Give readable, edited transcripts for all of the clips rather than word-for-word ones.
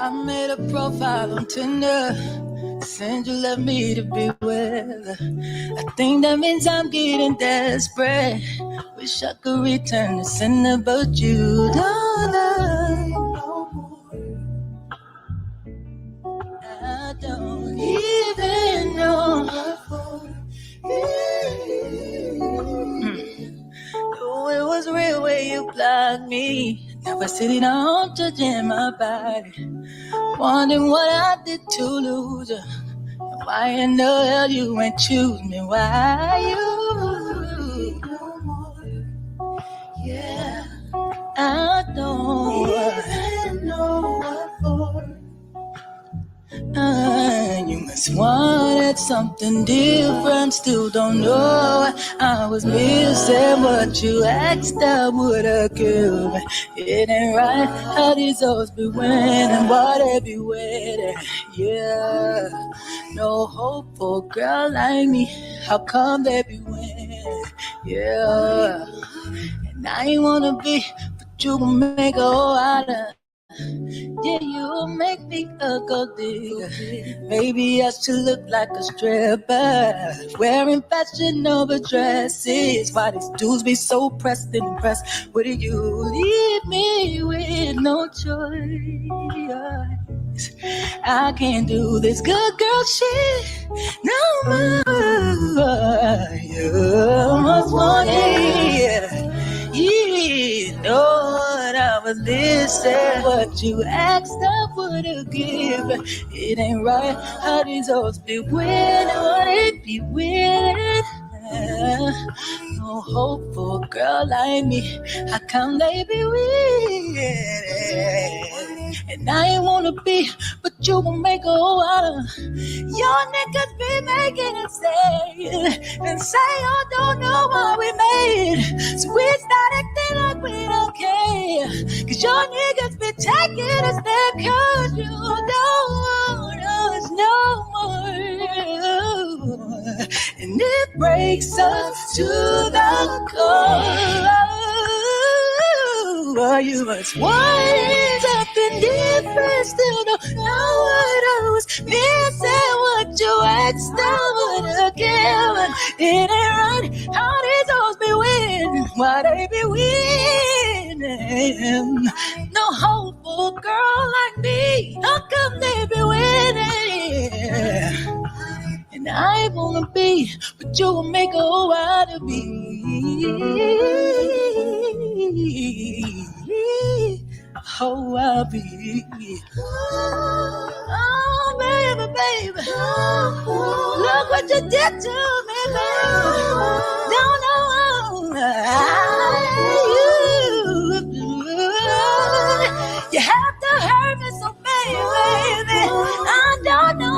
I made a profile on Tinder, since you left me to be with. I think that means I'm getting desperate. Wish I could return the sender, but you don't know. I don't even know. Oh, it was real when you blocked me. Never sitting on judging my body. Wondering what I did to lose you. Why in the hell you ain't choose me? Why you? Yeah, I don't even know what for. You must wanted something different. Still don't know what I was missing. What you asked I would have given. It ain't right how these hoes be winning. Why they be waiting? Yeah, no hope for a girl like me. How come they be winning? Yeah, and I ain't wanna be, but you gon' make a whole lot of. Yeah, you make me a gold digger. Maybe I should look like a stripper, wearing fashionable dresses. Why these dudes be so pressed and impressed? Would you leave me with no choice? I can't do this good girl shit no more. You must want it. You know what I was missing. What you asked I would have given. It ain't right how these hoes be winning. What they be winning? No hope for a girl like me. How come they be winning? And I ain't wanna be, but you gon' make a whole lot of. Your niggas be making it say, and say I don't know what we made. So we start acting like we don't care. Cause your niggas be taking us there, cause you don't want us no more. And it breaks us to the core. You must want something different. Still don't know what I was missing. What you asked I would have given. It ain't right how these hoes be winning. Why they be winning? No hope for a girl like me. How come they be winning? And I wanna be, but you will make a whole lot of me. Oh, I'll be. Oh, baby, baby. Look what you did to me, baby. Don't know you have to hurt me so bad, baby. I don't know.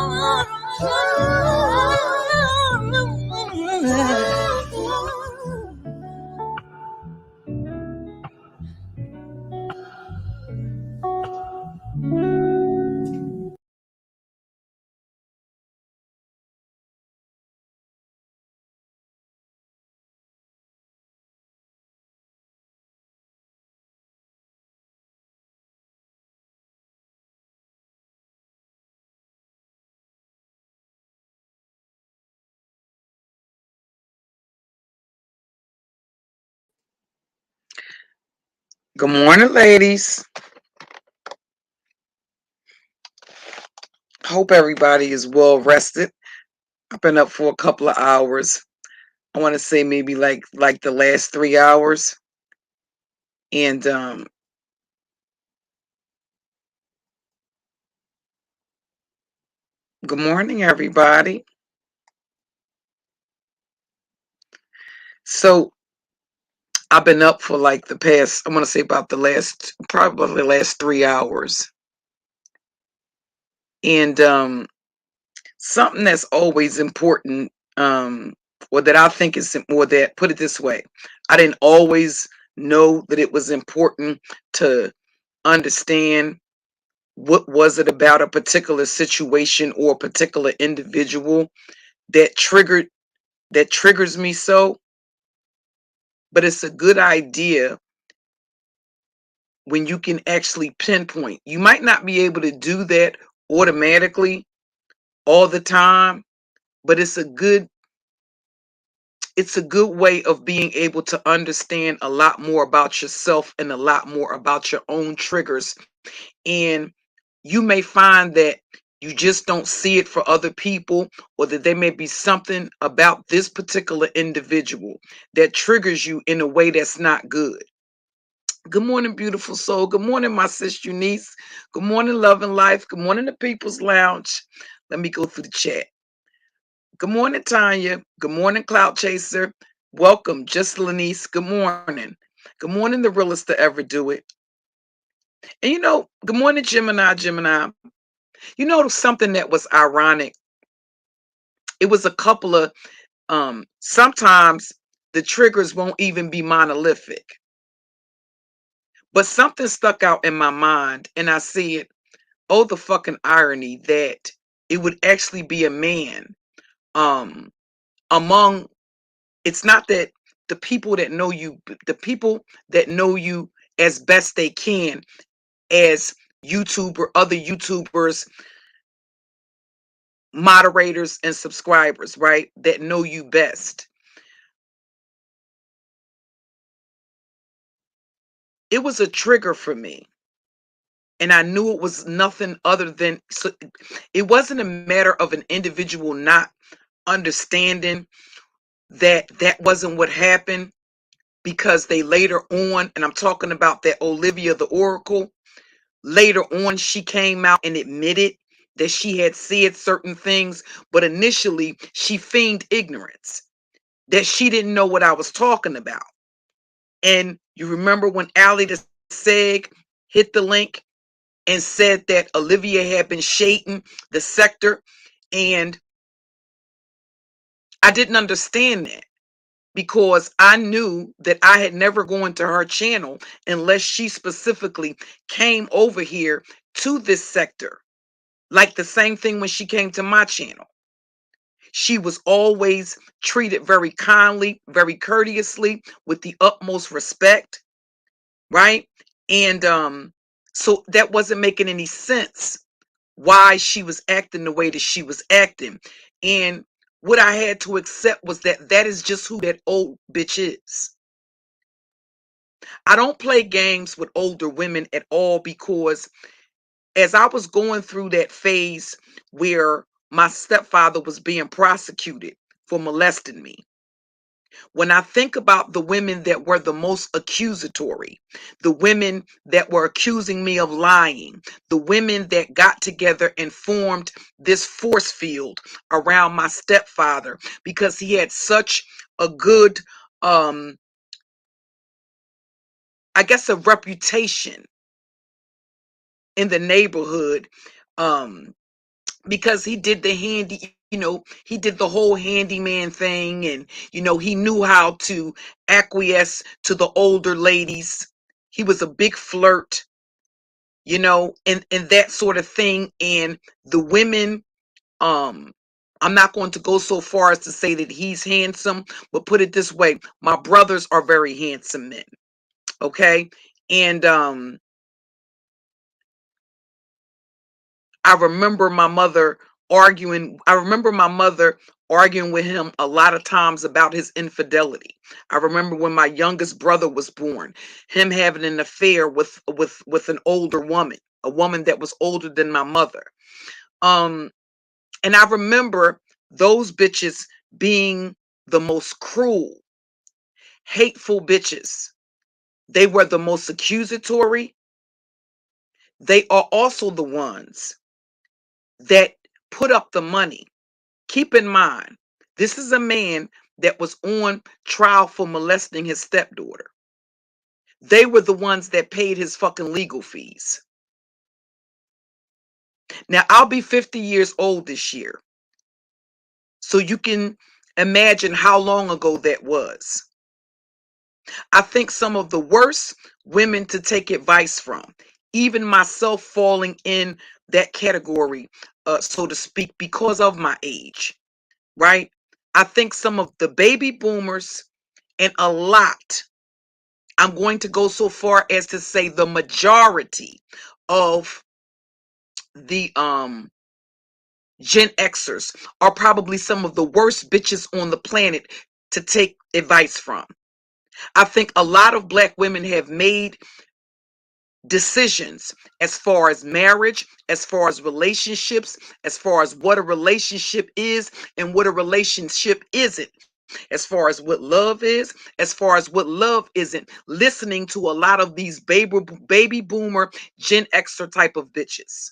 Good morning, ladies. Hope everybody is well rested. I've been up for a couple of hours. I want to say maybe like the last 3 hours. And good morning, everybody. So I've been up for like the past, I want to say about probably the last 3 hours. And something that's always important, or that I think is, or that, put it this way, I didn't always know that it was important to understand what was it about a particular situation or a particular individual that triggers me so. But it's a good idea when you can actually pinpoint. You might not be able to do that automatically all the time, but it's a good way of being able to understand a lot more about yourself and a lot more about your own triggers. And you may find that you just don't see it for other people, or that there may be something about this particular individual that triggers you in a way that's not good. Good morning, beautiful soul. Good morning, my sis Eunice. Good morning, Love and Life. Good morning, the People's Lounge. Let me go through the chat. Good morning, Tanya. Good morning, Cloud Chaser. Welcome, Just Lanice. Good morning. Good morning, the realest to ever do it. And good morning, Gemini, Gemini. Something that was ironic. It was a couple of sometimes the triggers won't even be monolithic. But something stuck out in my mind, and I see it. Oh, the fucking irony that it would actually be a man um among it's not that the people that know you, the people that know you as best they can as YouTuber, other YouTubers, moderators and subscribers, right? That know you best. It was a trigger for me. And I knew it was nothing other than, so it wasn't a matter of an individual not understanding that that wasn't what happened, because they later on, and I'm talking about that Olivia the Oracle, later on she came out and admitted that she had said certain things, but initially she feigned ignorance, that she didn't know what I was talking about. And you remember when Ali the Seg hit the link and said that Olivia had been shading the sector, and I didn't understand that, because I knew that I had never gone to her channel unless she specifically came over here to this sector. Like the same thing when she came to my channel. She was always treated very kindly, very courteously, with the utmost respect, right? And so that wasn't making any sense why she was acting the way that she was acting. And what I had to accept was that that is just who that old bitch is. I don't play games with older women at all, because as I was going through that phase where my stepfather was being prosecuted for molesting me, when I think about the women that were the most accusatory, the women that were accusing me of lying, the women that got together and formed this force field around my stepfather because he had such a good, I guess, a reputation in the neighborhood, um, because he did the handy, he did the whole handyman thing, and he knew how to acquiesce to the older ladies. He was a big flirt, and that sort of thing. And the women, um I'm not going to go so far as to say that he's handsome, but put it this way, my brothers are very handsome men, okay? And I remember my mother arguing with him a lot of times about his infidelity. I remember when my youngest brother was born, him having an affair with an older woman, a woman that was older than my mother. Um and I remember those bitches being the most cruel, hateful bitches. They were the most accusatory. They are also the ones that put up the money. Keep in mind, this is a man that was on trial for molesting his stepdaughter. They were the ones that paid his fucking legal fees. Now, I'll be 50 years old this year, so you can imagine how long ago that was. I think some of the worst women to take advice from, even myself falling in that category, so to speak, because of my age, right? I think some of the baby boomers and a lot I'm going to go so far as to say the majority of the Gen Xers are probably some of the worst bitches on the planet to take advice from. I think a lot of black women have made decisions as far as marriage, as far as relationships, as far as what a relationship is and what a relationship isn't, as far as what love is, as far as what love isn't, listening to a lot of these baby boomer Gen Xer type of bitches.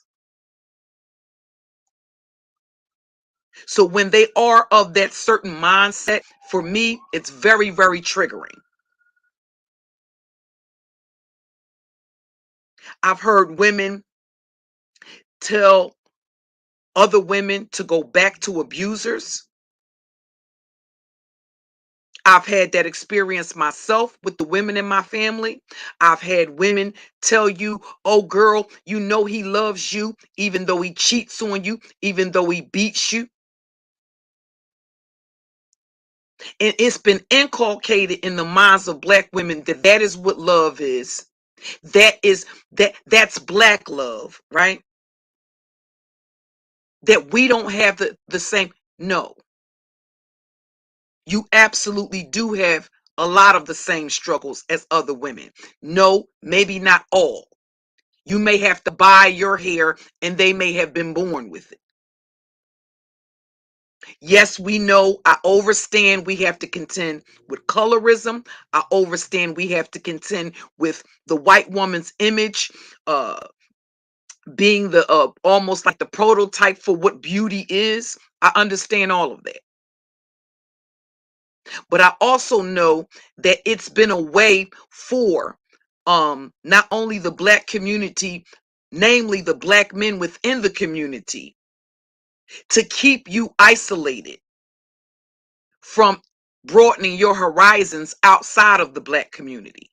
So when they are of that certain mindset, for me, it's very, very triggering. I've heard women tell other women to go back to abusers. I've had that experience myself with the women in my family. I've had women tell you, oh, girl, you know he loves you, even though he cheats on you, even though he beats you. And it's been inculcated in the minds of black women that that is what love is. That's black love, right? That we don't have the same. No, you absolutely do have a lot of the same struggles as other women. No, maybe not all. You may have to buy your hair and they may have been born with it. Yes, we know. I understand we have to contend with colorism. I understand we have to contend with the white woman's image being the almost like the prototype for what beauty is. I understand all of that. But I also know that it's been a way for not only the black community, namely the black men within the community, to keep you isolated from broadening your horizons outside of the black community.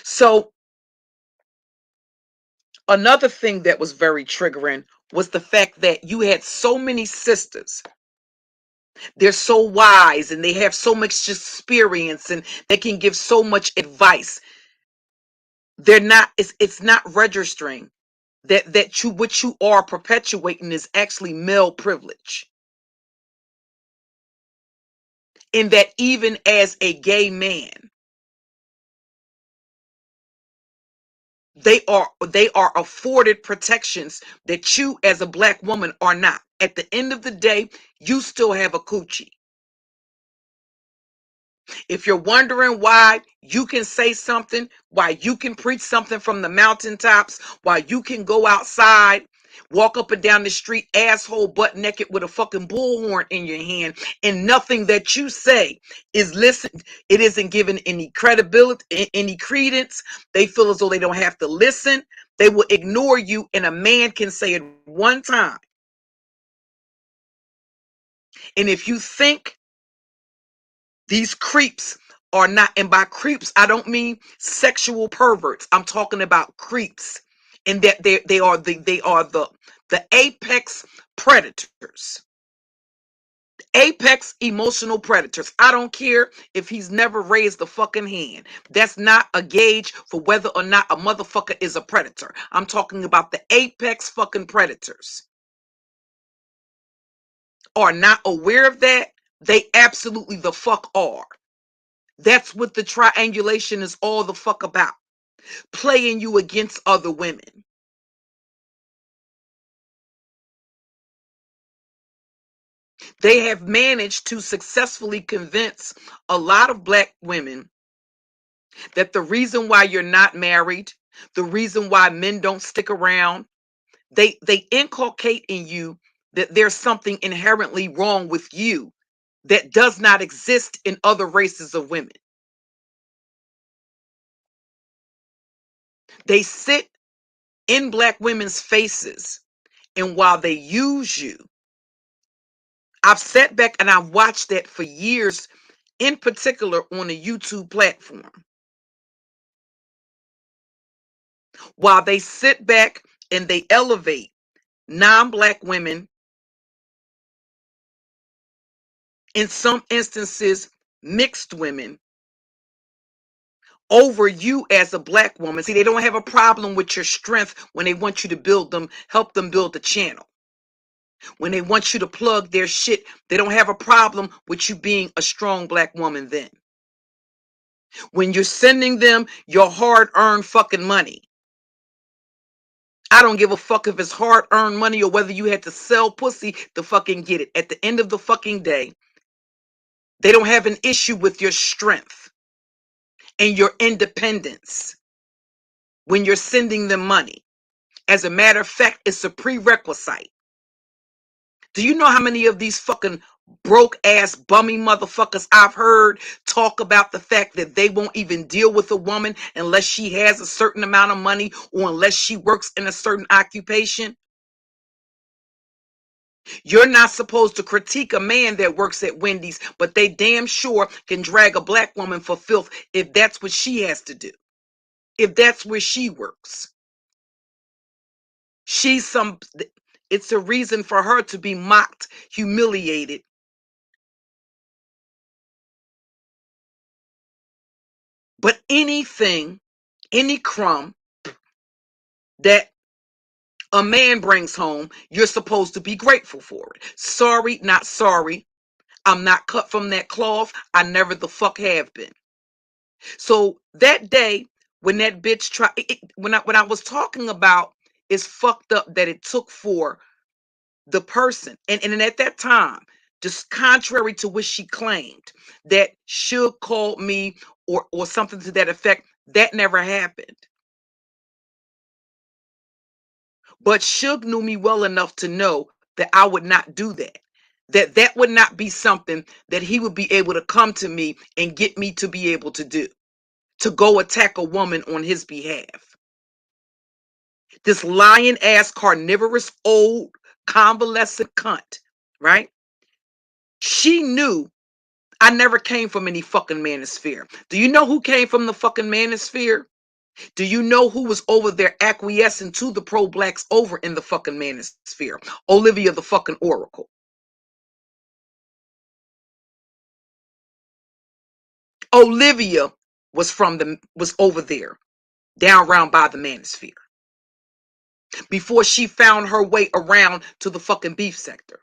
So another thing that was very triggering was the fact that you had so many sisters. They're so wise and they have so much experience and they can give so much advice. They're not, it's not registering that you what you are perpetuating is actually male privilege. In that even as a gay man, they are afforded protections that you as a black woman are not. At the end of the day, you still have a coochie. If you're wondering why you can say something, why you can preach something from the mountaintops, why you can go outside, walk up and down the street, asshole butt naked with a fucking bullhorn in your hand, and nothing that you say is listened, it isn't given any credibility, any credence. They feel as though they don't have to listen. They will ignore you, and a man can say it one time. And if you think these creeps are not, and by creeps, I don't mean sexual perverts. I'm talking about creeps, and that they are the apex predators, apex emotional predators. I don't care if he's never raised a fucking hand. That's not a gauge for whether or not a motherfucker is a predator. I'm talking about the apex fucking predators. Are not aware of that. They absolutely the fuck are. That's what the triangulation is all the fuck about. Playing you against other women. They have managed to successfully convince a lot of black women that the reason why you're not married, the reason why men don't stick around, they inculcate in you that there's something inherently wrong with you that does not exist in other races of women. They sit in black women's faces, and while they use you, I've sat back and I've watched that for years, in particular on the YouTube platform. While they sit back and they elevate non-black women in some instances, mixed women over you as a black woman. See, they don't have a problem with your strength when they want you to build them, help them build the channel. When they want you to plug their shit, they don't have a problem with you being a strong black woman then. When you're sending them your hard-earned fucking money, I don't give a fuck if it's hard-earned money or whether you had to sell pussy to fucking get it. At the end of the fucking day, they don't have an issue with your strength and your independence when you're sending them money. As a matter of fact, it's a prerequisite. Do you know how many of these fucking broke ass bummy motherfuckers I've heard talk about the fact that they won't even deal with a woman unless she has a certain amount of money or unless she works in a certain occupation? You're not supposed to critique a man that works at Wendy's, but they damn sure can drag a black woman for filth if that's what she has to do, if that's where she works. It's a reason for her to be mocked, humiliated. But anything, any crumb that a man brings home, you're supposed to be grateful for it. Sorry, not sorry. I'm not cut from that cloth. I never the fuck have been. So that day when that bitch tried, when I was talking about, it's fucked up that it took for the person, and at that time, just contrary to what she claimed, that Suge called me or something to that effect, that never happened. But Suge knew me well enough to know that I would not do that. That would not be something that he would be able to come to me and get me to be able to do, to go attack a woman on his behalf. This lying ass, carnivorous, old, convalescent cunt, right? She knew I never came from any fucking manosphere. Do you know who came from the fucking manosphere? Do you know who was over there acquiescing to the pro-blacks over in the fucking manosphere? Olivia the fucking Oracle. Olivia was over there, down round by the manosphere, before she found her way around to the fucking beef sector.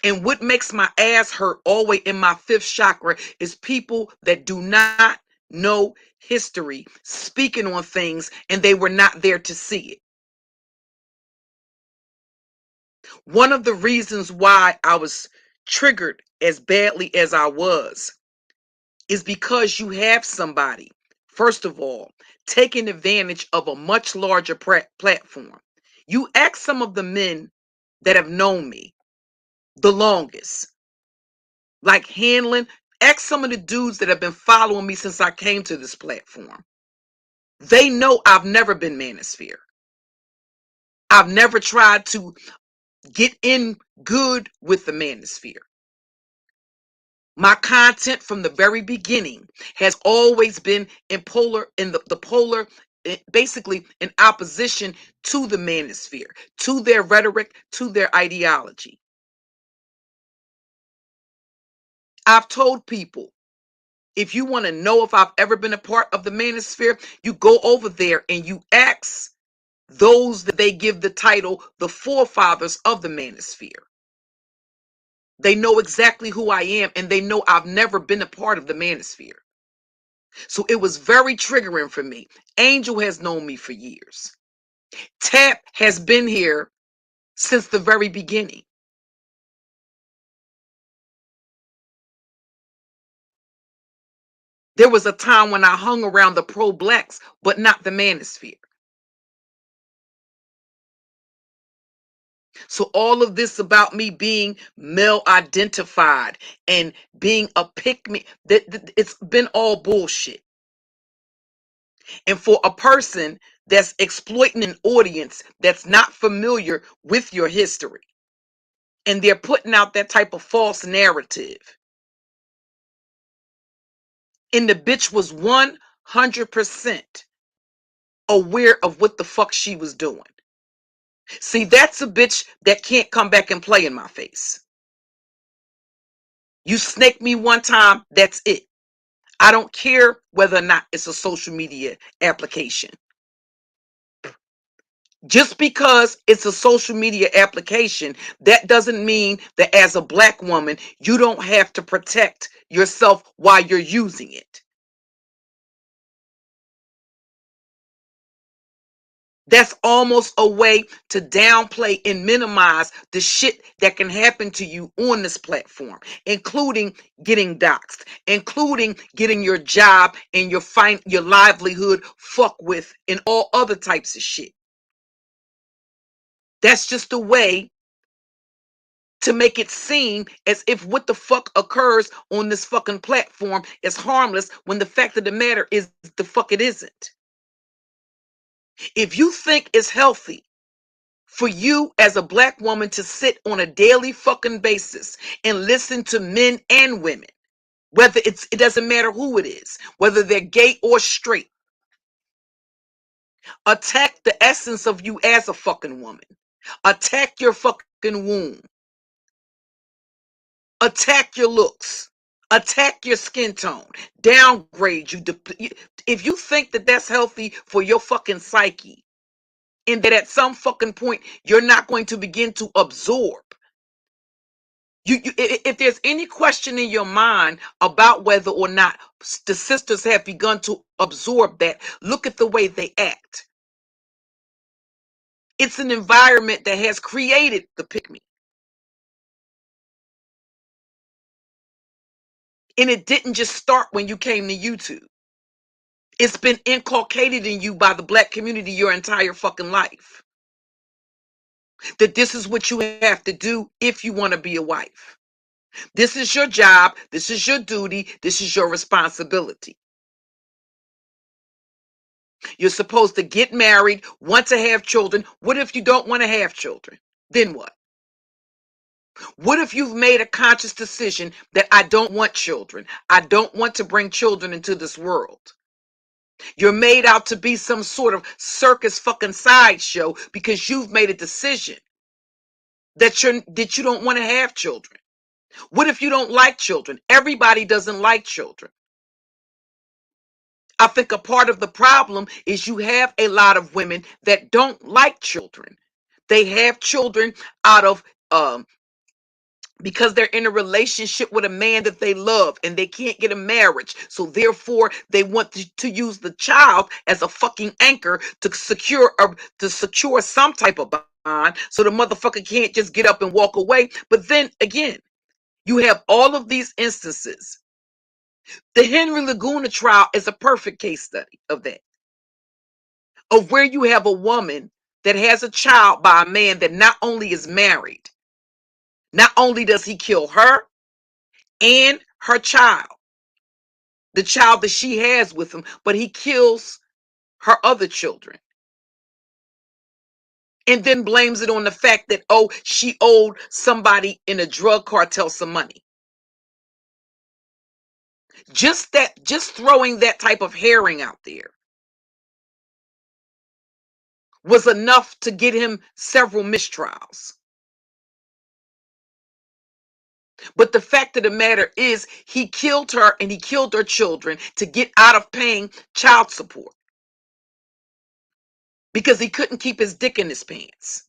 And what makes my ass hurt all the way in my fifth chakra is people that do not know history speaking on things and they were not there to see it. One of the reasons why I was triggered as badly as I was is because you have somebody, first of all, taking advantage of a much larger platform. You ask some of the men that have known me the longest, like Hanlon, ask some of the dudes that have been following me since I came to this platform. They know I've never been manosphere. I've never tried to get in good with the manosphere. My content from the very beginning has always been in the polar, basically in opposition to the manosphere, to their rhetoric, to their ideology. I've told people, if you want to know if I've ever been a part of the manosphere, you go over there and you ask those that they give the title, the forefathers of the manosphere. They know exactly who I am, and they know I've never been a part of the manosphere. So it was very triggering for me. Angel has known me for years. Tap has been here since the very beginning. There was a time when I hung around the pro-blacks, but not the manosphere. So all of this about me being male identified and being a pick-me, it's been all bullshit. And for a person that's exploiting an audience that's not familiar with your history, and they're putting out that type of false narrative, and the bitch was 100% aware of what the fuck she was doing. See, that's a bitch that can't come back and play in my face. You snake me one time, that's it. I don't care whether or not it's a social media application. Just because it's a social media application, that doesn't mean that as a black woman, you don't have to protect yourself while you're using it. That's almost a way to downplay and minimize the shit that can happen to you on this platform, including getting doxxed, including getting your job and your livelihood fucked with, and all other types of shit. That's just a way to make it seem as if what the fuck occurs on this fucking platform is harmless, when the fact of the matter is the fuck it isn't. If you think it's healthy for you as a black woman to sit on a daily fucking basis and listen to men and women, whether it doesn't matter who it is, whether they're gay or straight, attack the essence of you as a fucking woman, attack your fucking womb, attack your looks, attack your skin tone, downgrade you. If you think that that's healthy for your fucking psyche, and that at some fucking point you're not going to begin to absorb, if there's any question in your mind about whether or not the sisters have begun to absorb that, look at the way they act. It's an environment that has created the pick-me. And it didn't just start when you came to YouTube. It's been inculcated in you by the black community your entire fucking life, that this is what you have to do if you want to be a wife. This is your job. This is your duty. This is your responsibility. You're supposed to get married, want to have children. What if you don't want to have children? Then what? What if you've made a conscious decision that I don't want children? I don't want to bring children into this world. You're made out to be some sort of circus fucking sideshow because you've made a decision that you don't want to have children. What if you don't like children? Everybody doesn't like children. I think a part of the problem is you have a lot of women that don't like children. They have children out of because they're in a relationship with a man that they love and they can't get a marriage. So therefore they want to use the child as a fucking anchor to secure some type of bond, so the motherfucker can't just get up and walk away. But then again, you have all of these instances. The Henry Laguna trial is a perfect case study of that. Of where you have a woman that has a child by a man that not only is married, not only does he kill her and her child, the child that she has with him, but he kills her other children. And then blames it on the fact that, oh, she owed somebody in a drug cartel some money. Just throwing that type of herring out there was enough to get him several mistrials. But the fact of the matter is, he killed her and he killed her children to get out of paying child support because he couldn't keep his dick in his pants.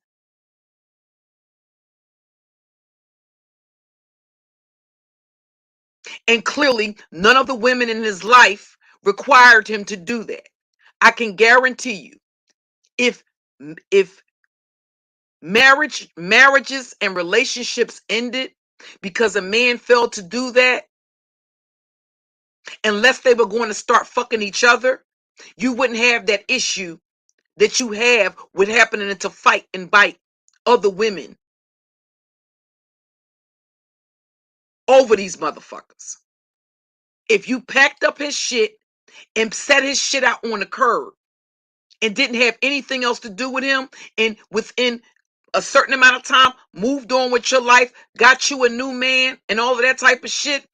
And clearly, none of the women in his life required him to do that. I can guarantee you, if marriages and relationships ended because a man failed to do that, unless they were going to start fucking each other, you wouldn't have that issue that you have with happening to fight and bite other women over these motherfuckers. If you packed up his shit and set his shit out on the curb and didn't have anything else to do with him, and within a certain amount of time moved on with your life, got you a new man and all of that type of shit.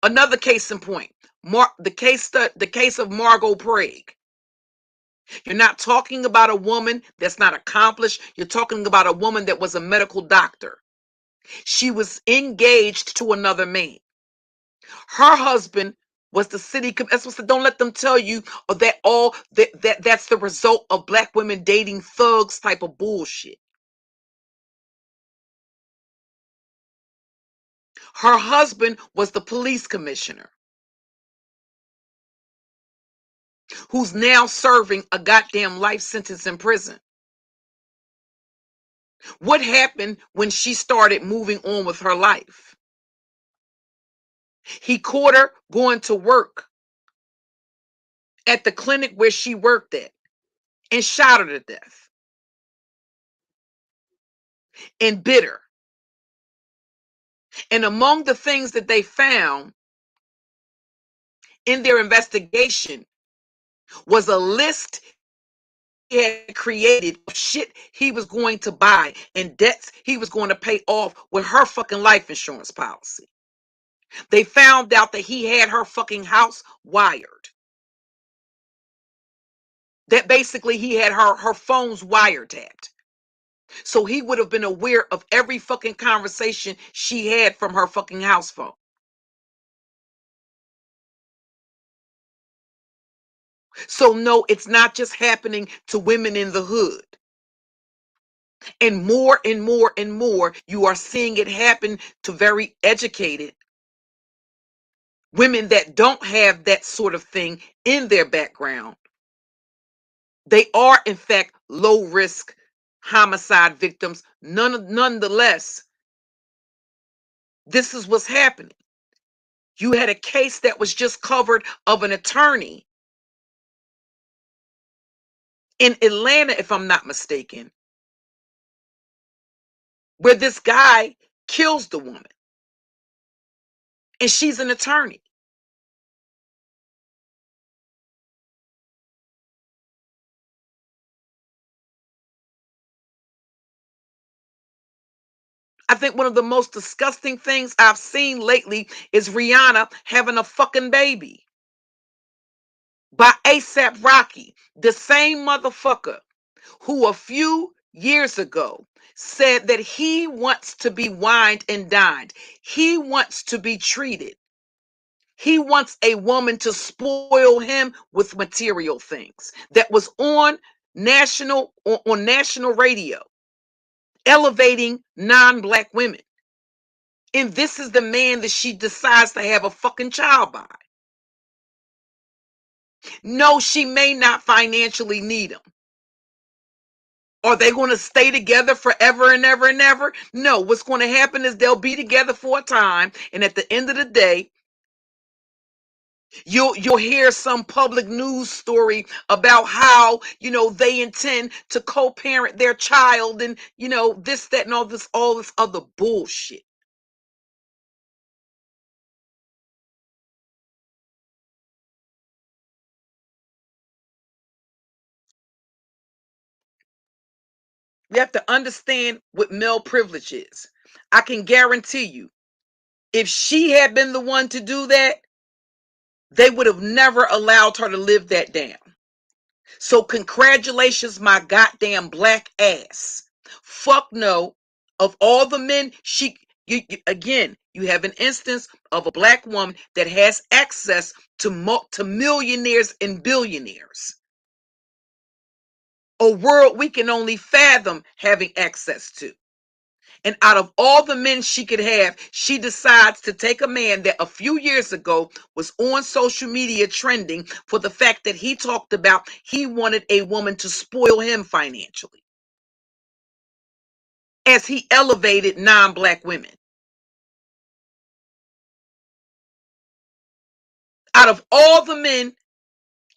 Another case in point, the case of Margot Prague. You're not talking about a woman that's not accomplished. You're talking about a woman that was a medical doctor. She was engaged to another man. Her husband was the city. That's what I said. Don't let them tell you that that's the result of black women dating thugs type of bullshit. Her husband was the police commissioner who's now serving a goddamn life sentence in prison. What happened when she started moving on with her life? He caught her going to work at the clinic where she worked at and shot her to death and bit her. And among the things that they found in their investigation was a list he had created of shit he was going to buy and debts he was going to pay off with her fucking life insurance policy. They found out that he had her fucking house wired. That basically he had her phones wiretapped. So he would have been aware of every fucking conversation she had from her fucking house phone. So no, it's not just happening to women in the hood. And more and more and more, you are seeing it happen to very educated women that don't have that sort of thing in their background. They are, in fact, low risk homicide victims. Nonetheless, this is what's happening. You had a case that was just covered of an attorney in Atlanta, if I'm not mistaken, where this guy kills the woman and she's an attorney. I think one of the most disgusting things I've seen lately is Rihanna having a fucking baby by ASAP Rocky, the same motherfucker who a few years ago said that he wants to be wined and dined. He wants to be treated. He wants a woman to spoil him with material things. That was on national radio, elevating non-black women. And this is the man that she decides to have a fucking child by. No, she may not financially need him. Are they going to stay together forever and ever and ever? No, what's going to happen is they'll be together for a time, and at the end of the day, you'll hear some public news story about how they intend to co-parent their child, and this, that, and all this other bullshit. You have to understand what male privilege is. I can guarantee you, if she had been the one to do that, they would have never allowed her to live that down. So congratulations, my goddamn black ass. Fuck no. Of all the men, again, you have an instance of a black woman that has access to millionaires and billionaires. A world we can only fathom having access to. And out of all the men she could have, she decides to take a man that a few years ago was on social media trending for the fact that he talked about he wanted a woman to spoil him financially as he elevated non-black women. Out of all the men,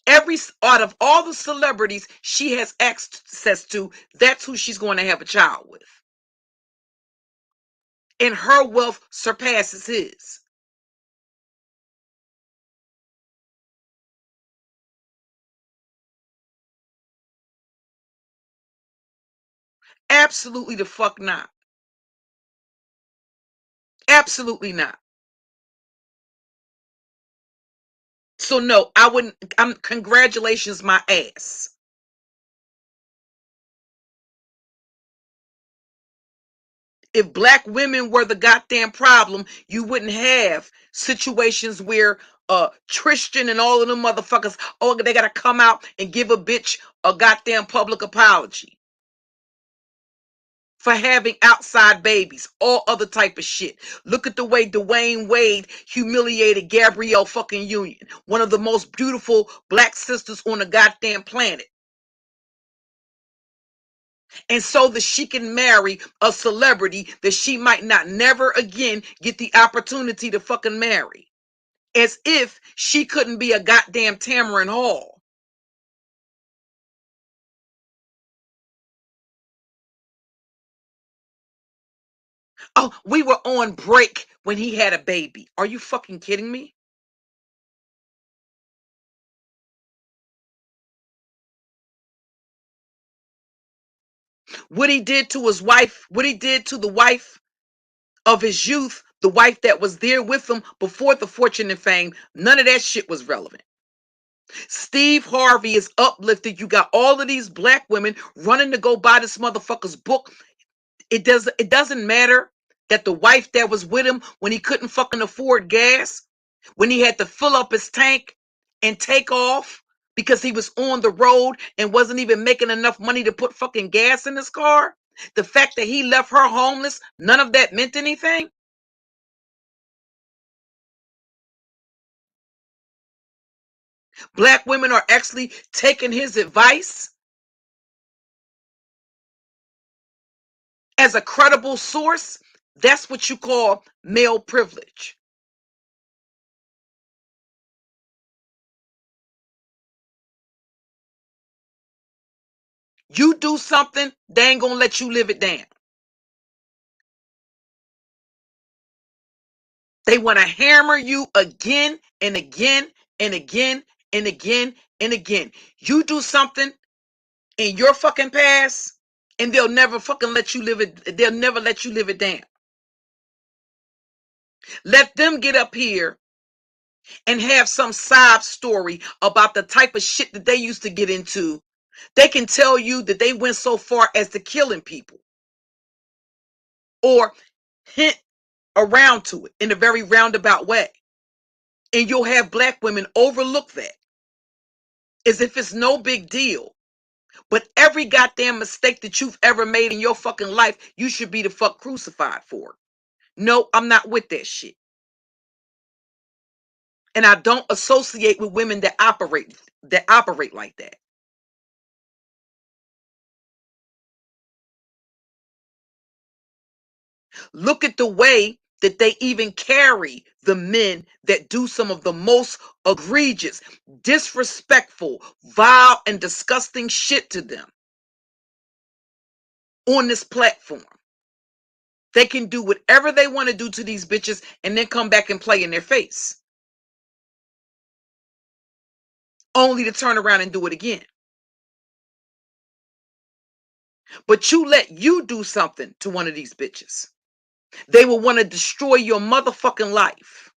out of all the celebrities she has access to, that's who she's going to have a child with. And her wealth surpasses his. Absolutely the fuck not. Absolutely not. So no, I wouldn't. Congratulations, my ass. If black women were the goddamn problem, you wouldn't have situations where Tristan and all of them motherfuckers, oh, they gotta come out and give a bitch a goddamn public apology for having outside babies, all other type of shit. Look at the way Dwayne Wade humiliated Gabrielle fucking Union, one of the most beautiful black sisters on the goddamn planet. And so that she can marry a celebrity that she might not never again get the opportunity to fucking marry. As if she couldn't be a goddamn Tamron Hall. Oh, we were on break when he had a baby. Are you fucking kidding me? What he did to his wife, what he did to the wife of his youth, the wife that was there with him before the fortune and fame, none of that shit was relevant. Steve Harvey is uplifted. You got all of these black women running to go buy this motherfucker's book. It doesn't matter that the wife that was with him when he couldn't fucking afford gas, when he had to fill up his tank and take off because he was on the road and wasn't even making enough money to put fucking gas in his car. The fact that he left her homeless, none of that meant anything. Black women are actually taking his advice as a credible source. That's what you call male privilege. You do something, they ain't gonna let you live it down. They want to hammer you again and again and again and again and again. You do something in your fucking past, and they'll never fucking let you live it. They'll never let you live it down. Let them get up here and have some sob story about the type of shit that they used to get into. They can tell you that they went so far as to killing people or hint around to it in a very roundabout way. And you'll have black women overlook that as if it's no big deal. But every goddamn mistake that you've ever made in your fucking life, you should be the fuck crucified for. No, I'm not with that shit. And I don't associate with women that operate like that. Look at the way that they even carry the men that do some of the most egregious, disrespectful, vile, and disgusting shit to them on this platform. They can do whatever they want to do to these bitches and then come back and play in their face, only to turn around and do it again. But you do something to one of these bitches, they will want to destroy your motherfucking life.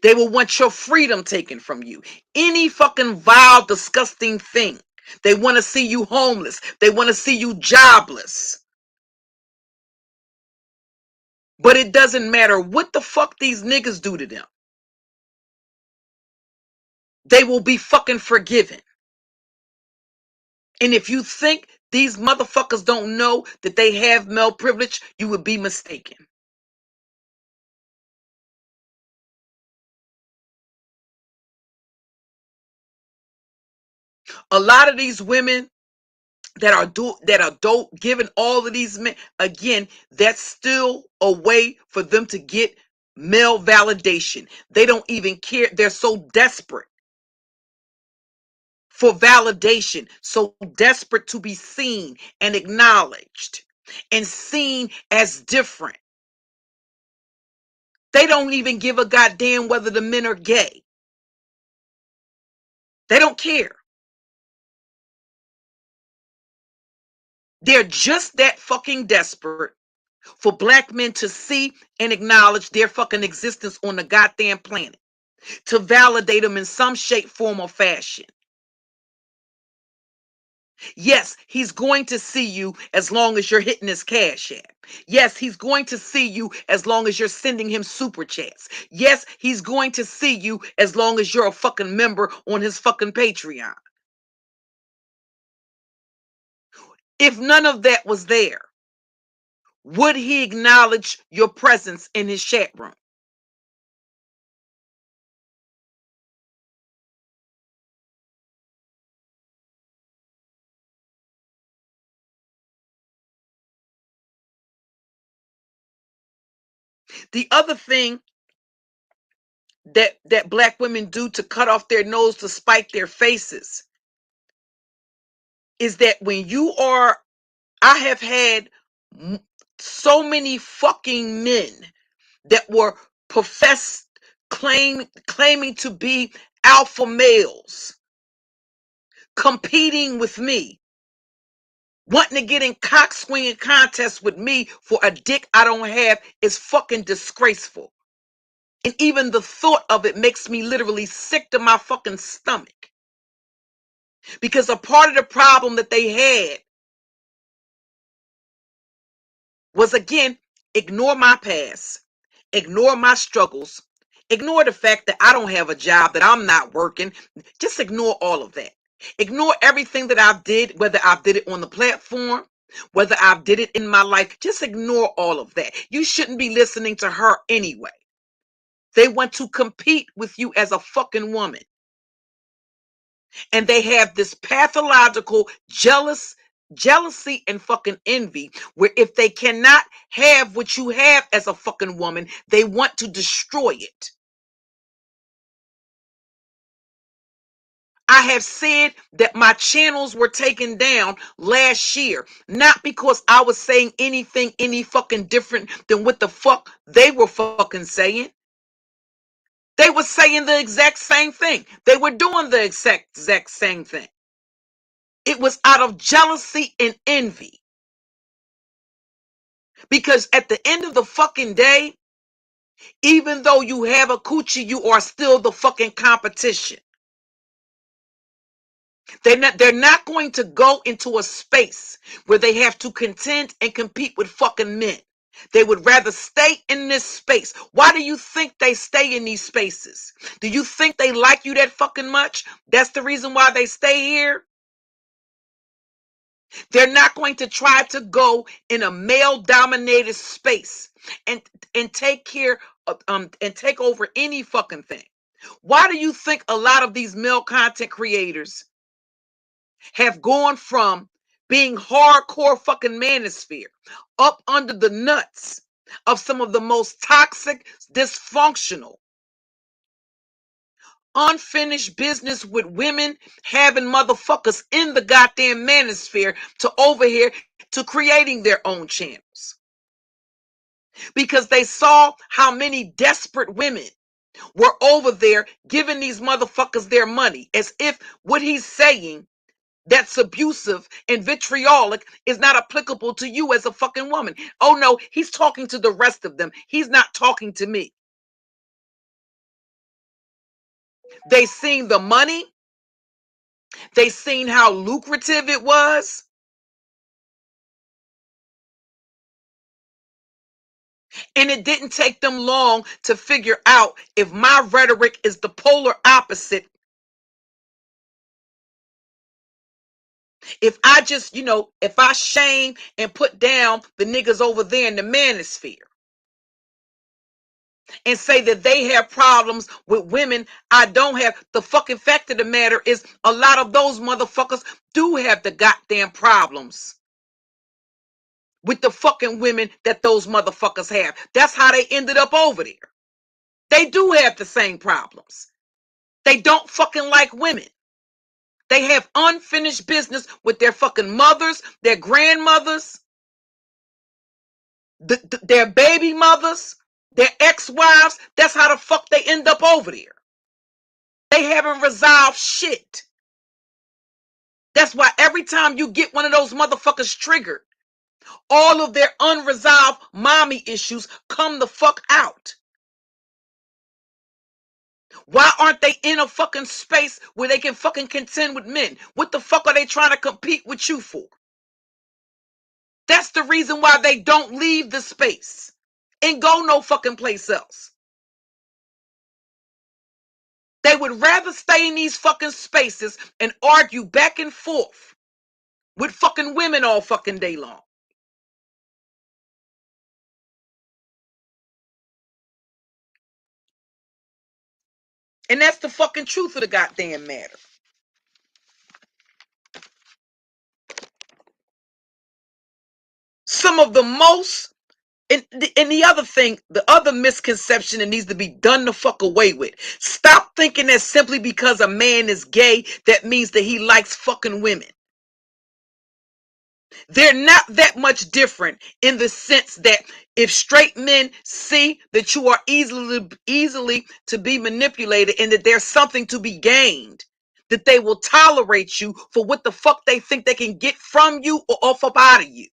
They will want your freedom taken from you. Any fucking vile, disgusting thing. They want to see you homeless. They want to see you jobless. But it doesn't matter what the fuck these niggas do to them. They will be fucking forgiven. And if you think these motherfuckers don't know that they have male privilege, you would be mistaken. A lot of these women that are giving all of these men, again, that's still a way for them to get male validation. They don't even care. They're so desperate for validation, so desperate to be seen and acknowledged and seen as different. They don't even give a goddamn whether the men are gay. They don't care. They're just that fucking desperate for black men to see and acknowledge their fucking existence on the goddamn planet, to validate them in some shape, form, or fashion. Yes, he's going to see you as long as you're hitting his cash app. Yes, he's going to see you as long as you're sending him super chats. Yes, he's going to see you as long as you're a fucking member on his fucking Patreon. If none of that was there, would he acknowledge your presence in his chat room? The other thing that black women do to cut off their nose to spite their faces is that when you are, I have had so many fucking men that were professed claiming to be alpha males competing with me, wanting to get in cock swinging contests with me for a dick I don't have is fucking disgraceful. And even the thought of it makes me literally sick to my fucking stomach. Because a part of the problem that they had was, again, ignore my past, ignore my struggles, ignore the fact that I don't have a job, that I'm not working. Just ignore all of that. Ignore everything that I did, whether I did it on the platform, whether I did it in my life. Just ignore all of that. You shouldn't be listening to her anyway. They want to compete with you as a fucking woman. And they have this pathological jealousy and fucking envy, where if they cannot have what you have as a fucking woman, they want to destroy it. I have said that my channels were taken down last year, not because I was saying anything any fucking different than what the fuck they were fucking saying. They were saying the exact same thing. They were doing the exact same thing. It was out of jealousy and envy. Because at the end of the fucking day, even though you have a coochie, you are still the fucking competition. They're not going to go into a space where they have to contend and compete with fucking men. They would rather stay in this space. Why do you think they stay in these spaces? Do you think they like you that fucking much? That's the reason why they stay here. They're not going to try to go in a male-dominated space and take care of, and take over any fucking thing. Why do you think a lot of these male content creators have gone from being hardcore fucking manosphere up under the nuts of some of the most toxic, dysfunctional, unfinished business with women having motherfuckers in the goddamn manosphere to over here to creating their own channels? Because they saw how many desperate women were over there giving these motherfuckers their money, as if what he's saying that's abusive and vitriolic is not applicable to you as a fucking woman. Oh no, he's talking to the rest of them. He's not talking to me. They seen the money. They seen how lucrative it was. And it didn't take them long to figure out if my rhetoric is the polar opposite. If I just, if I shame and put down the niggas over there in the manosphere and say that they have problems with women I don't have, the fucking fact of the matter is a lot of those motherfuckers do have the goddamn problems with the fucking women that those motherfuckers have. That's how they ended up over there. They do have the same problems. They don't fucking like women. They have unfinished business with their fucking mothers, their grandmothers, their baby mothers, their ex-wives. That's how the fuck they end up over there. They haven't resolved shit. That's why every time you get one of those motherfuckers triggered, all of their unresolved mommy issues come the fuck out. Why aren't they in a fucking space where they can fucking contend with men? What the fuck are they trying to compete with you for? That's the reason why they don't leave the space and go no fucking place else. They would rather stay in these fucking spaces and argue back and forth with fucking women all fucking day long. And that's the fucking truth of the goddamn matter. Some of the most, and the other thing, the other misconception that needs to be done the fuck away with. Stop thinking that simply because a man is gay, that means that he likes fucking women. They're not that much different in the sense that if straight men see that you are easily to be manipulated and that there's something to be gained, that they will tolerate you for what the fuck they think they can get from you or off up out of you.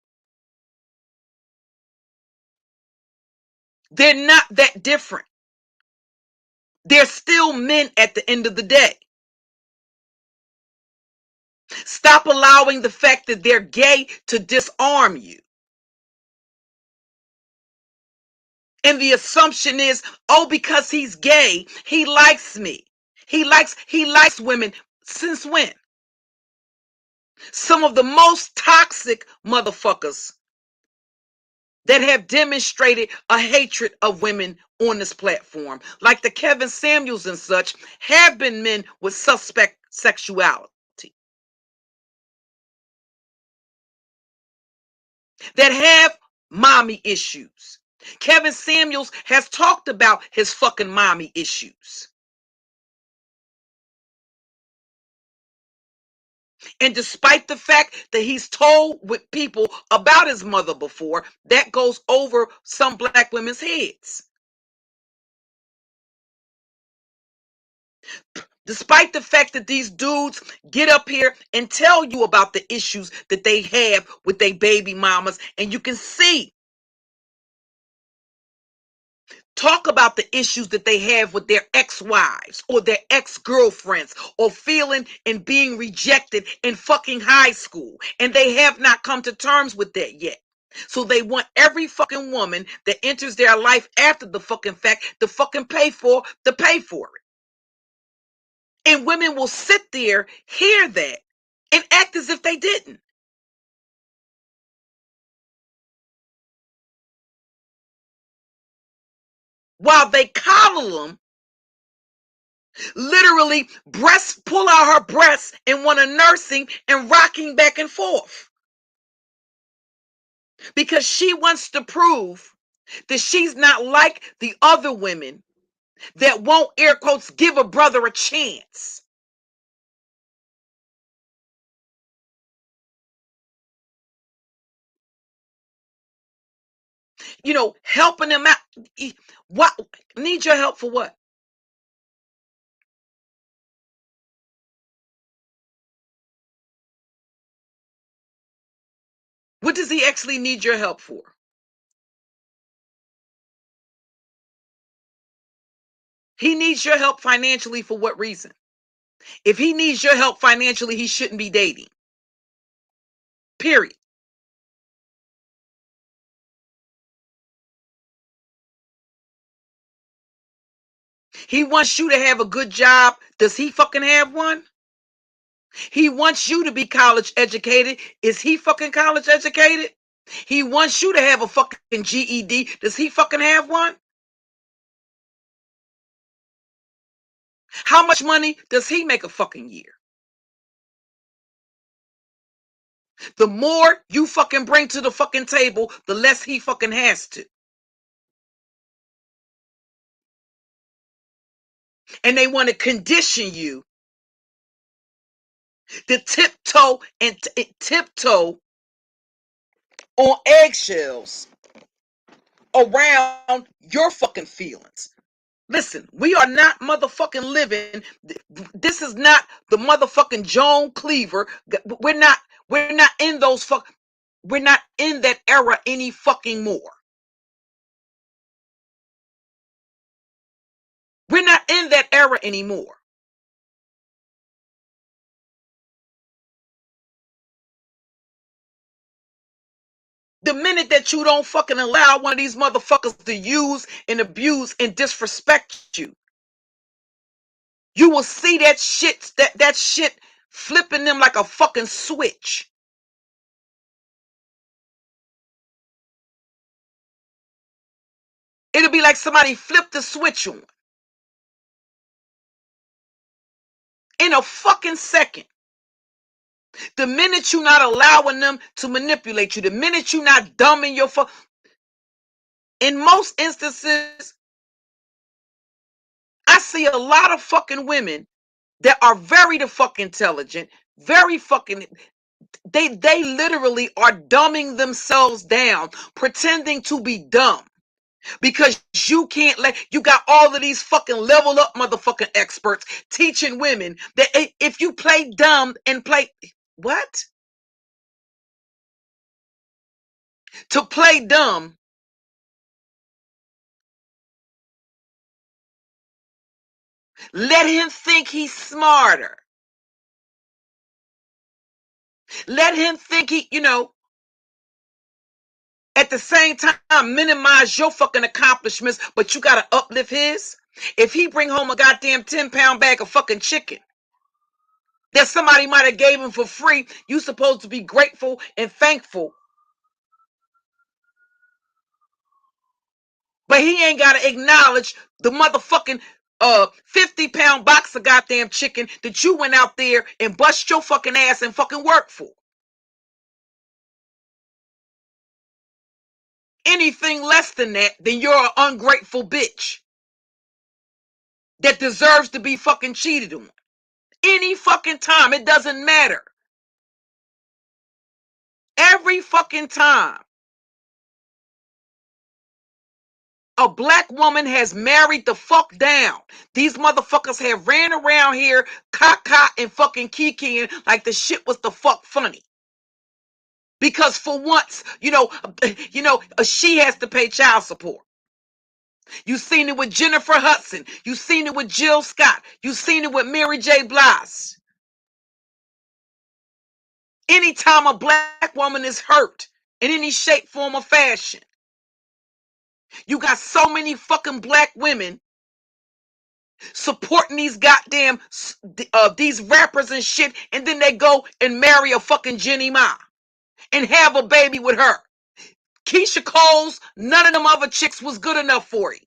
They're not that different. They're still men at the end of the day. Stop allowing the fact that they're gay to disarm you. And the assumption is, oh, because he's gay, he likes me. He likes women. Since when? Some of the most toxic motherfuckers that have demonstrated a hatred of women on this platform, like the Kevin Samuels and such, have been men with suspect sexuality that have mommy issues. Kevin Samuels has talked about his fucking mommy issues. And despite the fact that he's told with people about his mother before, that goes over some black women's heads. Despite the fact that these dudes get up here and tell you about the issues that they have with their baby mamas, and you can see, talk about the issues that they have with their ex-wives or their ex-girlfriends, or feeling and being rejected in fucking high school, and they have not come to terms with that yet. So they want every fucking woman that enters their life after the fucking fact to fucking pay for it. And women will sit there, hear that, and act as if they didn't. While they coddle them, literally pull out her breasts and want a nursing and rocking back and forth. Because she wants to prove that she's not like the other women that won't, air quotes, give a brother a chance. Helping them out. What? Need your help for what? What does he actually need your help for? He needs your help financially for what reason? If he needs your help financially, he shouldn't be dating. Period. He wants you to have a good job. Does he fucking have one? He wants you to be college educated. Is he fucking college educated? He wants you to have a fucking GED. Does he fucking have one? How much money does he make a fucking year? The more you fucking bring to the fucking table, the less he fucking has to. And they want to condition you to tiptoe on eggshells around your fucking feelings. Listen, we are not motherfucking living. This is not the motherfucking Joan Cleaver. We're not in those fuck. We're not in that era any fucking more. We're not in that era era anymore. The minute that you don't fucking allow one of these motherfuckers to use and abuse and disrespect you, you will see that shit flipping them like a fucking switch. It'll be like somebody flipped the switch on in a fucking second. The minute you're not allowing them to manipulate you, the minute you're not dumbing your in most instances, I see a lot of fucking women that are very the fuck intelligent, very fucking they literally are dumbing themselves down, pretending to be dumb. Because you can't you got all of these fucking level up motherfucking experts teaching women that if you play dumb and play what? To play dumb, let him think he's smarter. Let him think at the same time, minimize your fucking accomplishments, but you gotta uplift his. If he bring home a goddamn 10-pound bag of fucking chicken that somebody might have gave him for free, you supposed to be grateful and thankful. But he ain't gotta acknowledge the motherfucking 50-pound box of goddamn chicken that you went out there and bust your fucking ass and fucking work for. Anything less than that, then you're an ungrateful bitch that deserves to be fucking cheated on. Any fucking time, it doesn't matter. Every fucking time a black woman has married the fuck down, these motherfuckers have ran around here caca and fucking kikiing like the shit was the fuck funny. Because for once, she has to pay child support. You seen it with Jennifer Hudson. You seen it with Jill Scott. You seen it with Mary J. Blige. Anytime a black woman is hurt in any shape, form, or fashion, you got so many fucking black women supporting these goddamn these rappers and shit, and then they go and marry a fucking Jenny Ma and have a baby with her. Keisha Cole's, none of them other chicks was good enough for you.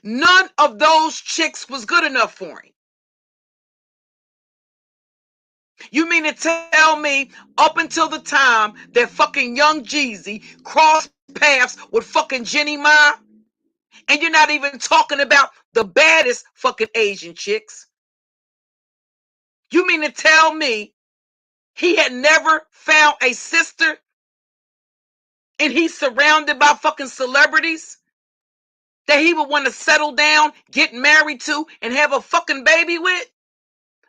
None of those chicks was good enough for him. You mean to tell me up until the time that fucking Young Jeezy crossed paths with fucking Jenny Ma, and you're not even talking about the baddest fucking Asian chicks? You mean to tell me he had never found a sister and he's surrounded by fucking celebrities that he would want to settle down, get married to, and have a fucking baby with?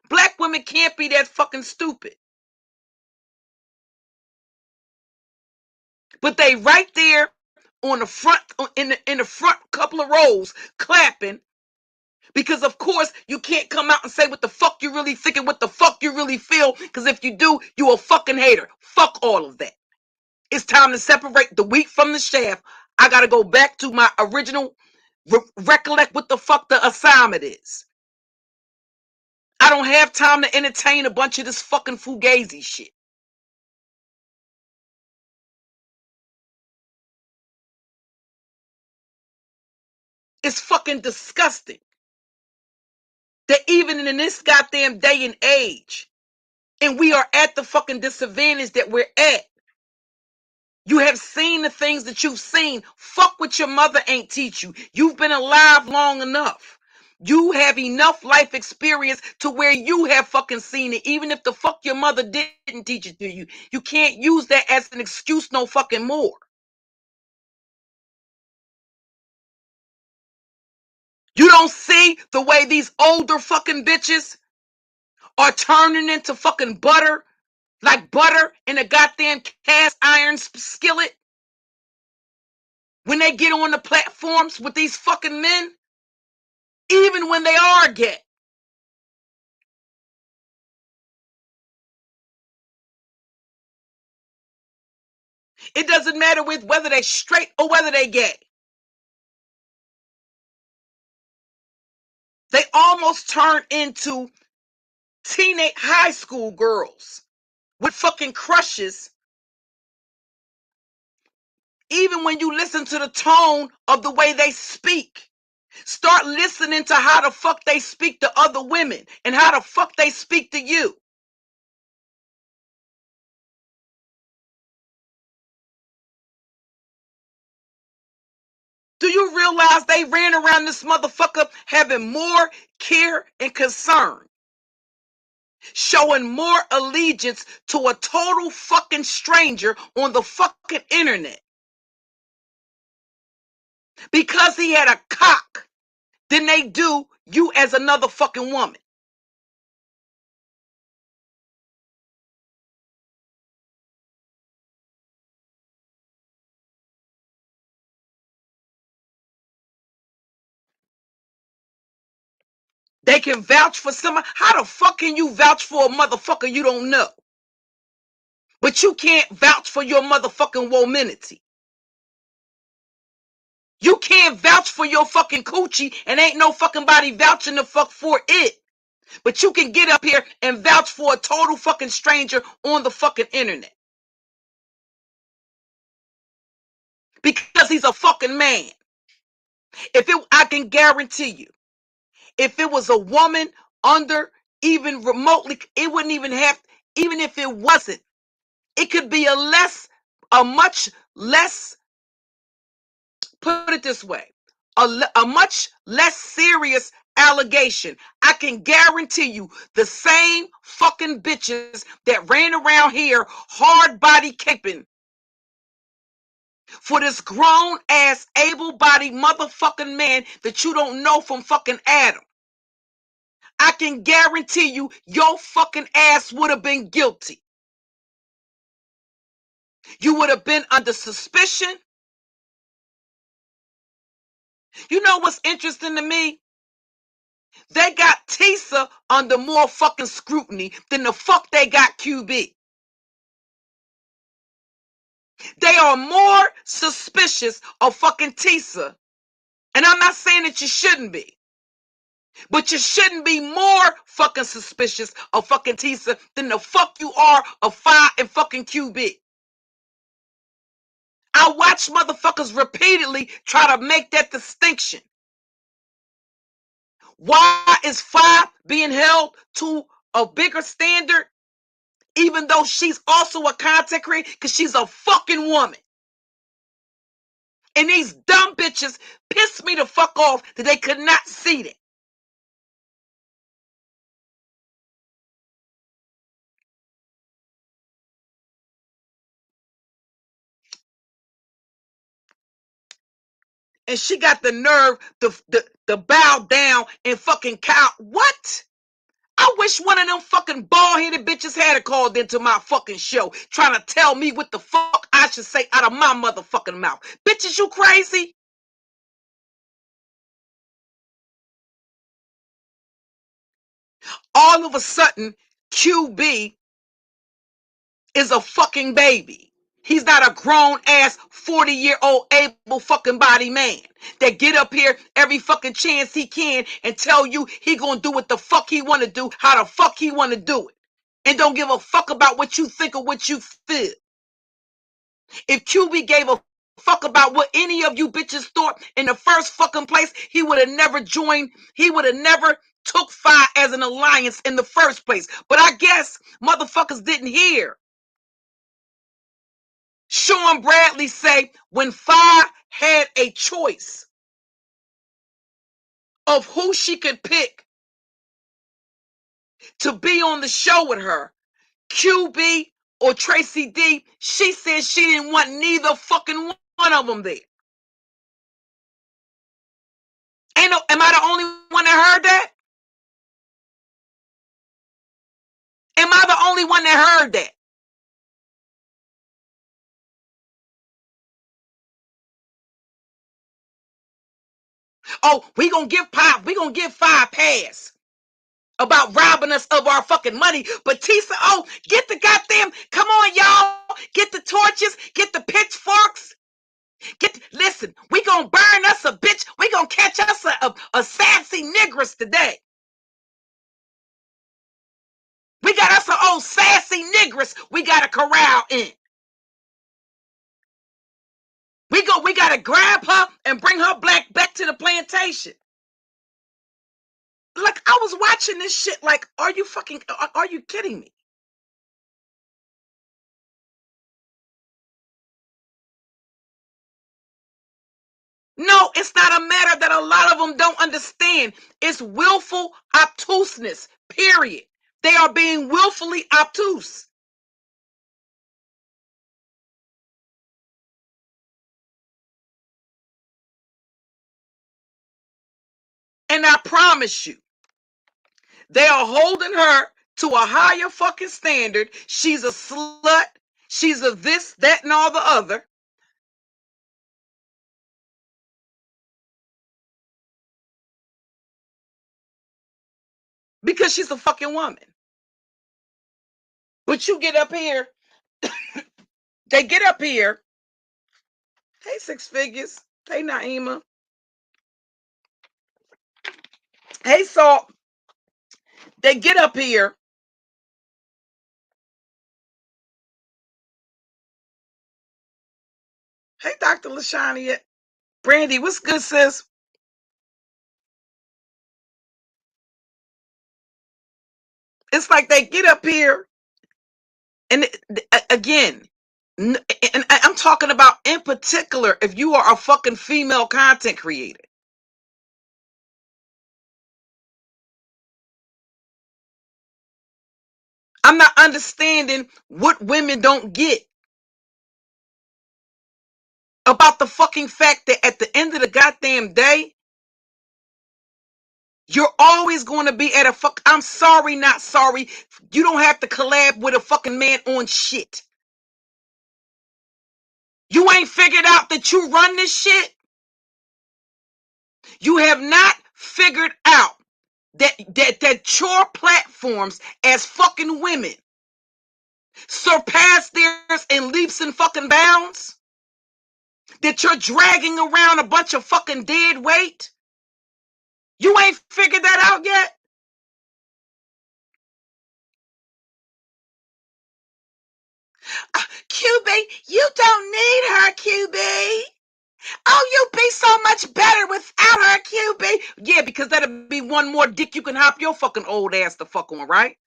Black women can't be that fucking stupid. But they right there on the front, in the front couple of rows, clapping, because of course you can't come out and say what the fuck you really think and what the fuck you really feel, because if you do, you a fucking hater. Fuck all of that. It's time to separate the wheat from the chaff. I gotta go back to my original, recollect what the fuck the assignment is. I don't have time to entertain a bunch of this fucking fugazi shit. It's fucking disgusting that even in this goddamn day and age, and we are at the fucking disadvantage that we're at, you have seen the things that you've seen. Fuck what your mother ain't teach you. You've been alive long enough. You have enough life experience to where you have fucking seen it. Even if the fuck your mother didn't teach it to you, you can't use that as an excuse no fucking more. You don't see the way these older fucking bitches are turning into fucking butter, like butter in a goddamn cast iron skillet when they get on the platforms with these fucking men? even when they are gay. It doesn't matter with whether they're straight or whether they're gay. They almost turn into teenage high school girls with fucking crushes. Even when you listen to the tone of the way they speak, start listening to how the fuck they speak to other women and how the fuck they speak to you. Do you realize they ran around this motherfucker having more care and concern, showing more allegiance to a total fucking stranger on the fucking internet because he had a cock than they do you as another fucking woman? They can vouch for somebody. How the fuck can you vouch for a motherfucker you don't know? But you can't vouch for your motherfucking womanity. You can't vouch for your fucking coochie and ain't no fucking body vouching the fuck for it. But you can get up here and vouch for a total fucking stranger on the fucking internet. Because he's a fucking man. I can guarantee you, if it was a woman under even remotely, it wouldn't even have, even if it wasn't, it could be a much less, put it this way, a much less serious allegation. I can guarantee you the same fucking bitches that ran around here hard body caping for this grown ass able bodied motherfucking man that you don't know from fucking Adam. I can guarantee you your fucking ass would have been guilty. You would have been under suspicion. You know what's interesting to me? They got Tisa under more fucking scrutiny than the fuck they got QB. They are more suspicious of fucking Tisa. And I'm not saying that you shouldn't be. But you shouldn't be more fucking suspicious of fucking Tisa than the fuck you are of Fye and fucking QB. I watch motherfuckers repeatedly try to make that distinction. Why is Fye being held to a bigger standard, even though she's also a content creator? Because she's a fucking woman. And these dumb bitches pissed me the fuck off that they could not see that. And she got the nerve to bow down and fucking cow. What? I wish one of them fucking bald-headed bitches had called into my fucking show trying to tell me what the fuck I should say out of my motherfucking mouth. Bitches, you crazy? All of a sudden, QB is a fucking baby. He's not a grown ass 40-year-old able fucking body man that get up here every fucking chance he can and tell you he gonna do what the fuck he wanna do, how the fuck he wanna do it. And don't give a fuck about what you think or what you feel. If QB gave a fuck about what any of you bitches thought in the first fucking place, he would have never joined, he would have never took Fye as an alliance in the first place. But I guess motherfuckers didn't hear Sean Bradley say when Fye had a choice of who she could pick to be on the show with her, QB or Tracy D, she said she didn't want neither fucking one of them there. Am I the only one that heard that? Am I the only one that heard that? Oh, we gonna give Five pass about robbing us of our fucking money. But Tisa, oh, get the goddamn, come on, y'all. Get the torches, get the pitchforks. Listen, we gonna burn us a bitch. We gonna catch us a sassy negress today. We got us an old sassy negress we gotta corral in. We gotta grab her and bring her back to the plantation. Like, I was watching this shit like, are you kidding me? No, it's not a matter that a lot of them don't understand. It's willful obtuseness, period. They are being willfully obtuse. And I promise you, they are holding her to a higher fucking standard. She's a slut. She's a this, that, and all the other. Because she's a fucking woman. But you get up here, they get up here. Hey, Six Figures. Hey, Naima. Hey, Salt. They get up here. Hey, Dr. Lashania. Brandy, what's good, sis? It's like they get up here, and again, and I'm talking about in particular, if you are a fucking female content creator. I'm not understanding what women don't get about the fucking fact that at the end of the goddamn day, you're always going to be at a fuck. I'm sorry, not sorry. You don't have to collab with a fucking man on shit. You ain't figured out that you run this shit. You have not figured out that your platforms as fucking women surpass theirs in leaps and fucking bounds. That you're dragging around a bunch of fucking dead weight. You ain't figured that out yet? QB, you don't need her, QB. Oh, you'd be so much better without her, QB. Yeah, because that'll be one more dick you can hop your fucking old ass to fuck on, right?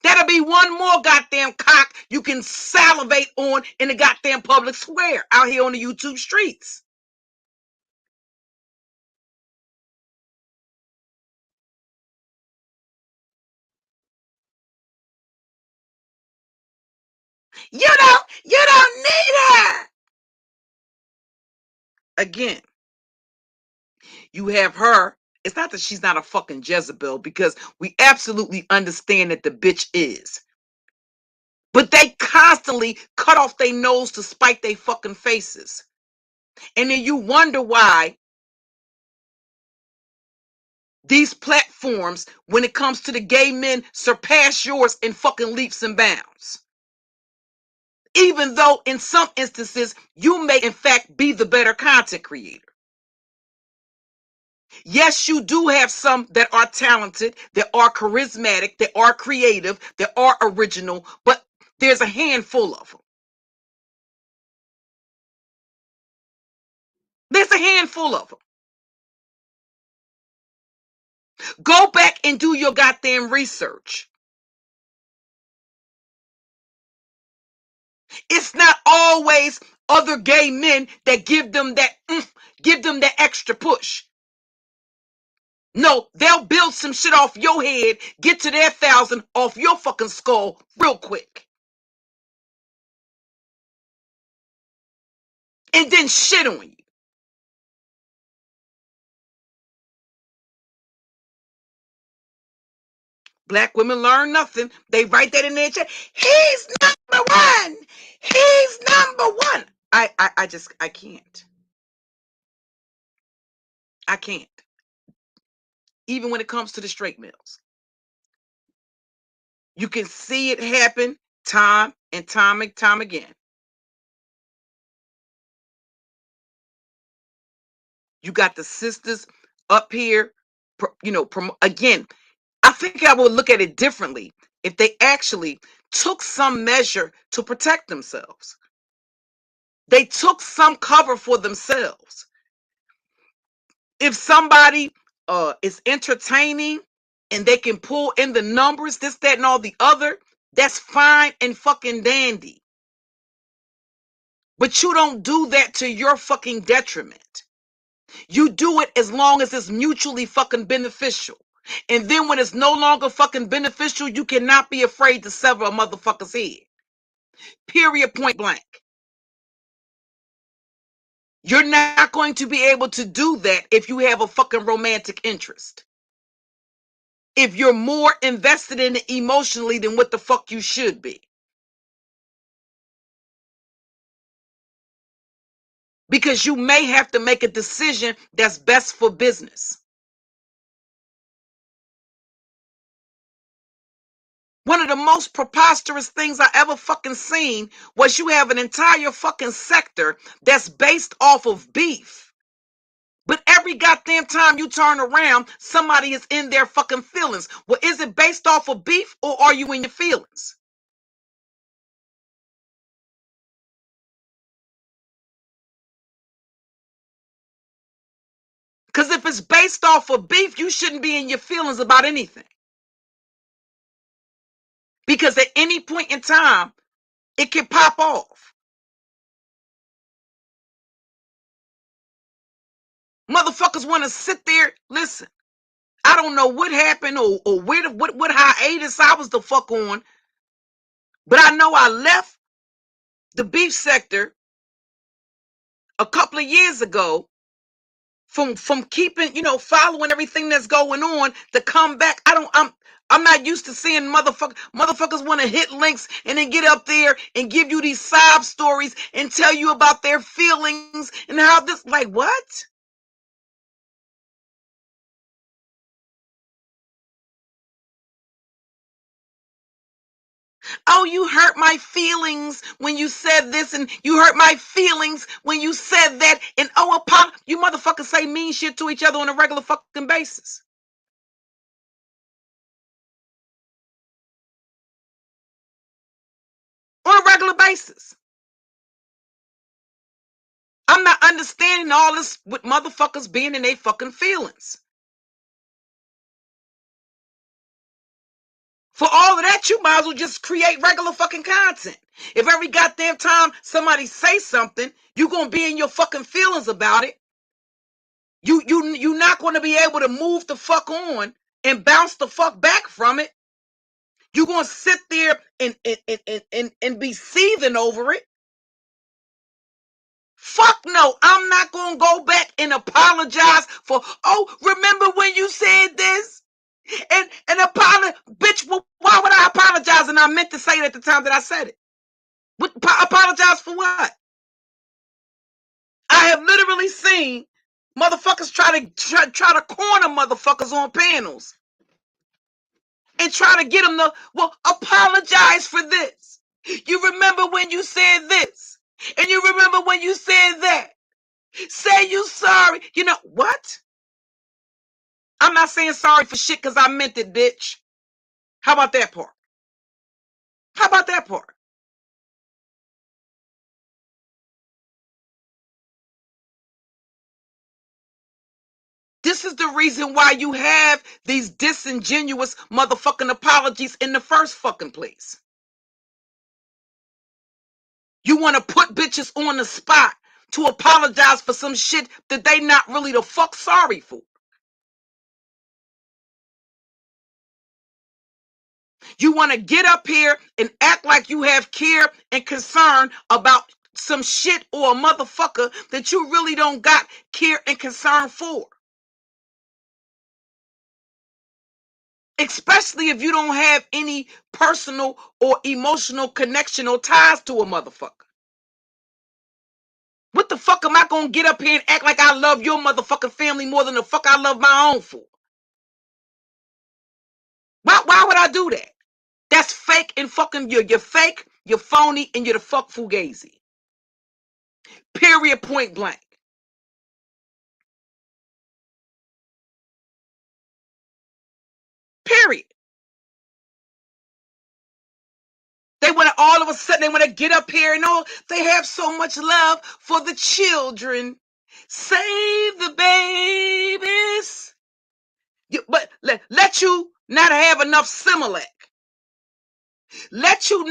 That'll be one more goddamn cock you can salivate on in the goddamn public square out here on the YouTube streets. You don't need her. Again, you have her. It's not that she's not a fucking Jezebel, because we absolutely understand that the bitch is. But they constantly cut off their nose to spite their fucking faces. And then you wonder why these platforms, when it comes to the gay men, surpass yours in fucking leaps and bounds. Even though in some instances, you may in fact be the better content creator. Yes, you do have some that are talented, that are charismatic, that are creative, that are original, but there's a handful of them. There's a handful of them. Go back and do your goddamn research. It's not always other gay men that give them that extra push. No, they'll build some shit off your head, get to their 1,000 off your fucking skull real quick. And then shit on you. Black women learn nothing. They write that in their chat. He's number one. He's number one. I can't. I can't. Even when it comes to the straight males. You can see it happen time and time again. You got the sisters up here, again, I think I would look at it differently if they actually took some measure to protect themselves. They took some cover for themselves. If somebody is entertaining and they can pull in the numbers, this, that, and all the other, that's fine and fucking dandy. But you don't do that to your fucking detriment. You do it as long as it's mutually fucking beneficial. And then when it's no longer fucking beneficial, you cannot be afraid to sever a motherfucker's head. Period, point blank. You're not going to be able to do that if you have a fucking romantic interest. If you're more invested in it emotionally than what the fuck you should be. Because you may have to make a decision that's best for business. One of the most preposterous things I ever fucking seen was you have an entire fucking sector that's based off of beef. But every goddamn time you turn around, somebody is in their fucking feelings. Well, is it based off of beef or are you in your feelings? Because if it's based off of beef, you shouldn't be in your feelings about anything. Because at any point in time, it can pop off. Motherfuckers want to sit there. Listen, I don't know what happened or what hiatus I was the fuck on, but I know I left the beef sector a couple of years ago from keeping, following everything that's going on to come back. I'm not used to seeing motherfuckers want to hit links and then get up there and give you these sob stories and tell you about their feelings and how this, like, what? Oh, you hurt my feelings when you said this, and you hurt my feelings when you said that, and you motherfuckers say mean shit to each other on a regular fucking basis. On a regular basis. I'm not understanding all this with motherfuckers being in their fucking feelings. For all of that, you might as well just create regular fucking content. If every goddamn time somebody say something, you gonna be in your fucking feelings about it. You're not gonna be able to move the fuck on and bounce the fuck back from it. You're gonna sit there and be seething over it. Fuck no, I'm not gonna go back and apologize for, oh, remember when you said this? And apologize, bitch, why would I apologize? And I meant to say it at the time that I said it. Apologize for what? I have literally seen motherfuckers try to corner motherfuckers on panels and try to get them to, well, apologize for this. You remember when you said this? And you remember when you said that? Say you sorry. You know what? I'm not saying sorry for shit because I meant it, bitch. How about that part? How about that part? This is the reason why you have these disingenuous motherfucking apologies in the first fucking place. You want to put bitches on the spot to apologize for some shit that they not really the fuck sorry for. You want to get up here and act like you have care and concern about some shit or a motherfucker that you really don't got care and concern for. Especially if you don't have any personal or emotional connection or ties to a motherfucker. What the fuck am I gonna get up here and act like I love your motherfucking family more than the fuck I love my own for? Why would I do that? That's fake and fucking you're fake, you're phony, and you're the fuck fugazi. Period, point blank. Period. They want to all of a sudden they want to get up here and oh, they have so much love for the children. Save the babies. But let you not have enough Similac. Let you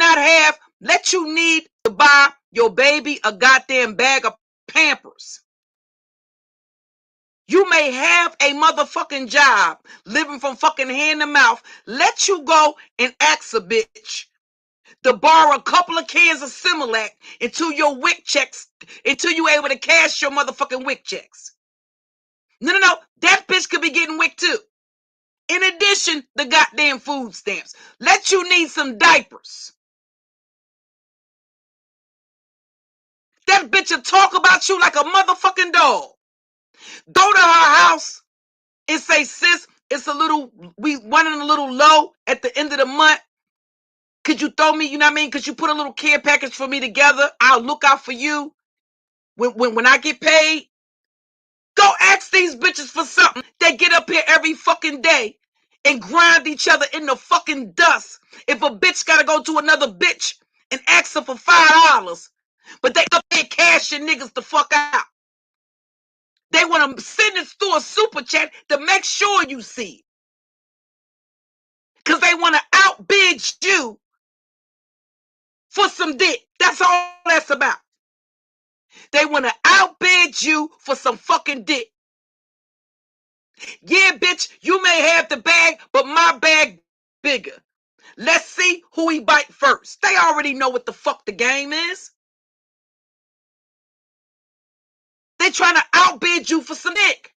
need to buy your baby a goddamn bag of Pampers. You may have a motherfucking job, living from fucking hand to mouth. Let you go and ask a bitch to borrow a couple of cans of Similac until your WIC checks, until you able to cash your motherfucking WIC checks. No. That bitch could be getting WIC too. In addition, the goddamn food stamps. Let you need some diapers. That bitch will talk about you like a motherfucking dog. Go to her house and say, sis, we running a little low at the end of the month. Could you throw me, you know what I mean? Could you put a little care package for me together? I'll look out for you when I get paid. Go ask these bitches for something. They get up here every fucking day and grind each other in the fucking dust. If a bitch gotta go to another bitch and ask her for $5, but they up here cashing niggas the fuck out. They want to send it through a super chat to make sure you see. Because they want to outbid you for some dick. That's all that's about. They want to outbid you for some fucking dick. Yeah, bitch, you may have the bag, but my bag bigger. Let's see who he bite first. They already know what the fuck the game is. They trying to outbid you for some dick.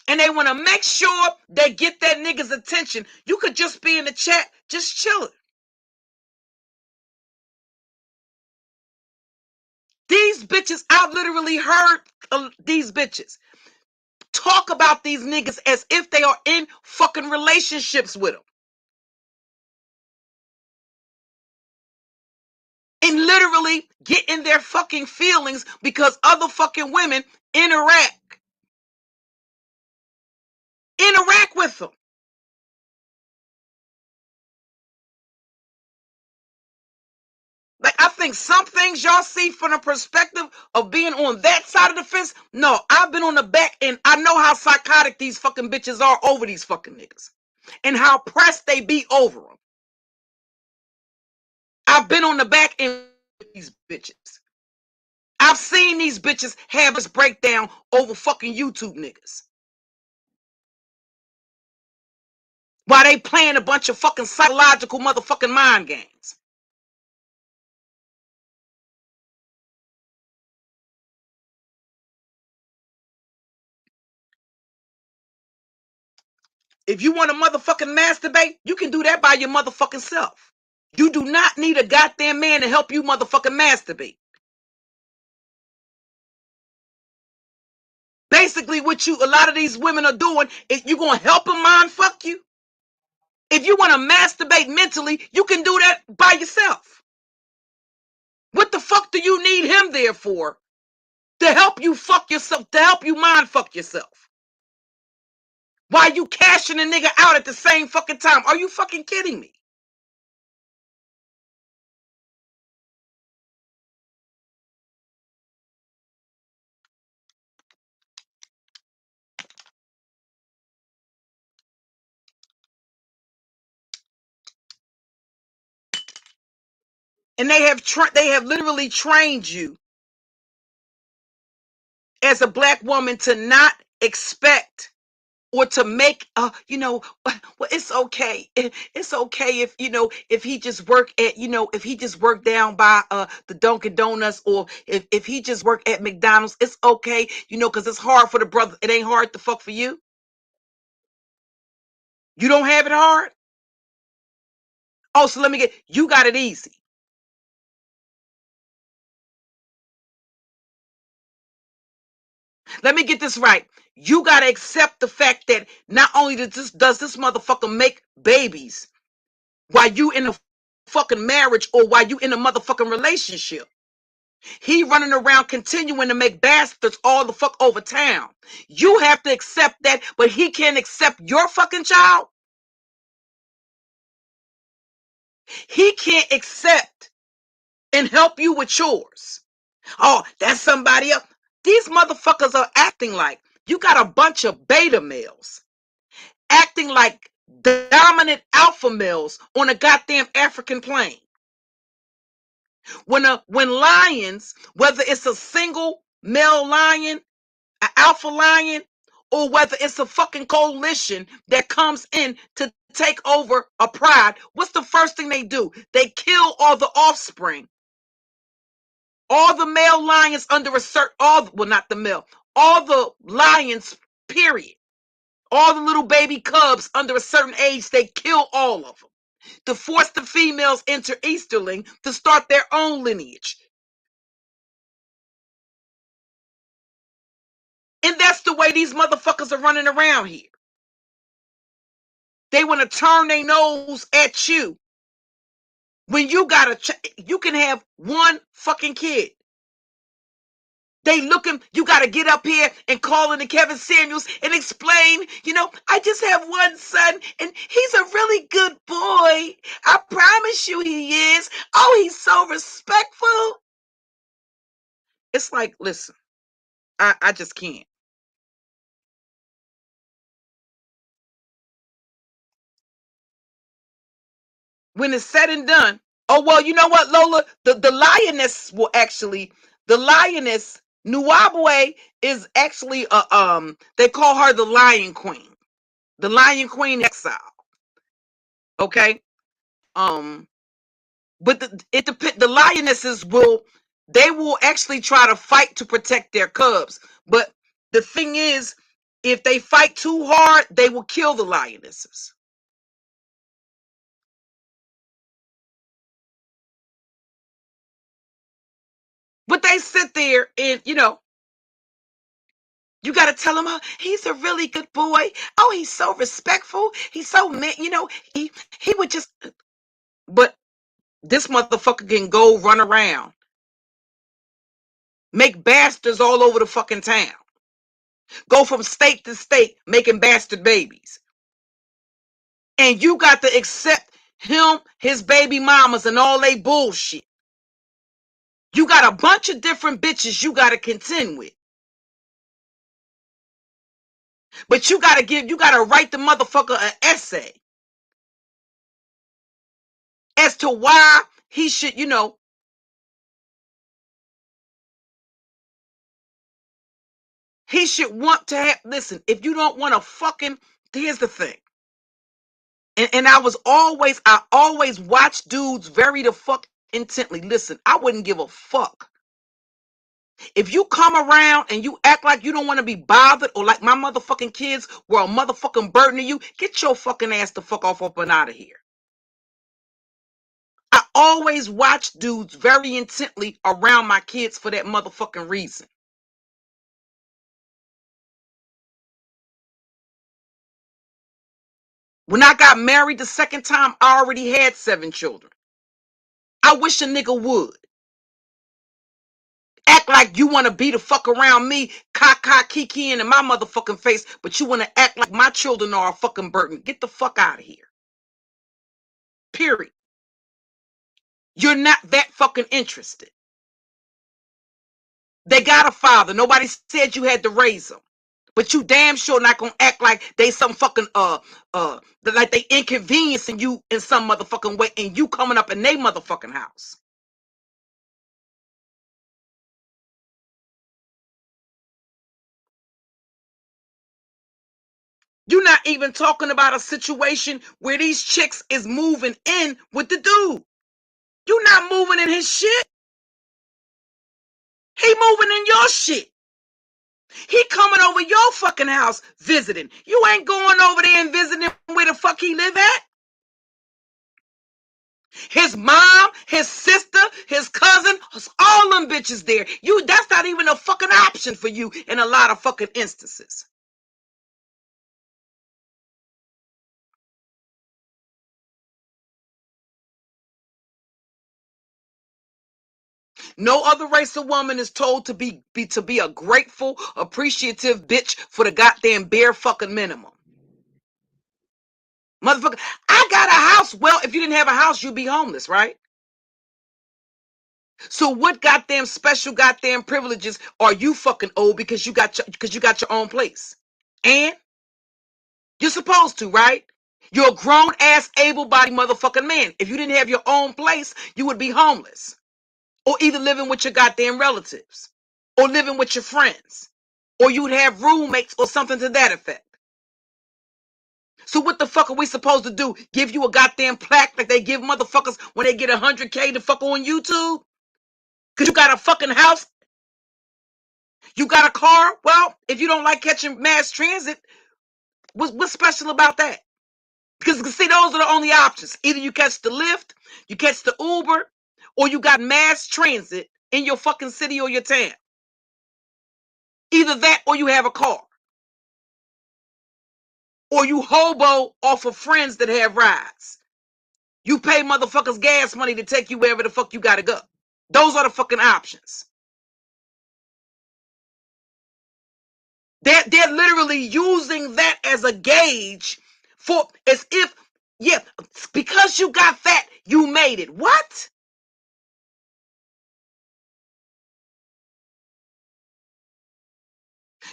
And they want to make sure they get that nigga's attention. You could just be in the chat, just chilling. These bitches, I've literally heard these bitches talk about these niggas as if they are in fucking relationships with them. And literally get in their fucking feelings because other fucking women interact with them. Like, I think some things y'all see from the perspective of being on that side of the fence. No, I've been on the back and I know how psychotic these fucking bitches are over these fucking niggas and how pressed they be over them. I've been on the back end with these bitches. I've seen these bitches have this breakdown over fucking YouTube niggas. While they playing a bunch of fucking psychological motherfucking mind games. If you want to motherfucking masturbate, you can do that by your motherfucking self. You do not need a goddamn man to help you motherfucking masturbate. Basically, what a lot of these women are doing is you gonna help them mind fuck you. If you want to masturbate mentally, you can do that by yourself. What the fuck do you need him there for? To help you fuck yourself, to help you mind fuck yourself. Why you cashing a nigga out at the same fucking time? Are you fucking kidding me? And they have literally trained you as a black woman to not expect or to make well, it's okay. It's okay if if he just work at if he just work down by the Dunkin' Donuts, or if he just work at McDonald's. It's okay, because it's hard for the brother. It ain't hard to fuck for you. You don't have it hard. Oh, so you got it easy. Let me get this right. You got to accept the fact that not only does this motherfucker make babies while you in a fucking marriage or while you in a motherfucking relationship, he running around continuing to make bastards all the fuck over town. You have to accept that, but he can't accept your fucking child. He can't accept and help you with yours. Oh, that's somebody else. These motherfuckers are acting like you got a bunch of beta males acting like dominant alpha males on a goddamn African plain. When lions, whether it's a single male lion, an alpha lion, or whether it's a fucking coalition that comes in to take over a pride, what's the first thing they do? They kill all the offspring. All the male lions under a certain, well, not the male, all the lions, period. All the little baby cubs under a certain age, they kill all of them to force the females intereasterling to start their own lineage. And that's the way these motherfuckers are running around here. They want to turn their nose at you when you you can have one fucking kid. They looking, you got to get up here and call in to Kevin Samuels and explain, I just have one son and he's a really good boy. I promise you he is. Oh, he's so respectful. It's like, listen, I just can't. When it's said and done, oh, well, you know what, Lola? The lioness will actually, the lioness, Nuabwe is actually, they call her the Lion Queen. The Lion Queen exile. Okay? But the lionesses they will actually try to fight to protect their cubs. But the thing is, if they fight too hard, they will kill the lionesses. But they sit there and, you got to tell him, oh, he's a really good boy. Oh, he's so respectful. He's so, he would just, but this motherfucker can go run around, make bastards all over the fucking town, go from state to state making bastard babies. And you got to accept him, his baby mamas, and all they bullshit. You got a bunch of different bitches you got to contend with. But you got to write the motherfucker an essay as to why he should, he should want to have, listen, if you don't want to fucking, here's the thing. And I always watch dudes very the fuck intently. Listen, I wouldn't give a fuck. If you come around and you act like you don't want to be bothered, or like my motherfucking kids were a motherfucking burden to you, get your fucking ass the fuck off up and out of here. I always watch dudes very intently around my kids for that motherfucking reason. When I got married the second time, I already had 7 children. I wish a nigga would. Act like you want to be the fuck around me, kiki in my motherfucking face, but you want to act like my children are a fucking burden. Get the fuck out of here. Period. You're not that fucking interested. They got a father. Nobody said you had to raise them. But you damn sure not gonna act like they some fucking like they inconveniencing you in some motherfucking way, and you coming up in their motherfucking house. You're not even talking about a situation where these chicks is moving in with the dude. You're not moving in his shit. He moving in your shit. He coming over your fucking house visiting. You ain't going over there and visiting where the fuck he live at. His mom, his sister, his cousin, all them bitches there. That's not even a fucking option for you in a lot of fucking instances. No other race of woman is told to be a grateful, appreciative bitch for the goddamn bare fucking minimum. Motherfucker, I got a house. Well, if you didn't have a house, you'd be homeless, right? So what goddamn special goddamn privileges are you fucking owed because you got your own place? And you're supposed to, right? You're a grown ass able-bodied motherfucking man. If you didn't have your own place, you would be homeless. Or either living with your goddamn relatives. Or living with your friends. Or you would have roommates or something to that effect. So what the fuck are we supposed to do? Give you a goddamn plaque like they give motherfuckers when they get 100K to fuck on YouTube? Cause you got a fucking house? You got a car? Well, if you don't like catching mass transit, what's special about that? Because see, those are the only options. Either you catch the Lyft, you catch the Uber, or you got mass transit in your fucking city or your town. Either that or you have a car. Or you hobo off of friends that have rides. You pay motherfuckers gas money to take you wherever the fuck you gotta go. Those are the fucking options. They're literally using that as a gauge for, as if, yeah, because you got fat, you made it. What?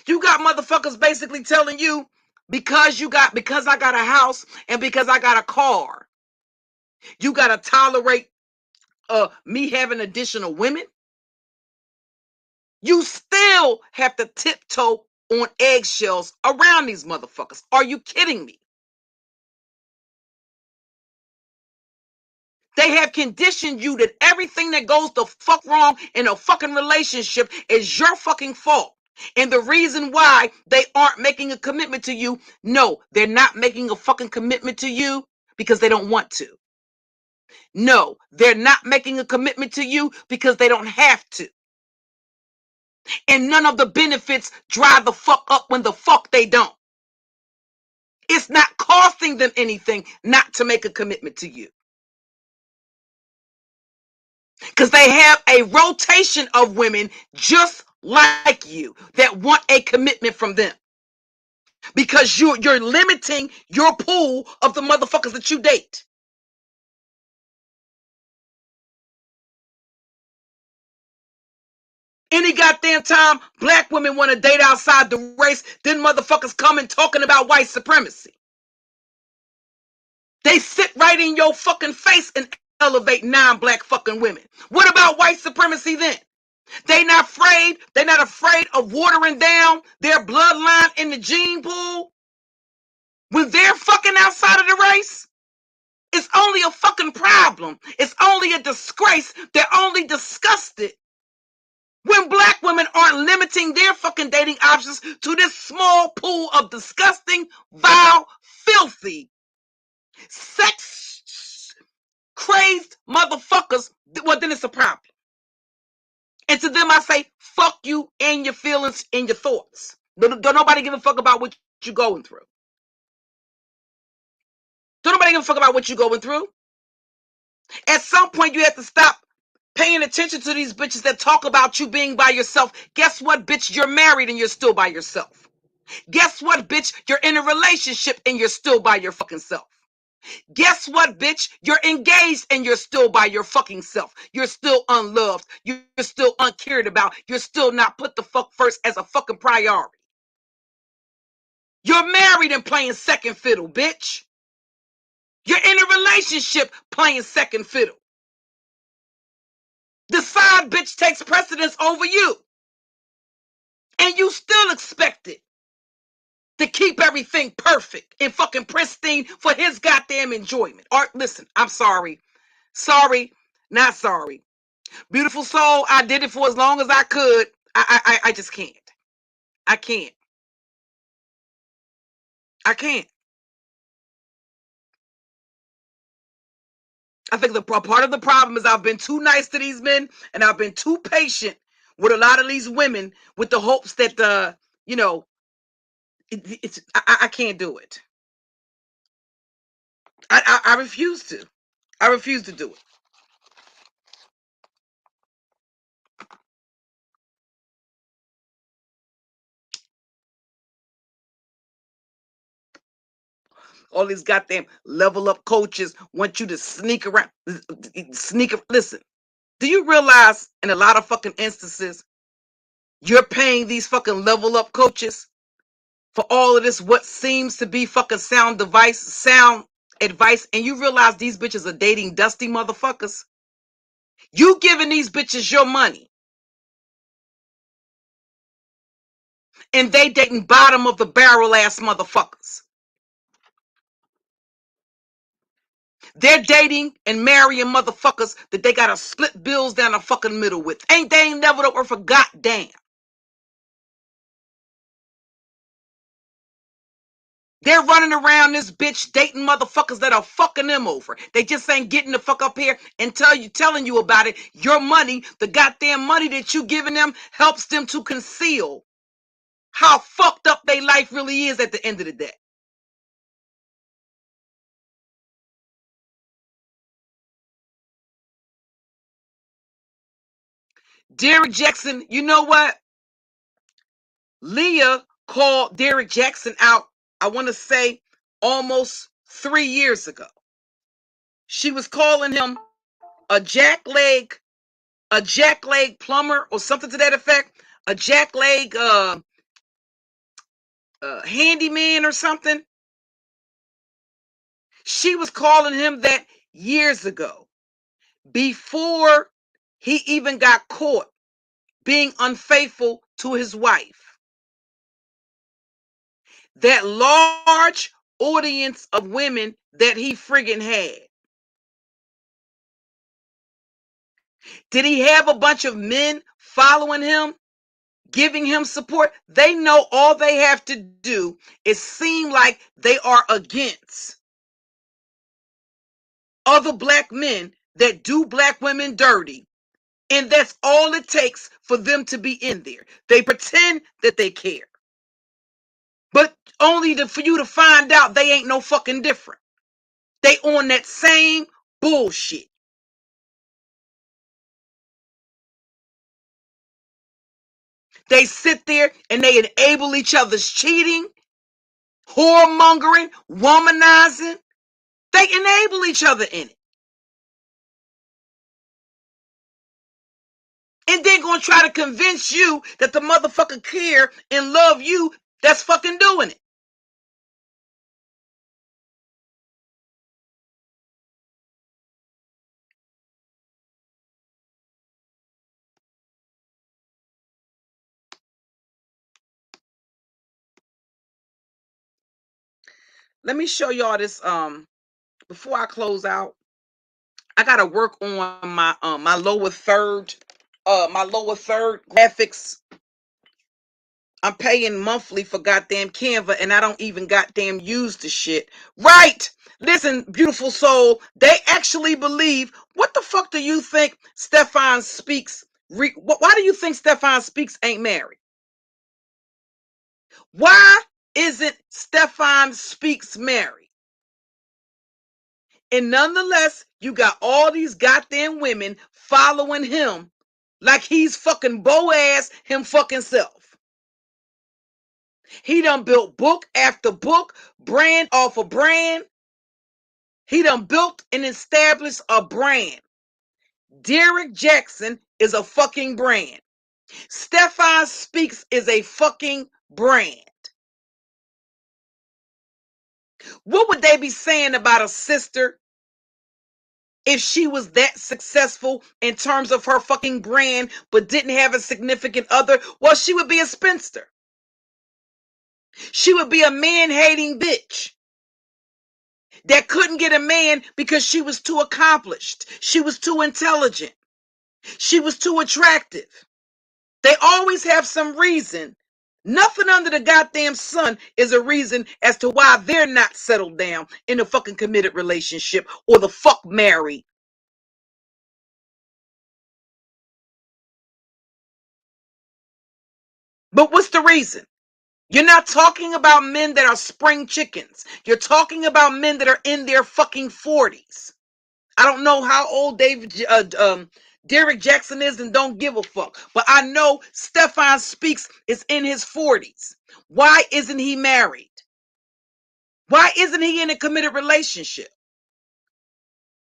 You got motherfuckers basically telling you because I got a house and because I got a car, you gotta tolerate me having additional women. You still have to tiptoe on eggshells around these motherfuckers. Are you kidding me? They have conditioned you that everything that goes the fuck wrong in a fucking relationship is your fucking fault. And the reason why they aren't making a commitment to you, no, they're not making a fucking commitment to you because they don't want to. No, they're not making a commitment to you because they don't have to. And none of the benefits drive the fuck up when the fuck they don't. It's not costing them anything not to make a commitment to you. Because they have a rotation of women just like you that want a commitment from them. Because you're limiting your pool of the motherfuckers that you date. Any goddamn time black women want to date outside the race, then motherfuckers come and talking about white supremacy. They sit right in your fucking face and elevate non-black fucking women. What about white supremacy then? They not afraid. They're not afraid of watering down their bloodline in the gene pool when they're fucking outside of the race. It's only a fucking problem. It's only a disgrace. They're only disgusted when black women aren't limiting their fucking dating options to this small pool of disgusting, vile, filthy, sex crazed motherfuckers. Well, then it's a problem. And to them, I say, fuck you and your feelings and your thoughts. Don't nobody give a fuck about what you're going through. Don't nobody give a fuck about what you're going through. At some point, you have to stop paying attention to these bitches that talk about you being by yourself. Guess what, bitch? You're married and you're still by yourself. Guess what, bitch? You're in a relationship and you're still by your fucking self. Guess what, bitch? You're engaged and you're still by your fucking self. You're still unloved. You're still uncared about. You're still not put the fuck first as a fucking priority. You're married and playing second fiddle, bitch. You're in a relationship playing second fiddle. The side bitch takes precedence over you. And you still expect it to keep everything perfect and fucking pristine for his goddamn enjoyment. Or listen, I'm sorry. Sorry, not sorry. Beautiful soul, I did it for as long as I could. I just can't. I can't. I can't. I think part of the problem is I've been too nice to these men, and I've been too patient with a lot of these women with the hopes that, you know, I can't do it. I refuse to. I refuse to do it. All these goddamn level up coaches want you to sneak around, sneak. Listen, do you realize in a lot of fucking instances, you're paying these fucking level up coaches for all of this, what seems to be fucking sound advice, and you realize these bitches are dating dusty motherfuckers? You giving these bitches your money, and they dating bottom of the barrel ass motherfuckers. They're dating and marrying motherfuckers that they gotta split bills down the fucking middle with. They ain't never worth a goddamn. They're running around this bitch dating motherfuckers that are fucking them over. They just ain't getting the fuck up here and telling you about it. Your money, the goddamn money that you giving them, helps them to conceal how fucked up their life really is at the end of the day. Derrick Jackson, you know what? Leah called Derrick Jackson out, I want to say almost 3 years ago. She was calling him a jackleg plumber or something to that effect, a jackleg handyman or something. She was calling him that years ago, before he even got caught being unfaithful to his wife. That large audience of women that he friggin' had. Did he have a bunch of men following him, giving him support? They know all they have to do is seem like they are against other black men that do black women dirty. And that's all it takes for them to be in there. They pretend that they care. But only for you to find out they ain't no fucking different. They on that same bullshit. They sit there and they enable each other's cheating, whoremongering, womanizing. They enable each other in it. And then gonna try to convince you that the motherfucker care and love you that's fucking doing it. Let me show y'all this before I close out. I gotta work on my lower third graphics. I'm paying monthly for goddamn Canva, and I don't even goddamn use the shit. Right! Listen, beautiful soul, they actually believe. What the fuck do you think Stefan Speaks? Why do you think Stefan Speaks ain't married? Why isn't Stefan Speaks married? And nonetheless, you got all these goddamn women following him like he's fucking Boaz him fucking self. He done built book after book, brand off a brand. He done built and established a brand. Derrick Jackson is a fucking brand. Stefan Speaks is a fucking brand. What would they be saying about a sister if she was that successful in terms of her fucking brand but didn't have a significant other? Well, she would be a spinster. She would be a man-hating bitch that couldn't get a man because she was too accomplished. She was too intelligent. She was too attractive. They always have some reason. Nothing under the goddamn sun is a reason as to why they're not settled down in a fucking committed relationship or the fuck married. But what's the reason? You're not talking about men that are spring chickens. You're talking about men that are in their fucking 40s. I don't know how old Derek Jackson is and don't give a fuck. But I know Stefan Speaks is in his 40s. Why isn't he married? Why isn't he in a committed relationship?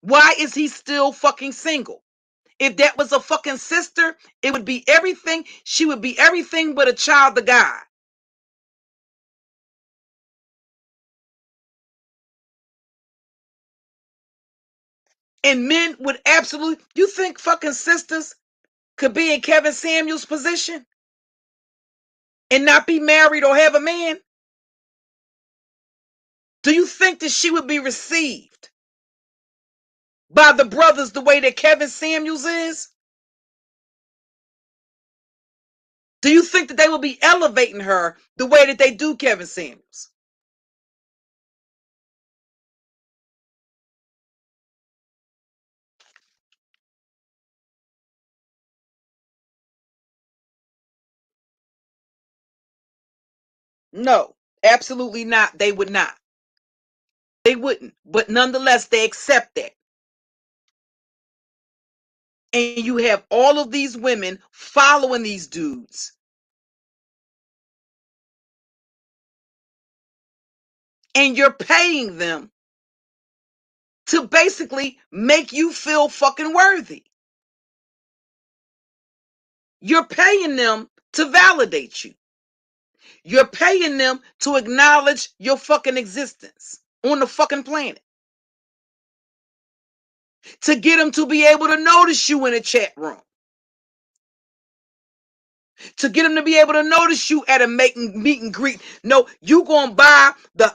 Why is he still fucking single? If that was a fucking sister, it would be everything. She would be everything but a child of God. And men would absolutely, you think fucking sisters could be in Kevin Samuels' position and not be married or have a man? Do you think that she would be received by the brothers the way that Kevin Samuels is? Do you think that they will be elevating her the way that they do Kevin Samuels? No, absolutely not. They would not. They wouldn't. But nonetheless, they accept that. And you have all of these women following these dudes. And you're paying them to basically make you feel fucking worthy. You're paying them to validate you. You're paying them to acknowledge your fucking existence on the fucking planet. To get them to be able to notice you in a chat room. To get them to be able to notice you at a meet and greet. No, you gonna buy the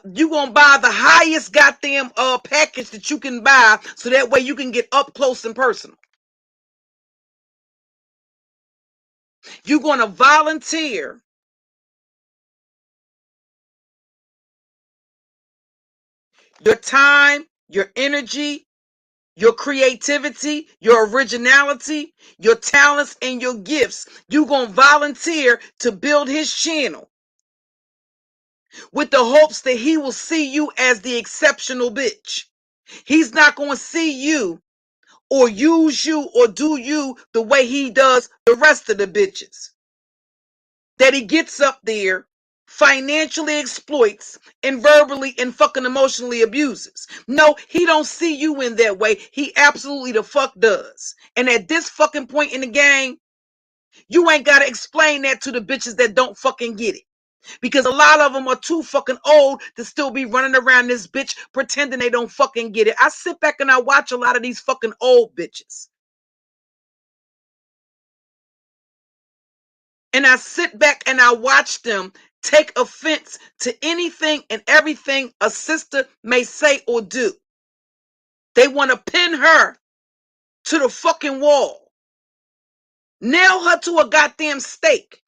highest goddamn package that you can buy, so that way you can get up close and personal. You're gonna volunteer your time, your energy, your creativity, your originality, your talents, and your gifts. You're going to volunteer to build his channel with the hopes that he will see you as the exceptional bitch. He's not going to see you or use you or do you the way he does the rest of the bitches. That he gets up there, financially exploits, and verbally and fucking emotionally abuses. No, he don't see you in that way. He absolutely the fuck does. And at this fucking point in the game, you ain't gotta explain that to the bitches that don't fucking get it. Because a lot of them are too fucking old to still be running around this bitch pretending they don't fucking get it. I sit back and I watch a lot of these fucking old bitches. And I sit back and I watch them take offense to anything and everything a sister may say or do. They want to pin her to the fucking wall. Nail her to a goddamn stake.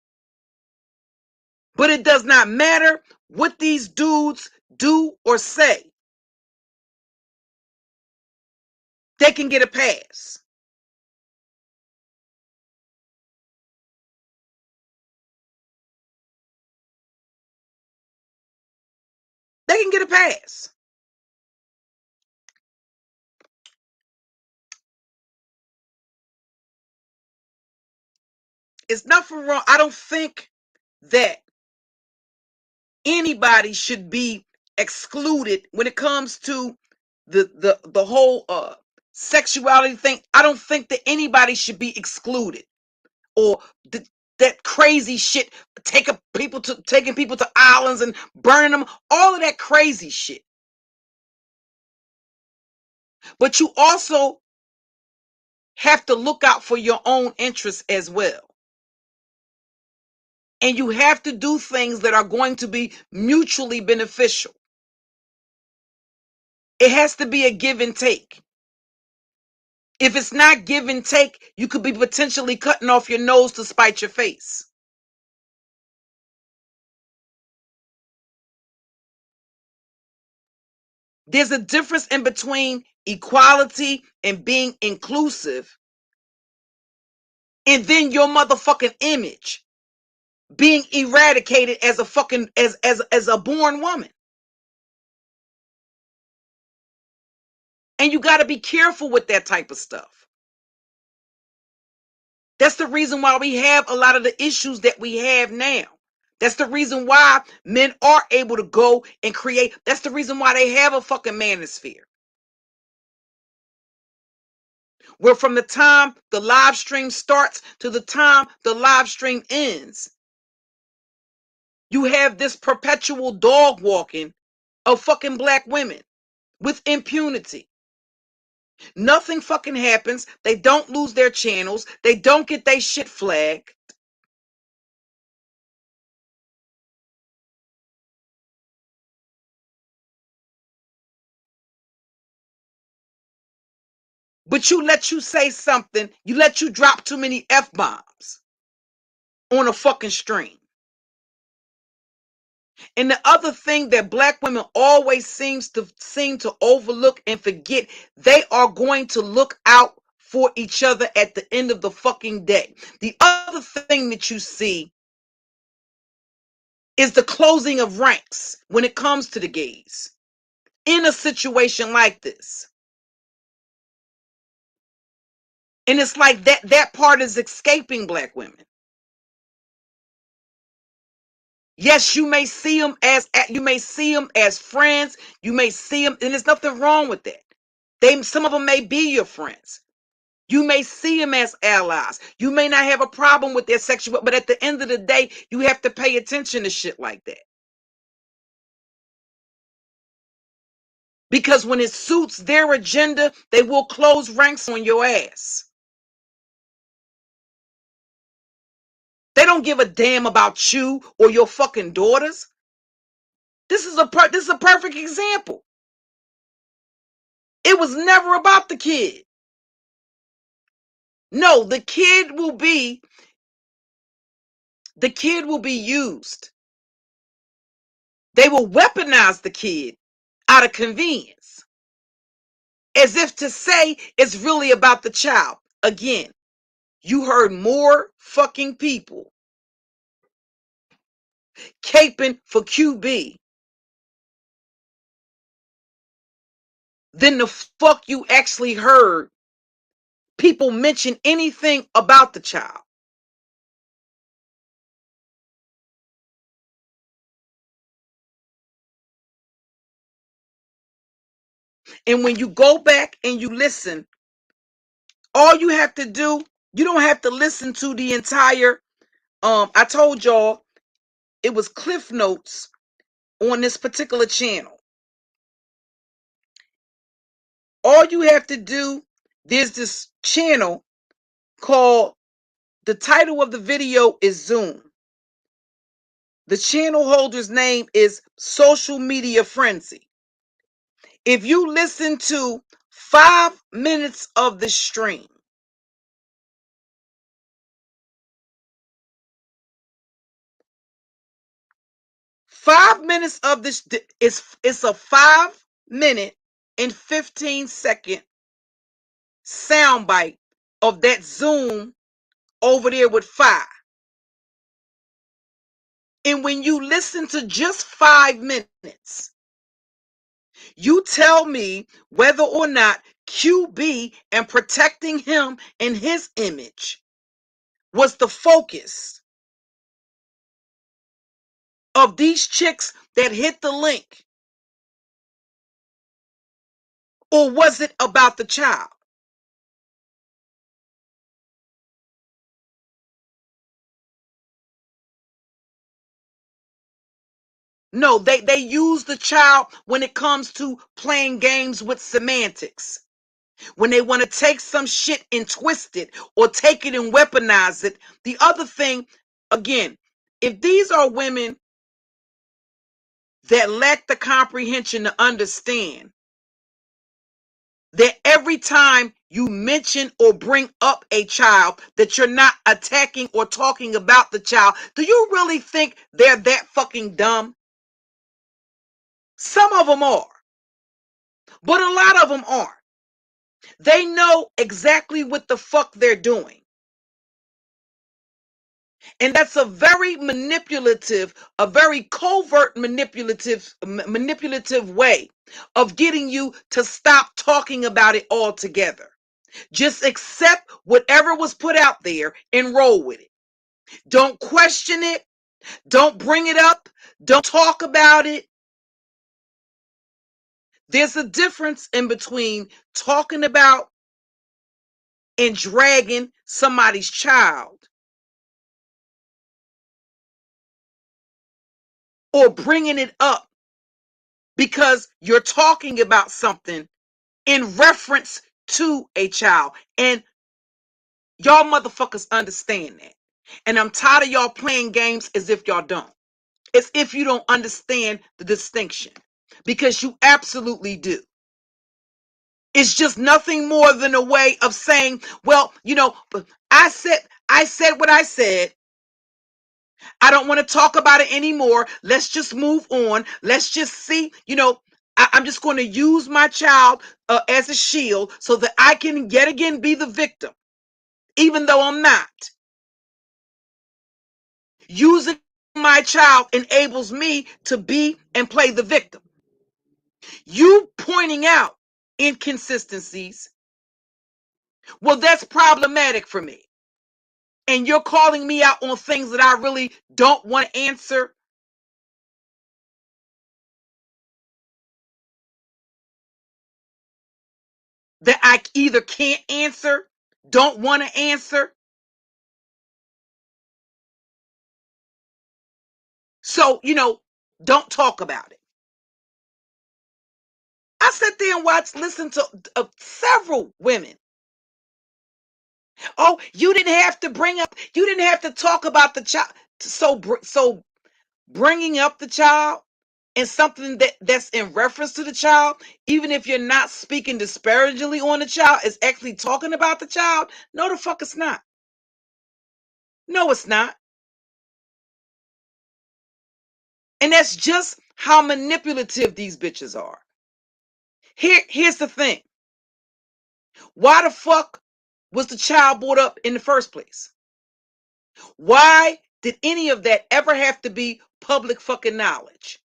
But it does not matter what these dudes do or say. They can get a pass. They can get a pass. It's nothing wrong. I don't think that anybody should be excluded when it comes to the whole sexuality thing. I don't think that anybody should be excluded, or that crazy shit, taking people to islands and burning them, all of that crazy shit. But you also have to look out for your own interests as well. And you have to do things that are going to be mutually beneficial. It has to be a give and take. If it's not give and take, you could be potentially cutting off your nose to spite your face. There's a difference in between equality and being inclusive, and then your motherfucking image. being eradicated as a fucking as a born woman. And you got to be careful with that type of stuff. That's the reason why we have a lot of the issues that we have now. That's the reason why men are able to go and create. That's the reason why they have a fucking manosphere. Where from the time the live stream starts to the time the live stream ends, you have this perpetual dog walking of fucking black women with impunity. Nothing fucking happens. They don't lose their channels. They don't get their shit flagged. But let you say something, let you drop too many F-bombs on a fucking stream. And the other thing that black women always seem to overlook and forget, they are going to look out for each other at the end of the fucking day. The other thing that you see is the closing of ranks when it comes to the gays in a situation like this. And it's like that part is escaping black women. Yes, you may see them as friends. You may see them, and there's nothing wrong with that. Some of them may be your friends. You may see them as allies. You may not have a problem with their sexual, but at the end of the day, you have to pay attention to shit like that. Because when it suits their agenda, they will close ranks on your ass. They don't give a damn about you or your fucking daughters. This is a perfect example. It was never about the kid. No, the kid will be used. They will weaponize the kid out of convenience, as if to say it's really about the child. Again, you heard more fucking people caping for QB than the fuck you actually heard people mention anything about the child. And when you go back and you listen, all you have to do, you don't have to listen to the entire, I told y'all it was Cliff Notes on this particular channel. All you have to do, there's this channel called, the title of the video is Zoom. The channel holder's name is Social Media Frenzy. If you listen to 5 minutes of the stream, 5 minutes of this, it's a 5-minute and 15-second soundbite of that Zoom over there with Fye. And when you listen to just 5 minutes, you tell me whether or not QB and protecting him and his image was the focus of these chicks that hit the link, or was it about the child? No, they use the child when it comes to playing games with semantics. When they want to take some shit and twist it or take it and weaponize it. The other thing, again, if these are women that lack the comprehension to understand that every time you mention or bring up a child, that you're not attacking or talking about the child, do you really think they're that fucking dumb? Some of them are, but a lot of them aren't. They know exactly what the fuck they're doing. And that's a very manipulative, a very covert manipulative way of getting you to stop talking about it altogether. Just accept whatever was put out there and roll with it. Don't question it. Don't bring it up. Don't talk about it. There's a difference in between talking about and dragging somebody's child or bringing it up because you're talking about something in reference to a child. And y'all motherfuckers understand that. And I'm tired of y'all playing games as if y'all don't. As if you don't understand the distinction. Because you absolutely do. It's just nothing more than a way of saying, well, I said what I said. I don't want to talk about it anymore. Let's just move on. Let's just see, I'm just going to use my child as a shield so that I can yet again be the victim, even though I'm not. Using my child enables me to be and play the victim. You pointing out inconsistencies, well, that's problematic for me. And you're calling me out on things that I really don't want to answer. That I either can't answer, don't want to answer. So, don't talk about it. I sat there and listen to several women. Oh, you didn't have to talk about the child. So bringing up the child and something that's in reference to the child, even if you're not speaking disparagingly on the child, is actually talking about the child. No, the fuck it's not. No, it's not. And that's just how manipulative these bitches are. Here's the thing. Why the fuck was the child brought up in the first place? Why did any of that ever have to be public fucking knowledge?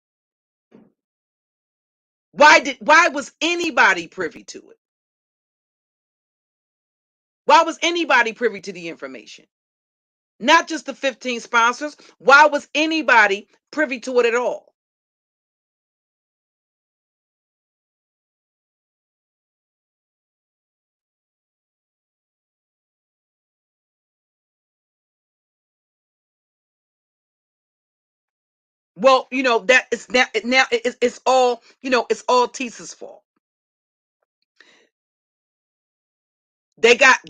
Why was anybody privy to it? Why was anybody privy to the information? Not just the 15 sponsors. Why was anybody privy to it at all? Well, that is now it's all, it's all Tisa's fault. They got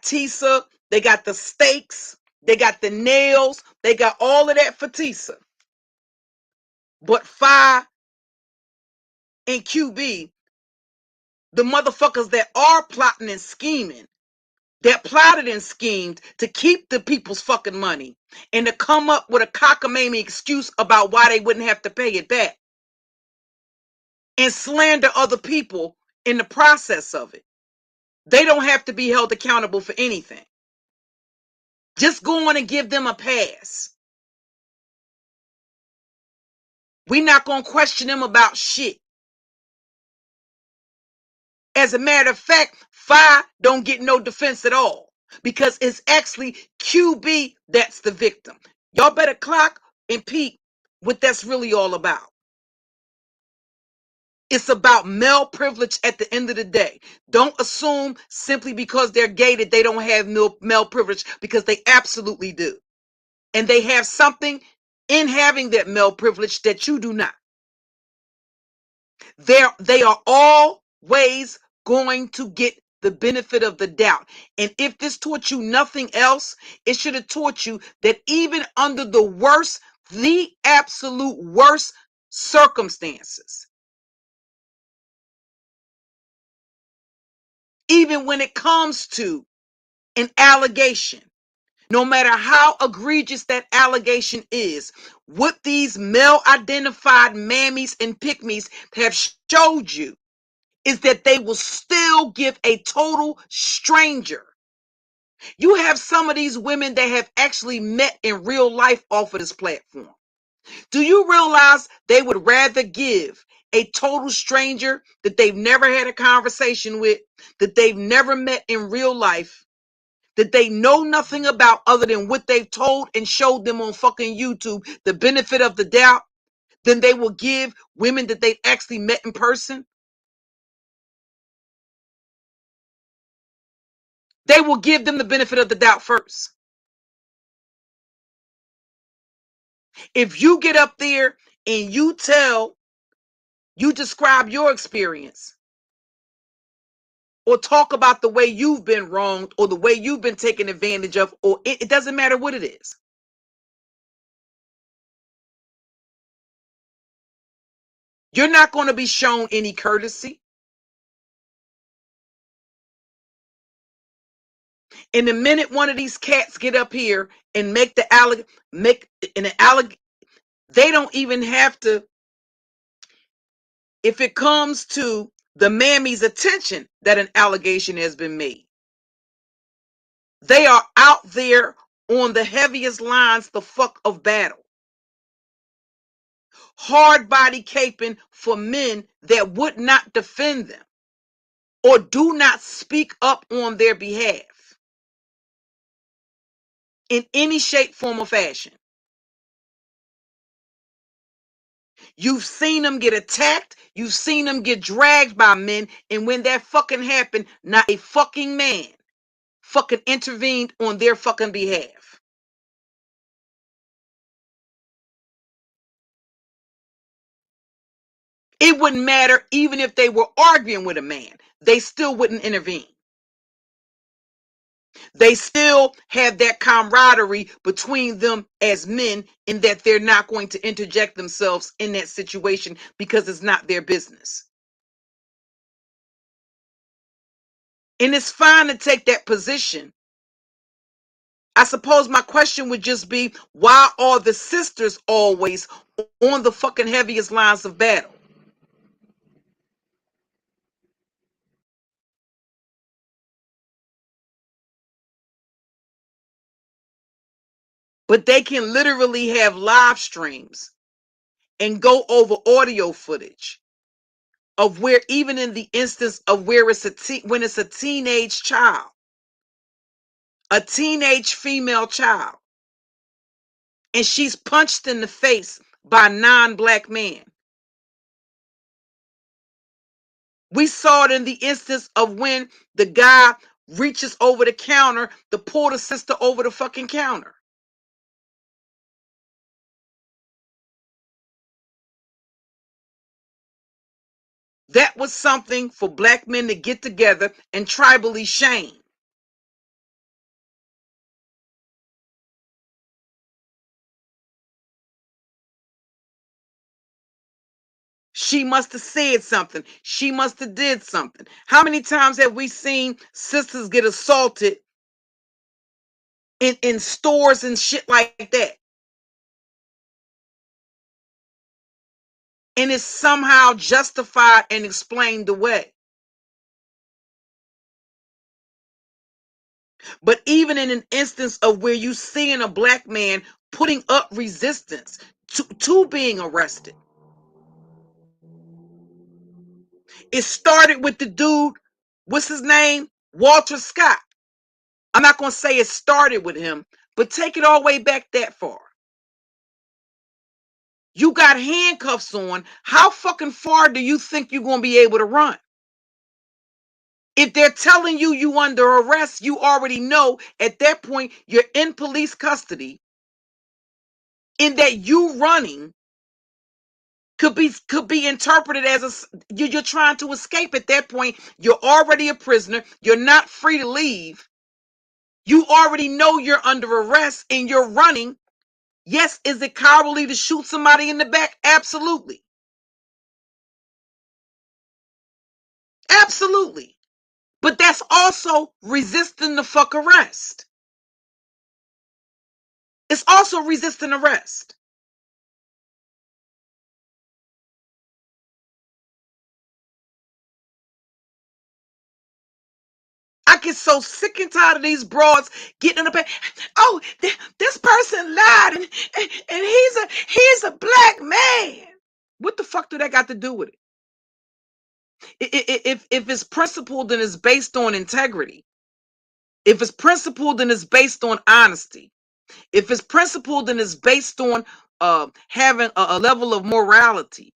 Tisa, they got the stakes, they got the nails, they got all of that for Tisa. But Fye and QB, the motherfuckers that are plotting and scheming, that plotted and schemed to keep the people's fucking money and to come up with a cockamamie excuse about why they wouldn't have to pay it back and slander other people in the process of it. They don't have to be held accountable for anything. Just go on and give them a pass. We're not going to question them about shit. As a matter of fact, Fye don't get no defense at all because it's actually QB that's the victim. Y'all better clock and peep what that's really all about. It's about male privilege at the end of the day. Don't assume simply because they're gay that they don't have male privilege, because they absolutely do. And they have something in having that male privilege that you do not. They are always going to get the benefit of the doubt. And if this taught you nothing else, it should have taught you that even under the absolute worst circumstances, even when it comes to an allegation, no matter how egregious that allegation is, what these male identified mammies and pygmies have showed you is that they will still give a total stranger You have some of these women that have actually met in real life off of this platform. Do you realize they would rather give a total stranger that they've never had a conversation with, that they've never met in real life, that they know nothing about other than what they've told and showed them on fucking YouTube, the benefit of the doubt, than they will give women that they've actually met in person? They will give them the benefit of the doubt first. If you get up there and you describe your experience or talk about the way you've been wronged or the way you've been taken advantage of, or it doesn't matter what it is. You're not going to be shown any courtesy. And the minute one of these cats get up here and make they don't even have to, if it comes to the mammy's attention that an allegation has been made, they are out there on the heaviest lines the fuck of battle. Hard body caping for men that would not defend them or do not speak up on their behalf in any shape, form, or fashion. You've seen them get attacked. You've seen them get dragged by men. And when that fucking happened, not a fucking man fucking intervened on their fucking behalf. It wouldn't matter even if they were arguing with a man. They still wouldn't intervene. They still have that camaraderie between them as men in that they're not going to interject themselves in that situation because it's not their business. And it's fine to take that position. I suppose my question would just be, why are the sisters always on the fucking heaviest lines of battle? But they can literally have live streams and go over audio footage of where, even in the instance of where when it's a teenage child, a teenage female child, and she's punched in the face by a non-black man. We saw it in the instance of when the guy reaches over the counter to pull the sister over the fucking counter. That was something for black men to get together and tribally shame. She must have said something. She must have did something. How many times have we seen sisters get assaulted in stores and shit like that? And it's somehow justified and explained away. But even in an instance of where you seeing a black man putting up resistance to being arrested, it started with the dude, what's his name? Walter Scott. I'm not going to say it started with him, but take it all the way back that far. You got handcuffs on. How fucking far do you think you're going to be able to run? If they're telling you under arrest, you already know at that point you're in police custody, in that you running could be interpreted as you're trying to escape. At that point, you're already a prisoner. You're not free to leave. You already know you're under arrest and you're running. Yes, is it cowardly to shoot somebody in the back? Absolutely. Absolutely. But that's also resisting the fuck arrest. It's also resisting arrest. get so sick and tired of these broads getting in the pay. Oh, this person lied, and he's a black man. What the fuck do that got to do with it? If it's principled, then it's based on integrity. If it's principled, then it's based on honesty. If it's principled, then it's based on having a level of morality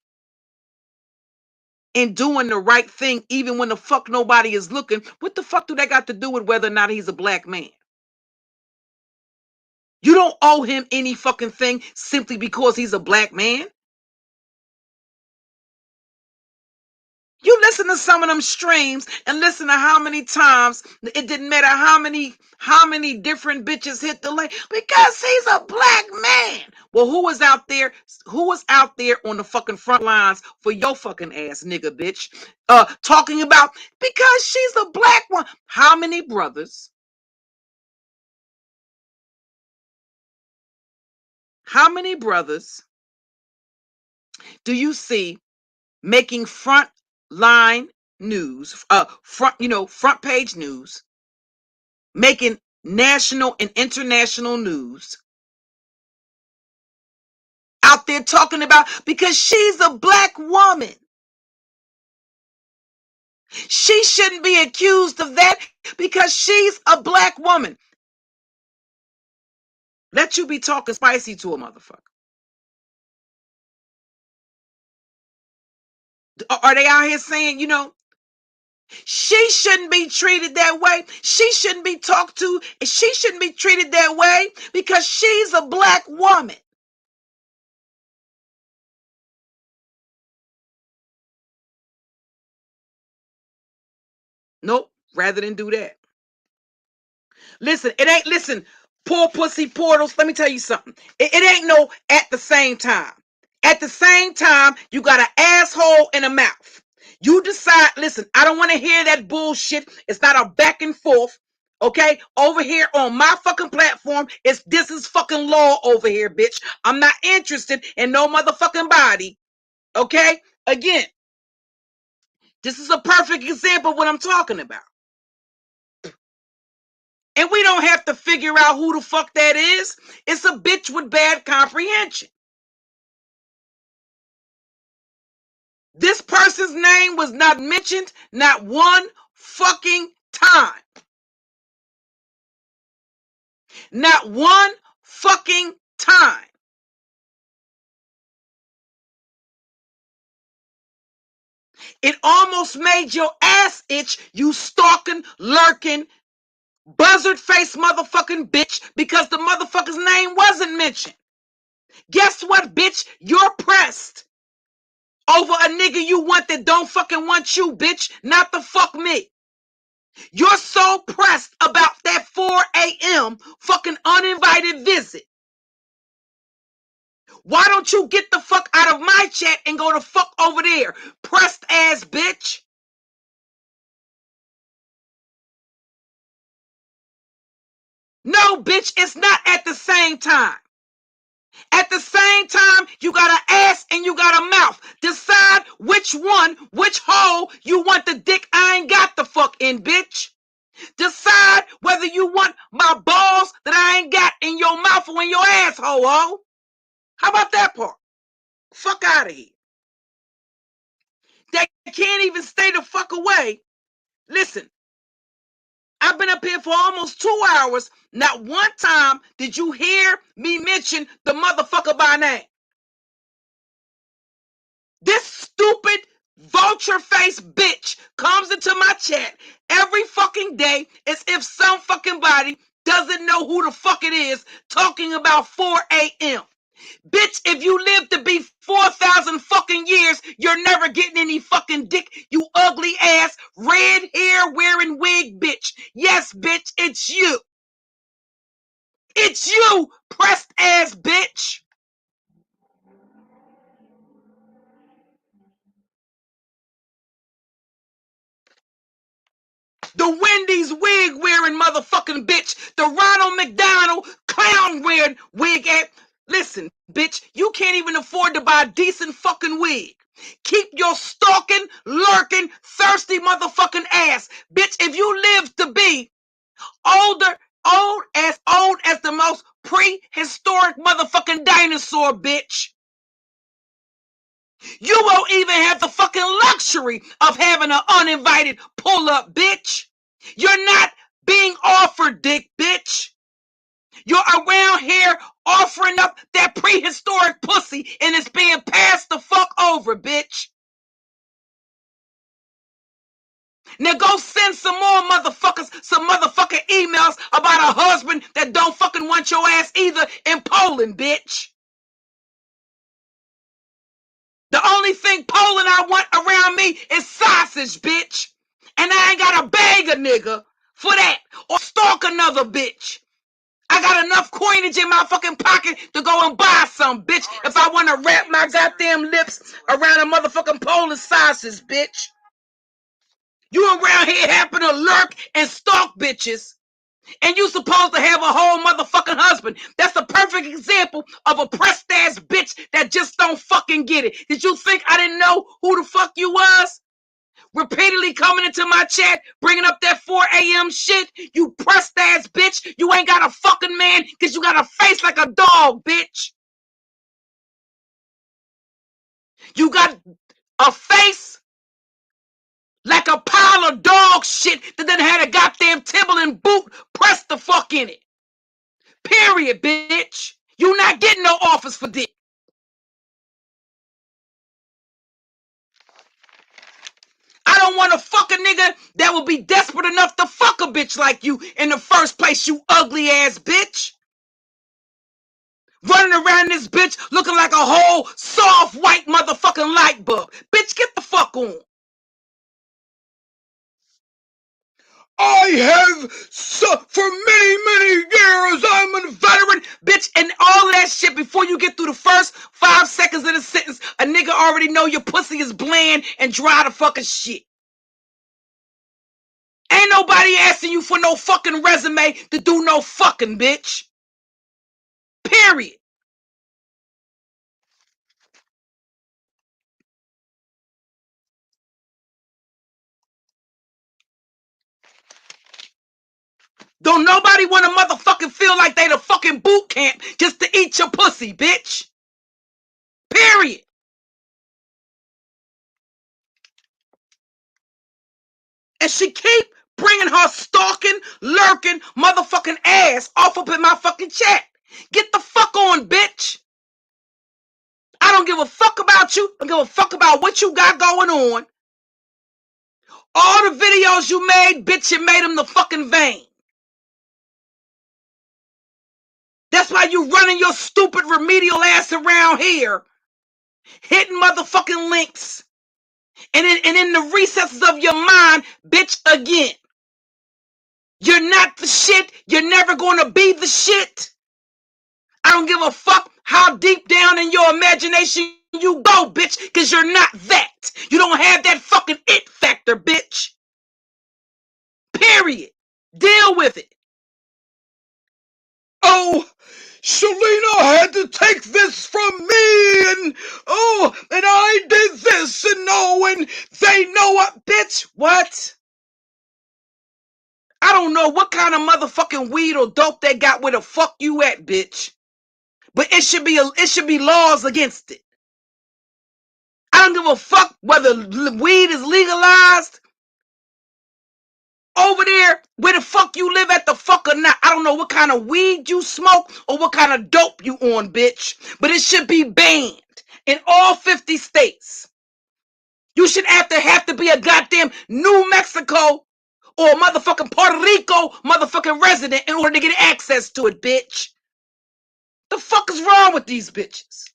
and doing the right thing, even when the fuck nobody is looking. What the fuck do that got to do with whether or not he's a black man? You don't owe him any fucking thing simply because he's a black man. You listen to some of them streams and listen to how many times it didn't matter how many different bitches hit the lane because he's a black man. Well, who was out there? Who was out there on the fucking front lines for your fucking ass, nigga, bitch? Talking about because she's a black one. How many brothers? How many brothers do you see making front line news, front page news, making national and international news, out there talking about because she's a black woman? She shouldn't be accused of that because she's a black woman. Let you be talking spicy to a motherfucker. Are they out here saying, she shouldn't be treated that way? She shouldn't be talked to. She shouldn't be treated that way because she's a black woman. Nope. Rather than do that. Listen, poor pussy portals. Let me tell you something. It ain't no at the same time. At the same time, you got an asshole and a mouth. You decide, listen, I don't want to hear that bullshit. It's not a back and forth. Okay? Over here on my fucking platform, this is fucking law over here, bitch. I'm not interested in no motherfucking body. Okay? Again, this is a perfect example of what I'm talking about. And we don't have to figure out who the fuck that is. It's a bitch with bad comprehension. This person's name was not mentioned not one fucking time. Not one fucking time. It almost made your ass itch, you stalking, lurking, buzzard-faced motherfucking bitch, because the motherfucker's name wasn't mentioned. Guess what, bitch? You're pressed over a nigga you want that don't fucking want you, bitch, not the fuck me. You're so pressed about that 4 a.m. fucking uninvited visit. Why don't you get the fuck out of my chat and go the fuck over there? Pressed ass bitch. No, bitch, it's not at the same time. At the same time, you got an ass and you got a mouth. Decide which hole you want the dick I ain't got the fuck in, bitch. Decide whether you want my balls that I ain't got in your mouth or in your asshole, ho. How about that part? Fuck out of here. They can't even stay the fuck away. Listen, I've been up here for almost 2 hours. Not one time did you hear me mention the motherfucker by name. This stupid vulture face bitch comes into my chat every fucking day as if some fucking body doesn't know who the fuck it is talking about 4 a.m. Bitch, if you live to be 4,000 fucking years, you're never getting any fucking dick, you ugly ass, red hair wearing wig bitch. Yes, bitch, it's you. It's you, pressed ass bitch. The Wendy's wig wearing motherfucking bitch. The Ronald McDonald clown wearing wig ass. Listen, bitch, you can't even afford to buy a decent fucking wig. Keep your stalking, lurking, thirsty motherfucking ass. Bitch, if you live to be old as the most prehistoric motherfucking dinosaur, bitch, you won't even have the fucking luxury of having an uninvited pull-up, bitch. You're not being offered dick, bitch. You're around here offering up that prehistoric pussy and it's being passed the fuck over, bitch. Now go send some more motherfuckers some motherfucking emails about a husband that don't fucking want your ass either in Poland, bitch. The only thing Poland I want around me is sausage, bitch. And I ain't got to beg a nigga for that or stalk another bitch. I got enough coinage in my fucking pocket to go and buy some, bitch, if I want to wrap my goddamn lips around a motherfucking Polish sausage, bitch. You around here happen to lurk and stalk bitches, and you supposed to have a whole motherfucking husband. That's a perfect example of a pressed ass bitch that just don't fucking get it. Did you think I didn't know who the fuck you was? Repeatedly coming into my chat, bringing up that 4 a.m. shit. You pressed ass bitch. You ain't got a fucking man because you got a face like a dog, bitch. You got a face like a pile of dog shit that done had a goddamn Timberland boot pressed the fuck in it. Period, bitch. You not getting no offers for dick. I don't want a fucking nigga that will be desperate enough to fuck a bitch like you in the first place, you ugly ass bitch. Running around this bitch looking like a whole soft white motherfucking light bulb. Bitch, get the fuck on. I have, for many years, I'm a veteran. Bitch, and all of that shit, before you get through the first 5 seconds of the sentence, a nigga already know your pussy is bland and dry to fucking shit. Ain't nobody asking you for no fucking resume to do no fucking, bitch. Period. Don't nobody want to motherfucking feel like they the fucking boot camp just to eat your pussy, bitch. Period. And she keep bringing her stalking, lurking, motherfucking ass off up in my fucking chat. Get the fuck on, bitch. I don't give a fuck about you. I don't give a fuck about what you got going on. All the videos you made, bitch, you made them the fucking vain. That's why you running your stupid remedial ass around here, hitting motherfucking links. And in the recesses of your mind, bitch, again. You're not the shit. You're never going to be the shit. I don't give a fuck how deep down in your imagination you go, bitch, because you're not that. You don't have that fucking it factor, bitch. Period. Deal with it. Oh, Selena had to take this from me, and I did this, and and they know what, bitch. What? I don't know what kind of motherfucking weed or dope they got where the fuck you at, bitch. But it should be laws against it. I don't give a fuck whether weed is legalized over there where the fuck you live at the fuck or not. I don't know what kind of weed you smoke or what kind of dope you on, bitch. But it should be banned in all 50 states. You should have to be a goddamn New Mexico or motherfucking Puerto Rico motherfucking resident in order to get access to it, bitch. The fuck is wrong with these bitches?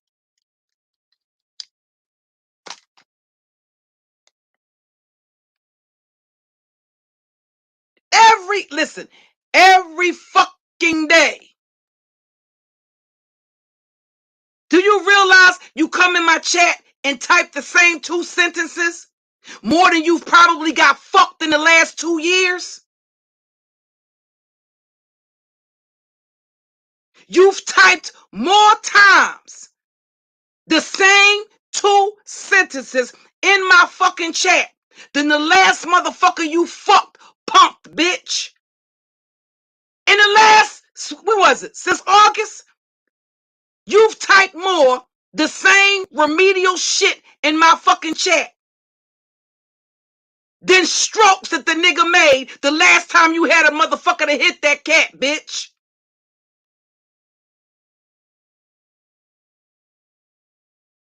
Every fucking day. Do you realize you come in my chat and type the same 2 sentences more than you've probably got fucked in the last 2 years? You've typed more times the same 2 sentences in my fucking chat than the last motherfucker you fucked, punk bitch. In the last, what was it, since August, you've typed more the same remedial shit in my fucking chat than strokes that the nigga made the last time you had a motherfucker to hit that cat, bitch.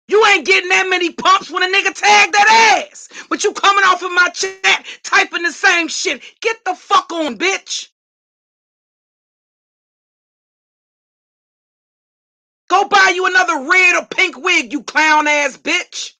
You ain't getting that many pumps when a nigga tagged that ass. But you coming off of my chat, typing the same shit. Get the fuck on, bitch. Go buy you another red or pink wig, you clown ass bitch.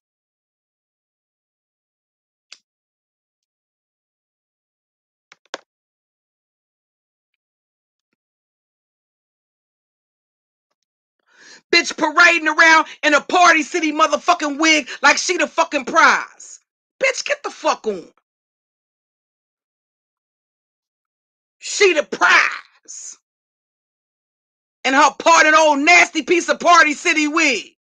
Bitch parading around in a Party City motherfucking wig like she the fucking prize. Bitch, get the fuck on. She the prize. And her parted old nasty piece of Party City wig.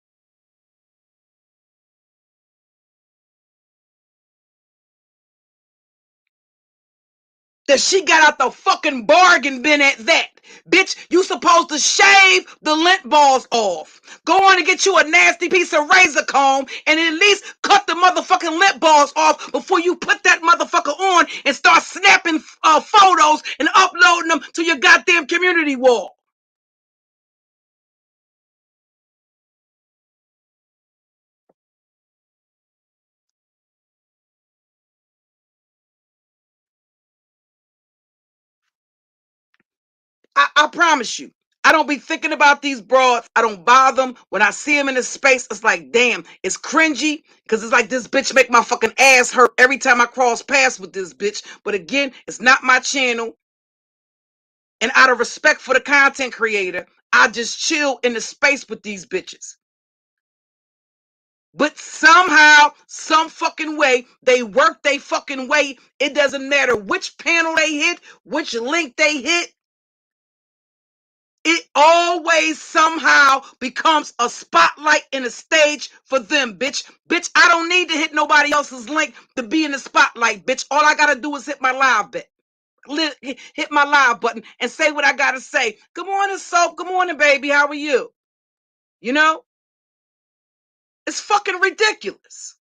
That she got out the fucking bargain bin at that. Bitch, you supposed to shave the lint balls off. Go on and get you a nasty piece of razor comb and at least cut the motherfucking lint balls off before you put that motherfucker on and start snapping photos and uploading them to your goddamn community wall. I promise you. I don't be thinking about these broads. I don't bother them. When I see them in this space, it's like, damn, it's cringy because it's like this bitch make my fucking ass hurt every time I cross paths with this bitch. But again, it's not my channel. And out of respect for the content creator, I just chill in the space with these bitches. But somehow, some fucking way, they work they fucking way. It doesn't matter which panel they hit, which link they hit. It always somehow becomes a spotlight and a stage for them, bitch. Bitch, I don't need to hit nobody else's link to be in the spotlight, bitch. All I gotta do is hit my live button. Hit my live button and say what I gotta say. Good morning, Soap. Good morning, baby. How are you? You know? It's fucking ridiculous.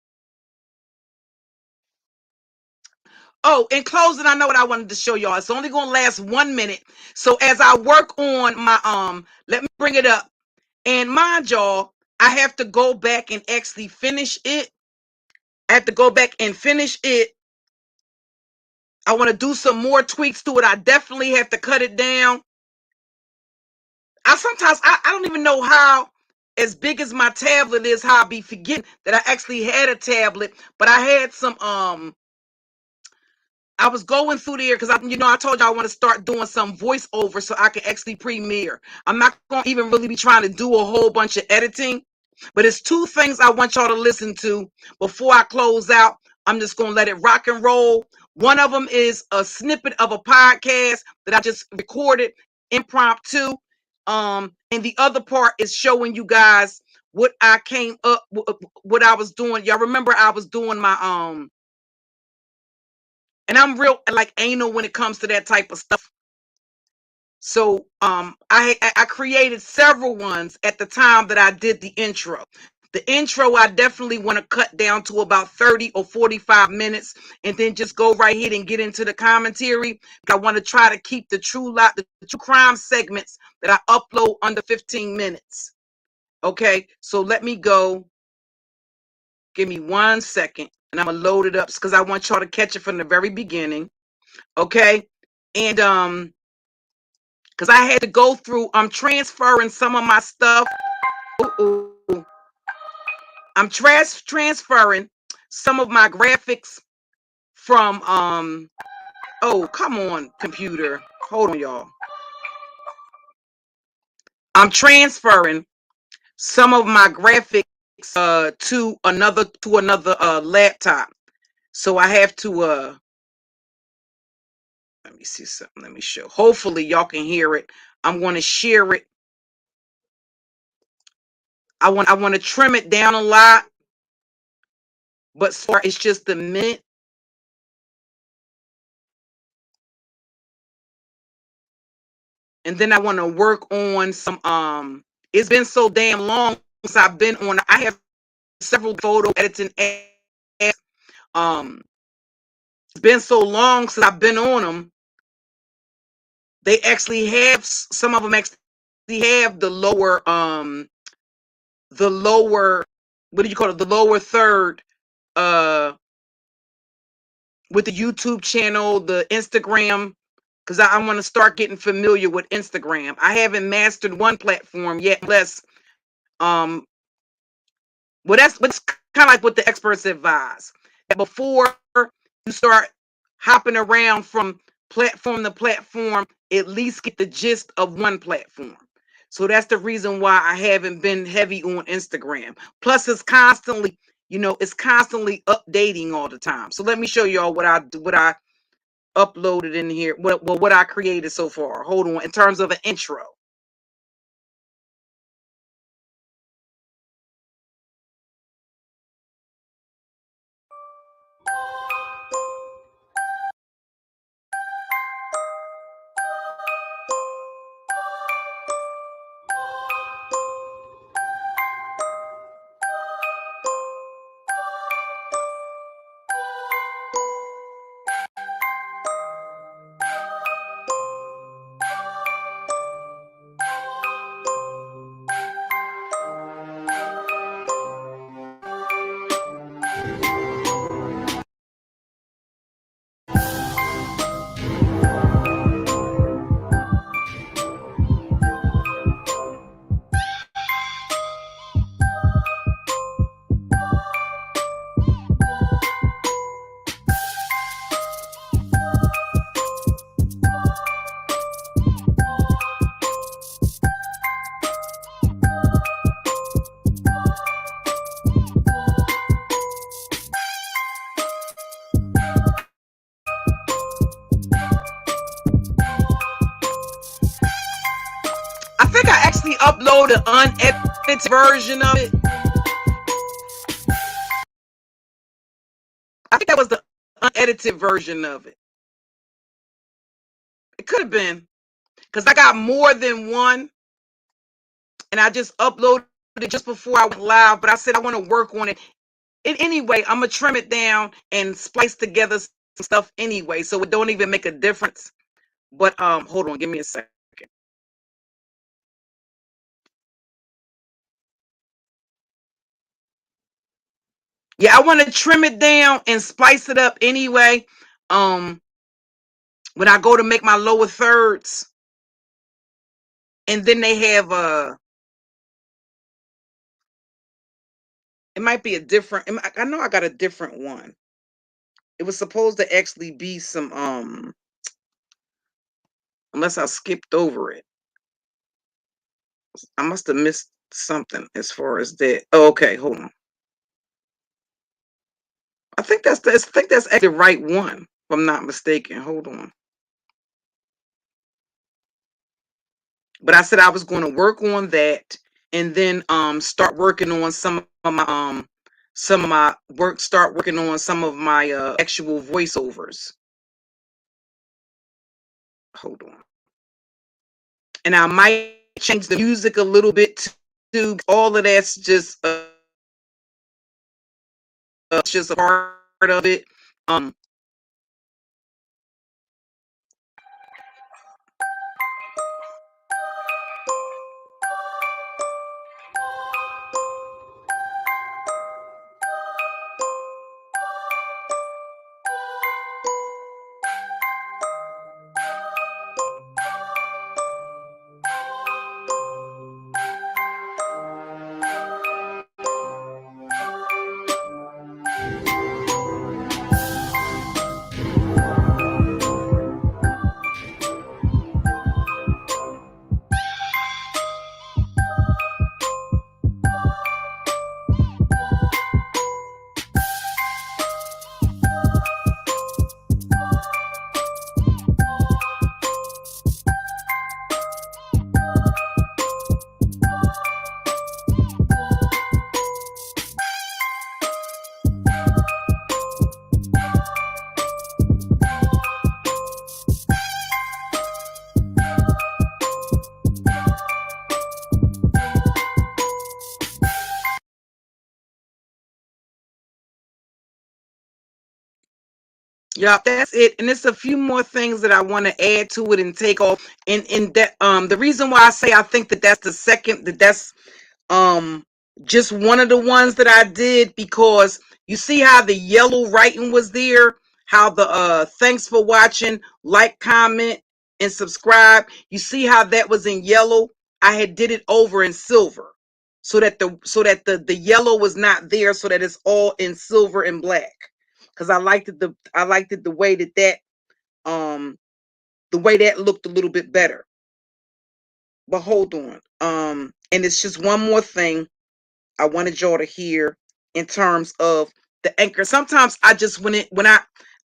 Oh, in closing, I know what I wanted to show y'all. It's only gonna last 1 minute. So as I work on my let me bring it up. And mind y'all, I have to go back and actually finish it. I have to go back and finish it. I want to do some more tweaks to it. I definitely have to cut it down. I don't even know how, as big as my tablet is, how I be forgetting that I actually had a tablet, but I had some I was going through there because I told you I want to start doing some voiceover so I can actually premiere. I'm not going to even really be trying to do a whole bunch of editing, but it's 2 things I want y'all to listen to before I close out. I'm just going to let it rock and roll. One of them is a snippet of a podcast that I just recorded impromptu. And the other part is showing you guys what I came up, what I was doing. Y'all remember I was doing my and I'm real like anal when it comes to that type of stuff. So I created several ones at the time that I did the intro. The intro I definitely want to cut down to about 30 or 45 minutes and then just go right here and get into the commentary. I want to try to keep the true crime segments that I upload under 15 minutes. Okay, so let me go. Give me 1 second and I'm gonna load it up because I want y'all to catch it from the very beginning. Okay, and because I had to go through, I'm transferring some of my stuff. I'm transferring some of my graphics from oh, come on, computer. Hold on, y'all. I'm transferring some of my graphics to another laptop. So I have to let me see something. Let me show. Hopefully y'all can hear it. I'm going to share it. I want to trim it down a lot But so far, it's just the minute. And then I want to work on some. It's been so damn long since I've been on. I have several photo editing apps. It's been so long since I've been on them. They actually have, some of them actually have the lower, what do you call it? The lower third, with the YouTube channel, the Instagram, because I want to start getting familiar with Instagram. I haven't mastered one platform yet, unless, well, that's kind of like what the experts advise. Before you start hopping around from platform to platform, at least get the gist of one platform. So that's the reason why I haven't been heavy on Instagram. Plus, it's constantly, it's constantly updating all the time. So let me show y'all what I uploaded in here. What I created so far. Hold on, in terms of an intro. I think I actually uploaded an unedited version of it. I think that was the unedited version of it. It could have been, because I got more than one, and I just uploaded it just before I went live. But I said I want to work on it. And anyway, I'm gonna trim it down and splice together some stuff anyway, so it don't even make a difference. But hold on, give me a second. Yeah, I want to trim it down and splice it up anyway. When I go to make my lower thirds, and then they have it might be a different. I know I got a different one. It was supposed to actually be some unless I skipped over it. I must have missed something as far as that. Oh, okay, hold on. I think that's actually the right one, if I'm not mistaken. Hold on. But I said I was going to work on that, and then start working on some of my work. Start working on some of my actual voiceovers. Hold on. And I might change the music a little bit too. All of that's just a part of it. Yeah, that's it. And it's a few more things that I want to add to it and take off. And that the reason why I say I think that that's the second, that's um just one of the ones that I did, because you see how the yellow writing was there, how the thanks for watching, like, comment, and subscribe. You see how that was in yellow? I had did it over in silver, so that the yellow was not there, so that it's all in silver and black. Because I liked it the way um the way that looked a little bit better. But hold on. And it's just one more thing I wanted y'all to hear in terms of the anchor. Sometimes I just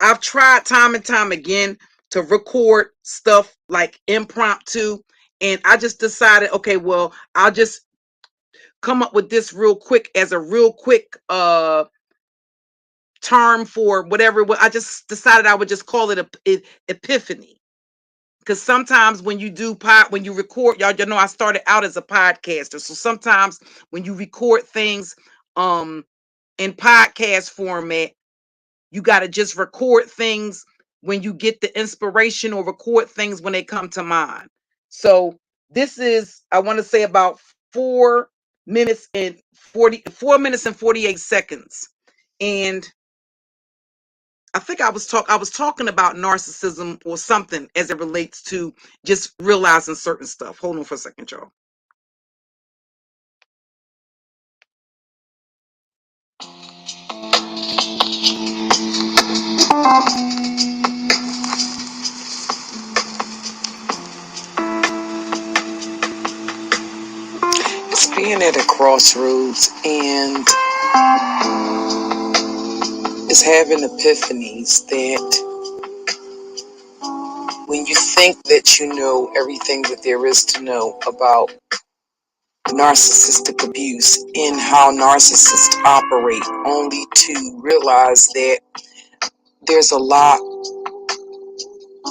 I've tried time and time again to record stuff like impromptu, and I just decided, okay, well, I'll just come up with this real quick as a real quick term for whatever. I just decided I would just call it a epiphany. Because sometimes when you when you record, y'all, you know, I started out as a podcaster. So sometimes when you record things in podcast format, you got to just record things when you get the inspiration, or record things when they come to mind. So this is, I want to say, about 4 minutes and 48 seconds. And I was talking about narcissism or something as it relates to just realizing certain stuff. Hold on for a second, y'all. It's being at a crossroads, and it's having epiphanies that when you think that you know everything that there is to know about narcissistic abuse and how narcissists operate, only to realize that there's a lot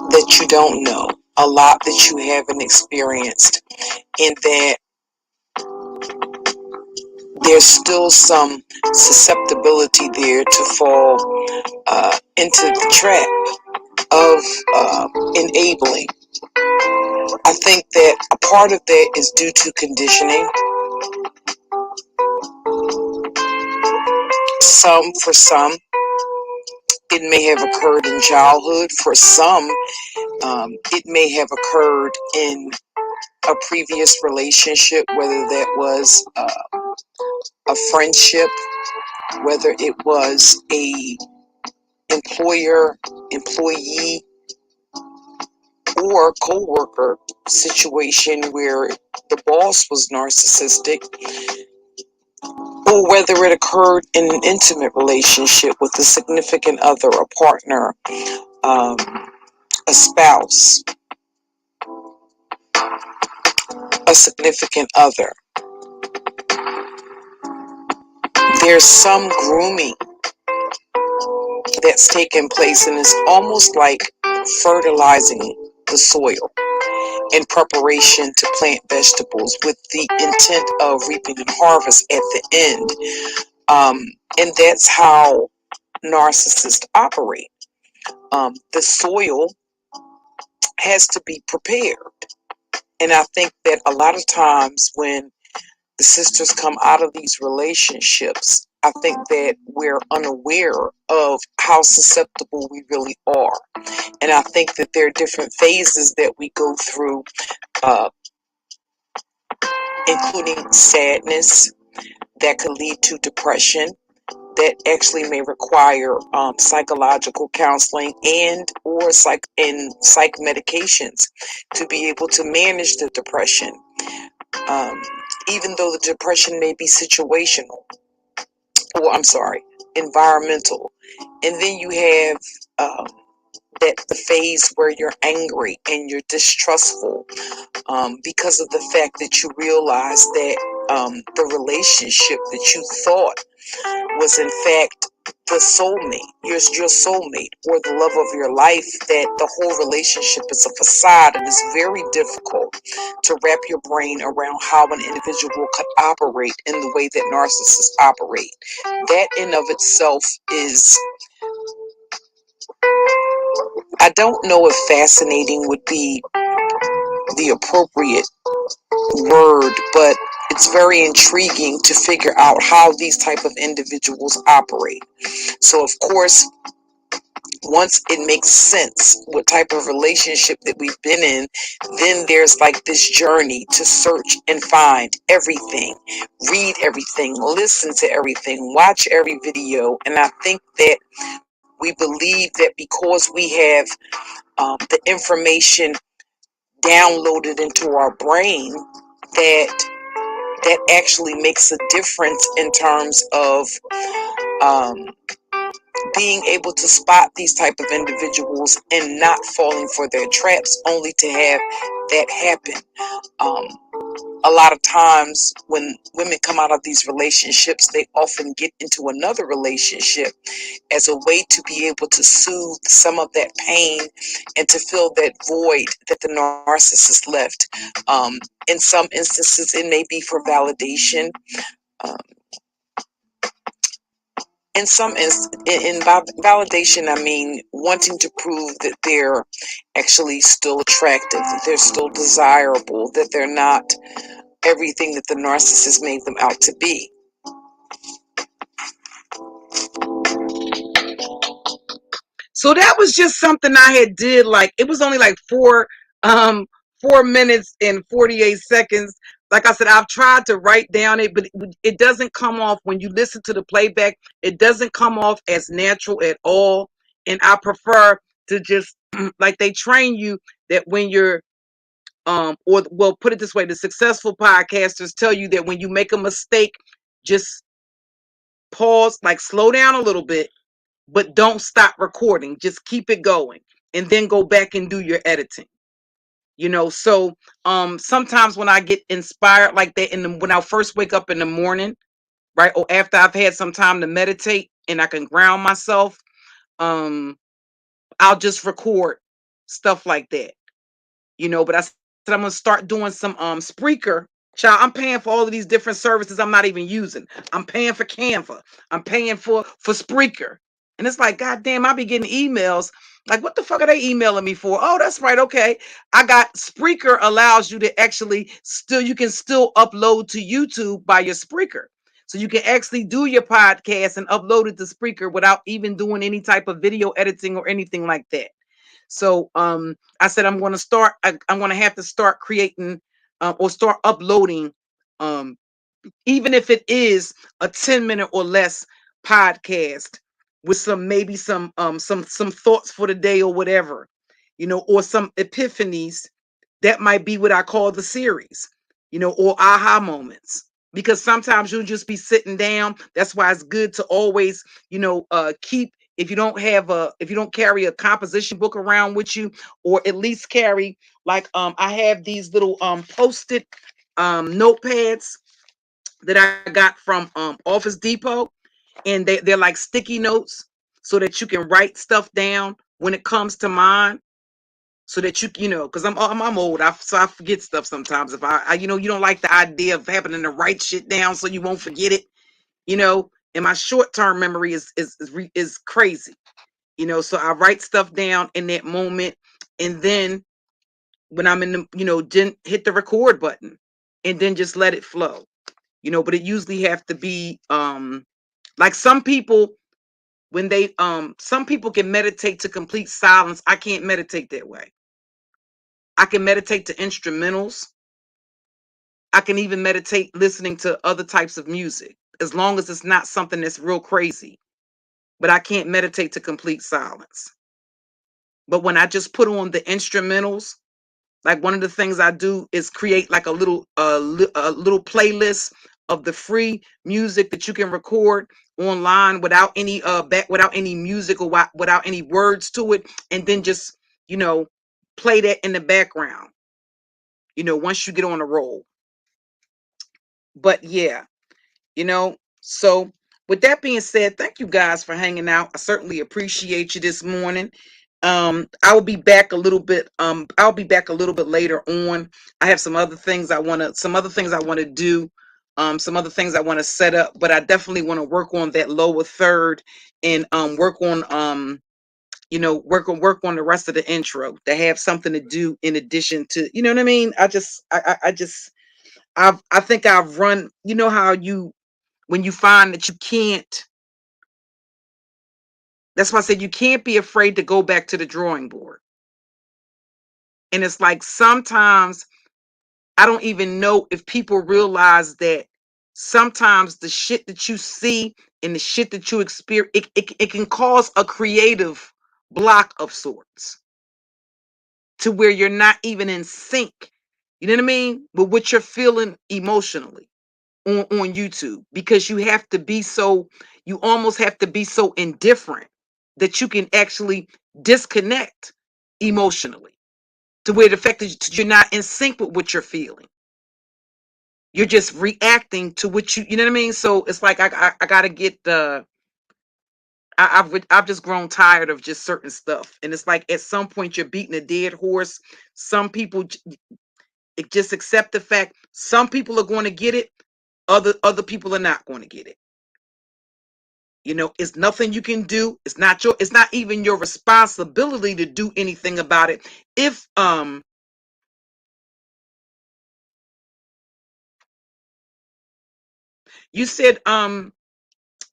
that you don't know, a lot that you haven't experienced, and that there's still some susceptibility there to fall into the trap of enabling. I think that a part of that is due to conditioning. For some, it may have occurred in childhood. For some, it may have occurred in a previous relationship, whether that was a friendship, whether it was a employer employee or co-worker situation where the boss was narcissistic, or whether it occurred in an intimate relationship with a significant other, a partner, a spouse, a significant other. There's some grooming that's taken place, and it's almost like fertilizing the soil in preparation to plant vegetables with the intent of reaping a harvest at the end. And that's how narcissists operate. The soil has to be prepared. And I think that a lot of times when the sisters come out of these relationships, I think that we're unaware of how susceptible we really are. And I think that there are different phases that we go through, including sadness that could lead to depression, that actually may require psychological counseling and or psych medications to be able to manage the depression, even though the depression may be situational, or I'm sorry, environmental. And then you have that the phase where you're angry and you're distrustful, because of the fact that you realize that the relationship that you thought was in fact the soulmate, your soulmate, or the love of your life, that the whole relationship is a facade, and it's very difficult to wrap your brain around how an individual could operate in the way that narcissists operate. That in of itself is I don't know if fascinating would be the appropriate word, but it's very intriguing to figure out how these type of individuals operate. So of course, once it makes sense what type of relationship that we've been in, then there's like this journey to search and find everything, read everything, listen to everything, watch every video. And I think that we believe that because we have the information downloaded into our brain, that actually makes a difference in terms of um, being able to spot these type of individuals and not falling for their traps, only to have that happen. Um, a lot of times when women come out of these relationships, they often get into another relationship as a way to be able to soothe some of that pain and to fill that void that the narcissist left. In some instances, it may be for validation. Um, in validation, I mean wanting to prove that they're actually still attractive, that they're still desirable, that they're not everything that the narcissist made them out to be. So that was just something I had did. Like, it was only like 4 minutes and 48 seconds. Like I said, I've tried to write down it, but it doesn't come off when you listen to the playback. It doesn't come off as natural at all. And I prefer to just like they train you that when you're or well, put it this way, the successful podcasters tell you that when you make a mistake, just pause, like slow down a little bit, but don't stop recording. Just keep it going and then go back and do your editing. So sometimes when I get inspired like that when I first wake up in the morning, right, or after I've had some time to meditate and I can ground myself, um I'll just record stuff like that. But I said I'm gonna start doing some Spreaker. Child, I'm paying for all of these different services I'm not even using. I'm paying for Canva. I'm paying for Spreaker. And it's like, God damn, I be getting emails. Like, what the fuck are they emailing me for? Oh, that's right. Okay. I got Spreaker allows you to actually you can still upload to YouTube by your Spreaker. So you can actually do your podcast and upload it to Spreaker without even doing any type of video editing or anything like that. So I said I'm going to start. I'm going to have to start creating or start uploading, um, even if it is a 10-minute or less podcast with some thoughts for the day or whatever, or some epiphanies. That might be what I call the series, or aha moments. Because sometimes you'll just be sitting down. That's why it's good to always, keep, if you don't carry a composition book around with you, or at least carry, like, I have these little post-it notepads that I got from Office Depot, and they're like sticky notes so that you can write stuff down when it comes to mind, so that because I'm old, so I forget stuff sometimes. If I you don't like the idea of having to write shit down so you won't forget it, and my short-term memory is crazy, so I write stuff down in that moment, and then when I'm in the, hit the record button, and then just let it flow, but it usually have to be like some people, when they some people can meditate to complete silence. I can't meditate that way. I can meditate to instrumentals. I can even meditate listening to other types of music, as long as it's not something that's real crazy. But I can't meditate to complete silence. But when I just put on the instrumentals, like, one of the things I do is create like a little playlist of the free music that you can record online without any without any music, or without any words to it, and then just play that in the background. Once you get on a roll. But yeah, so with that being said, thank you guys for hanging out. I certainly appreciate you this morning. I will be back a little bit. I'll be back a little bit later on. I have some other things I want to do. Some other things I want to set up, but I definitely want to work on that lower third, and work on work on the rest of the intro to have something to do in addition to, you know what I mean? I think I've run, you know how when you find that you can't, that's why I said you can't be afraid to go back to the drawing board. And it's like sometimes I don't even know if people realize that sometimes the shit that you see and the shit that you experience, it can cause a creative block of sorts to where you're not even in sync. You know what I mean? With what you're feeling emotionally on YouTube, because you almost have to be so indifferent that you can actually disconnect emotionally to where the fact that you're not in sync with what you're feeling. You're just reacting to what you know what I mean? So it's like I gotta get the I've just grown tired of just certain stuff. And it's like at some point you're beating a dead horse. Some people just accept the fact some people are going to get it, other people are not going to get it. It's nothing you can do. It's not even your responsibility to do anything about it. If you said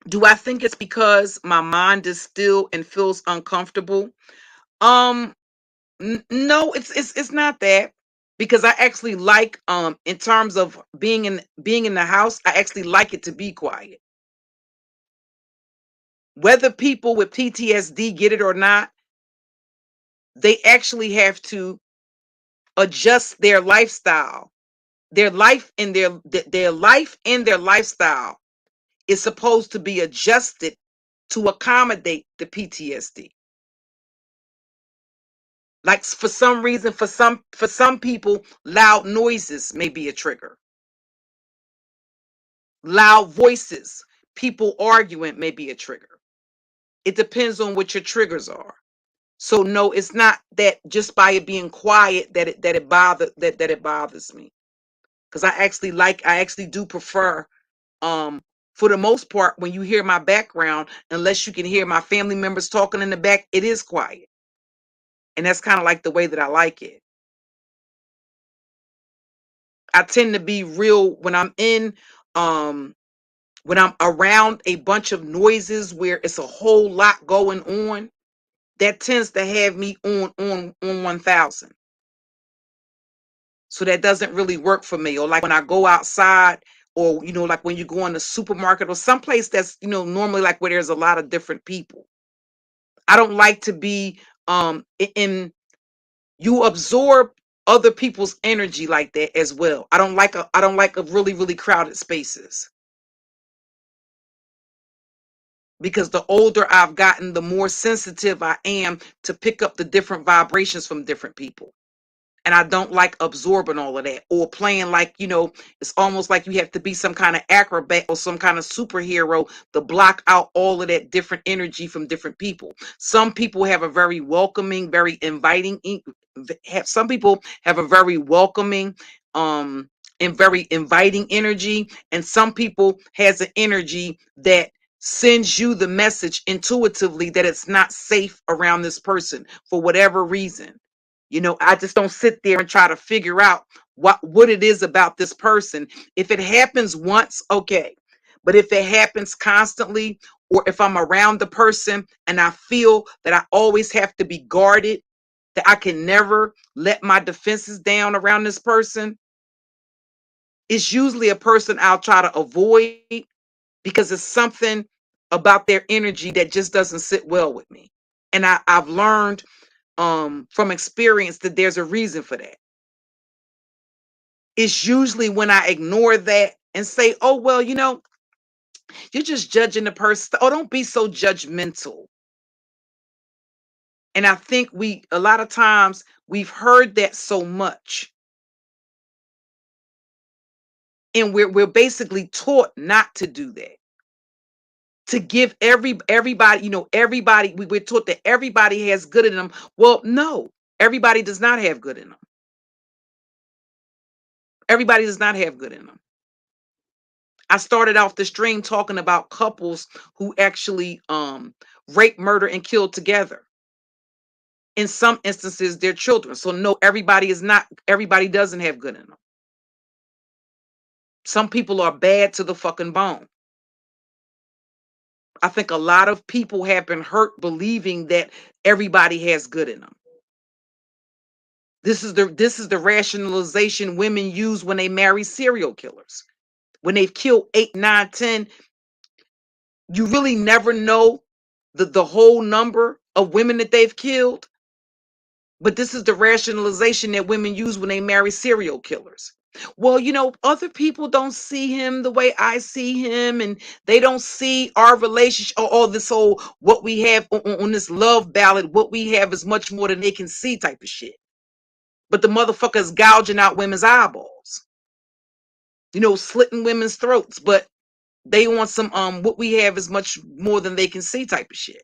do I think it's because my mind is still and feels uncomfortable? Um no, it's not that, because I actually like, in terms of being in the house, I actually like it to be quiet. Whether people with PTSD get it or not, they actually have to adjust their lifestyle. Their life and their lifestyle is supposed to be adjusted to accommodate the PTSD. Like for some reason, for some people, loud noises may be a trigger. Loud voices, people arguing may be a trigger. It depends on what your triggers are. So no, it's not that just by it being quiet that it bothers me. Because I actually do prefer, for the most part, when you hear my background, unless you can hear my family members talking in the back, it is quiet. And that's kind of like the way that I like it. I tend to be real um when I'm around a bunch of noises where it's a whole lot going on. That tends to have me on 1000. So that doesn't really work for me. Or like when I go outside, or like when you go in the supermarket or someplace that's normally like where there's a lot of different people. I don't like to be in you absorb other people's energy like that as well. I don't like a really crowded spaces, because the older I've gotten, the more sensitive I am to pick up the different vibrations from different people. And I don't like absorbing all of that, or playing like, it's almost like you have to be some kind of acrobat or some kind of superhero to block out all of that different energy from different people. Some people have a very welcoming, very inviting, some people have a very welcoming, and very inviting energy. And some people has an energy that sends you the message intuitively that it's not safe around this person for whatever reason. I just don't sit there and try to figure out what it is about this person. If it happens once, okay. But if it happens constantly, or if I'm around the person and I feel that I always have to be guarded, that I can never let my defenses down around this person, it's usually a person I'll try to avoid, because it's something about their energy that just doesn't sit well with me. And I've learned, from experience, that there's a reason for that. It's usually when I ignore that and say, oh, well, you're just judging the person. Oh, don't be so judgmental. And I think a lot of times we've heard that so much. And we're basically taught not to do that. To give everybody, we're taught that everybody has good in them. Well, no, everybody does not have good in them. Everybody does not have good in them. I started off the stream talking about couples who actually rape, murder, and kill together. in some instances, their children. So no, everybody doesn't have good in them. Some people are bad to the fucking bone. I think a lot of people have been hurt believing that everybody has good in them. This is the rationalization women use when they marry serial killers. When they've killed 8, 9, 10, you really never know the whole number of women that they've killed. But this is the rationalization that women use when they marry serial killers. Well, other people don't see him the way I see him, and they don't see our relationship, or all this whole what we have on this love ballad. What we have is much more than they can see, type of shit. But the motherfucker is gouging out women's eyeballs, slitting women's throats. But they want some what we have is much more than they can see, type of shit.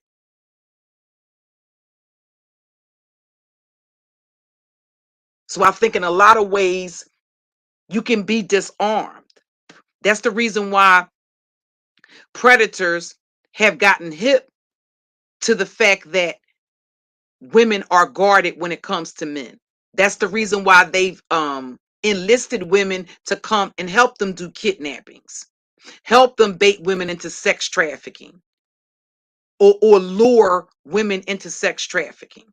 So I think in a lot of ways you can be disarmed. That's the reason why predators have gotten hip to the fact that women are guarded when it comes to men. That's the reason why they've enlisted women to come and help them do kidnappings, help them bait women into sex trafficking, or lure women into sex trafficking.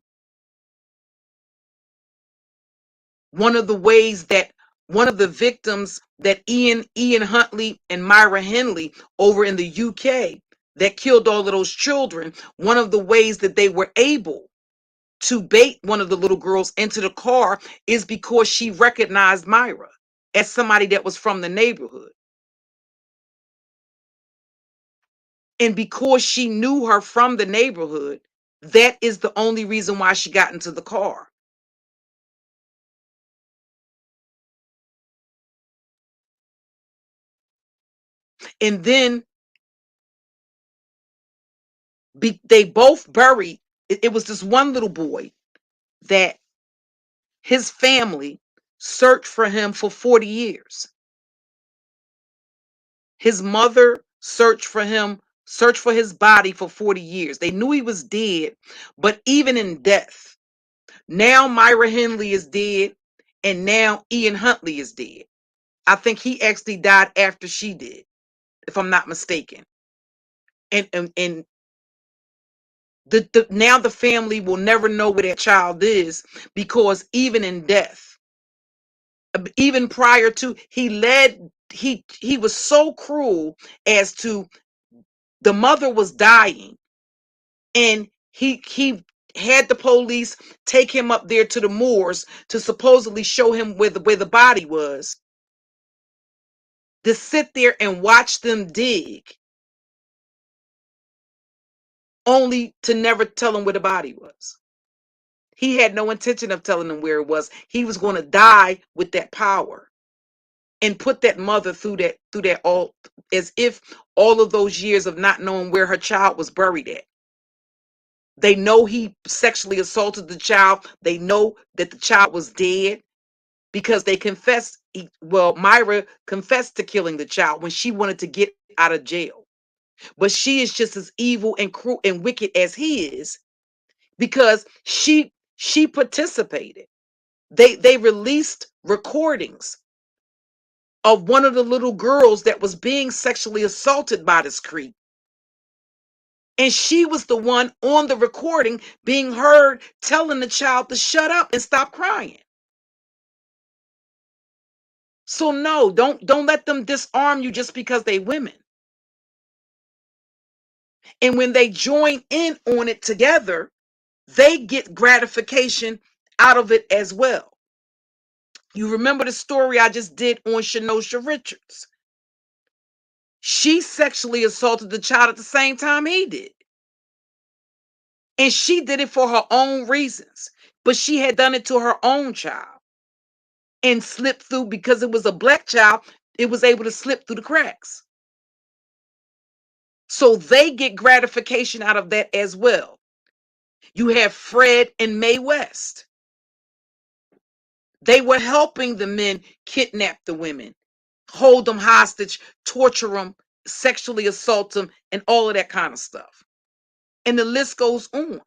One of the victims that Ian Huntley and Myra Henley over in the UK that killed all of those children, one of the ways that they were able to bait one of the little girls into the car is because she recognized Myra as somebody that was from the neighborhood. And because she knew her from the neighborhood, that is the only reason why she got into the car. And then they both buried. It was this one little boy that his family searched for him for 40 years. His mother searched for his body for 40 years. They knew he was dead, but even in death, now Myra Henley is dead, and now Ian Huntley is dead. I think he actually died after she did, if I'm not mistaken. And now the family will never know where their child is, because even in death, even prior to, he was so cruel as to, the mother was dying, and he had the police take him up there to the moors to supposedly show him where the body was, to sit there and watch them dig, only to never tell him where the body was. He had no intention of telling them where it was. He was going to die with that power and put that mother through that all, as if all of those years of not knowing where her child was buried at. They know he sexually assaulted the child. They know that the child was dead because they confessed. Myra confessed to killing the child when she wanted to get out of jail. But she is just as evil and cruel and wicked as he is, because she participated. They released recordings of one of the little girls that was being sexually assaulted by this creep. And she was the one on the recording being heard telling the child to shut up and stop crying. So no, don't let them disarm you just because they women. And when they join in on it together, they get gratification out of it as well. You remember the story I just did on Shanosha Richards? She sexually assaulted the child at the same time he did. And she did it for her own reasons. But she had done it to her own child and slipped through, because it was a black child, it was able to slip through the cracks. So they get gratification out of that as well. You have Fred and Mae West. They were helping the men kidnap the women, hold them hostage, torture them, sexually assault them, and all of that kind of stuff. And the list goes on.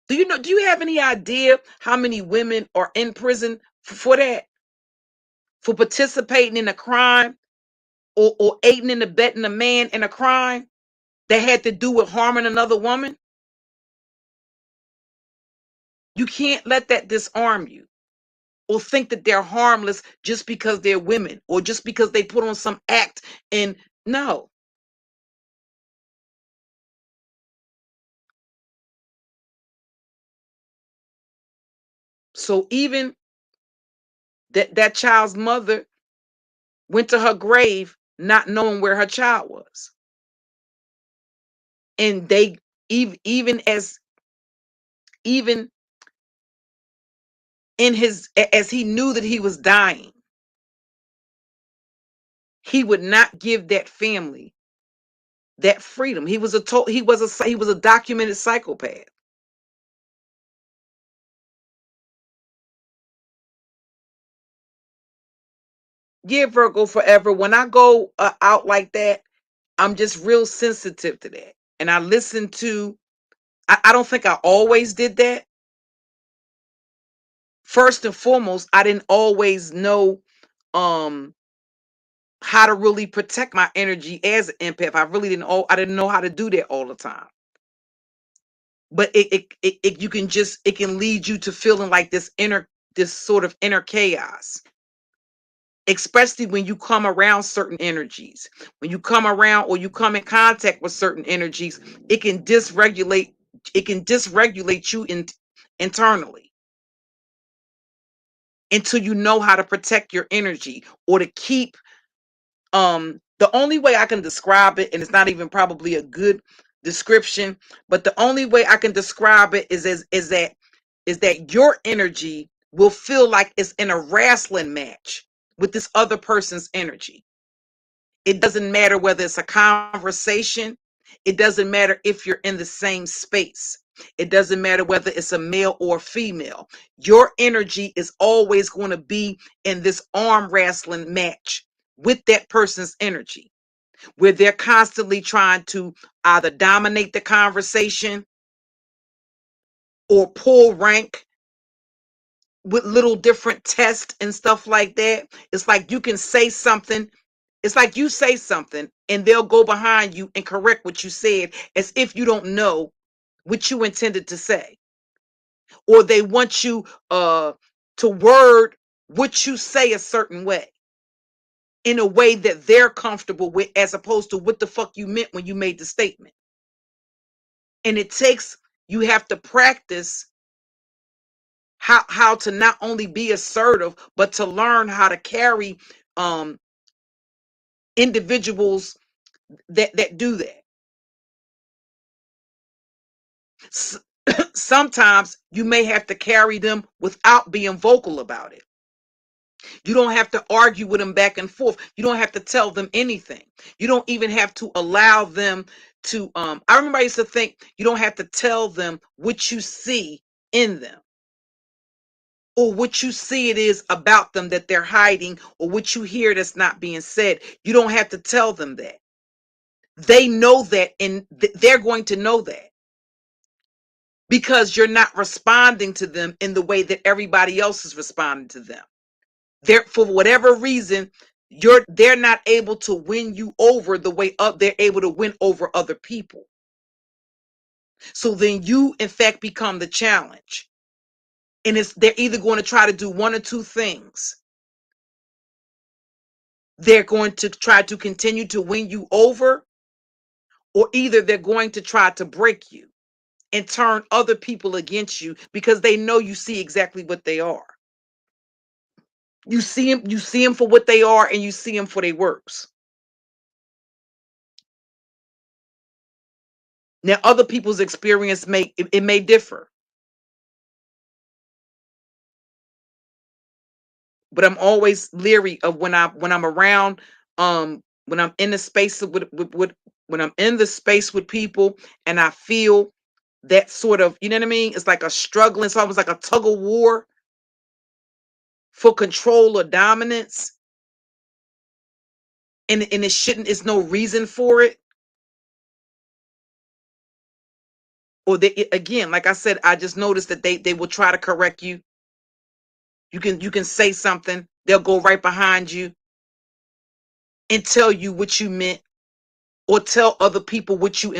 Do you have any idea how many women are in prison for that? For participating in a crime or aiding and abetting a man in a crime that had to do with harming another woman? You can't let that disarm you or think that they're harmless just because they're women or just because they put on some act. And no. So even that child's mother went to her grave not knowing where her child was. And they even in his as he knew that he was dying, he would not give that family that freedom. He was a documented psychopath. Yeah, Virgo forever. When I go out like that, I'm just real sensitive to that. And I listen to, I don't think I always did that. First and foremost, I didn't always know um how to really protect my energy as an empath. I didn't know how to do that all the time. But it you can just, it can lead you to feeling like this sort of inner chaos, especially when you come around certain energies. When you come around or you come in contact with certain energies, it can dysregulate you internally until you know how to protect your energy or to keep the only way I can describe it, and it's not even probably a good description, but the only way I can describe it is that your energy will feel like it's in a wrestling match with this other person's energy. It doesn't matter whether it's a conversation. It doesn't matter if you're in the same space. It doesn't matter whether it's a male or a female. Your energy is always going to be in this arm wrestling match with that person's energy, where they're constantly trying to either dominate the conversation or pull rank with little different tests and stuff like that. It's like you can say something. It's like you say something and they'll go behind you and correct what you said as if you don't know what you intended to say. Or they want you to word what you say a certain way, in a way that they're comfortable with, as opposed to what the fuck you meant when you made the statement. And you have to practice how to not only be assertive, but to learn how to carry um individuals that do that. Sometimes you may have to carry them without being vocal about it. You don't have to argue with them back and forth. You don't have to tell them anything. You don't even have to allow them to I remember I used to think you don't have to tell them what you see in them, or what you see it is about them that they're hiding, or what you hear that's not being said. You don't have to tell them that. They know that, and they're going to know that, because you're not responding to them in the way that everybody else is responding to them. They're, for whatever reason, they're not able to win you over the way up they're able to win over other people. So then you in fact become the challenge. And they're either going to try to do one or two things. They're going to try to continue to win you over, or either they're going to try to break you and turn other people against you, because they know you see exactly what they are. You see them for what they are, and you see them for their works. Now, other people's experience may differ, but I'm always leery of when I'm around, when I'm in the space with when I'm in the space with people, and I feel that sort of, you know what I mean? It's like a struggling, it's almost like a tug of war for control or dominance, and it's no reason for it. Or they, again, like I said, I just noticed that they will try to correct you. You can say something, they'll go right behind you and tell you what you meant, or tell other people what you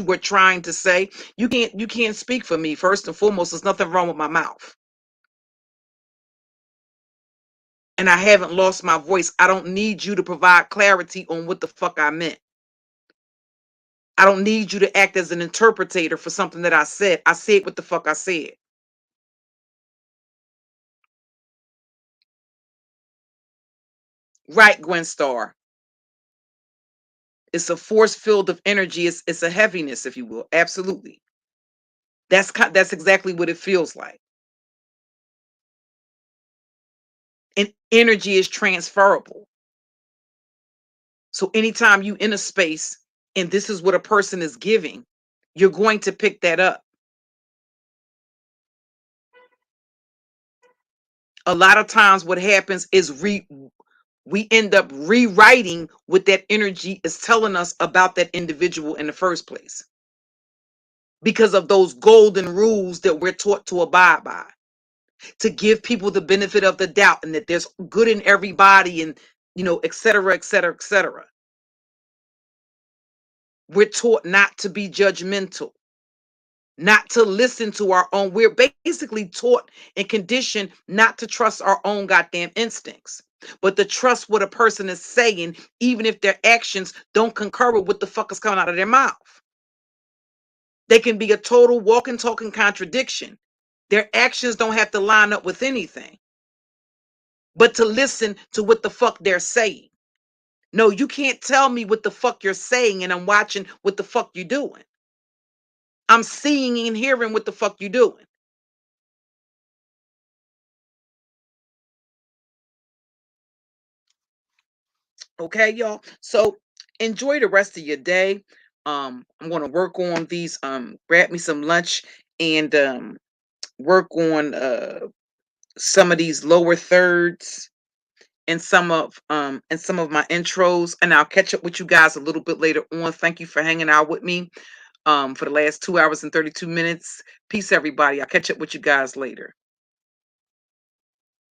were trying to say. You can't speak for me. First and foremost, there's nothing wrong with my mouth. And I haven't lost my voice. I don't need you to provide clarity on what the fuck I meant. I don't need you to act as an interpreter for something that I said. I said what the fuck I said. Right, Gwen Star. It's a force field of energy. It's a heaviness, if you will. Absolutely. That's exactly what it feels like. And energy is transferable. So anytime you in a space and this is what a person is giving, you're going to pick that up. A lot of times what happens is we end up rewriting what that energy is telling us about that individual in the first place, because of those golden rules that we're taught to abide by, to give people the benefit of the doubt and that there's good in everybody, and et cetera, et cetera, et cetera. We're taught not to be judgmental, not to listen to our own. We're basically taught and conditioned not to trust our own goddamn instincts, but to trust what a person is saying, even if their actions don't concur with what the fuck is coming out of their mouth. They can be a total walking, talking contradiction. Their actions don't have to line up with anything, but to listen to what the fuck they're saying. No, you can't tell me what the fuck you're saying and I'm watching what the fuck you're doing. I'm seeing and hearing what the fuck you're doing. Okay, y'all. So enjoy the rest of your day. I'm gonna work on these, grab me some lunch and work on some of these lower thirds and some of my intros, and I'll catch up with you guys a little bit later on. Thank you for hanging out with me for the last 2 hours and 32 minutes. Peace, everybody. I'll catch up with you guys later.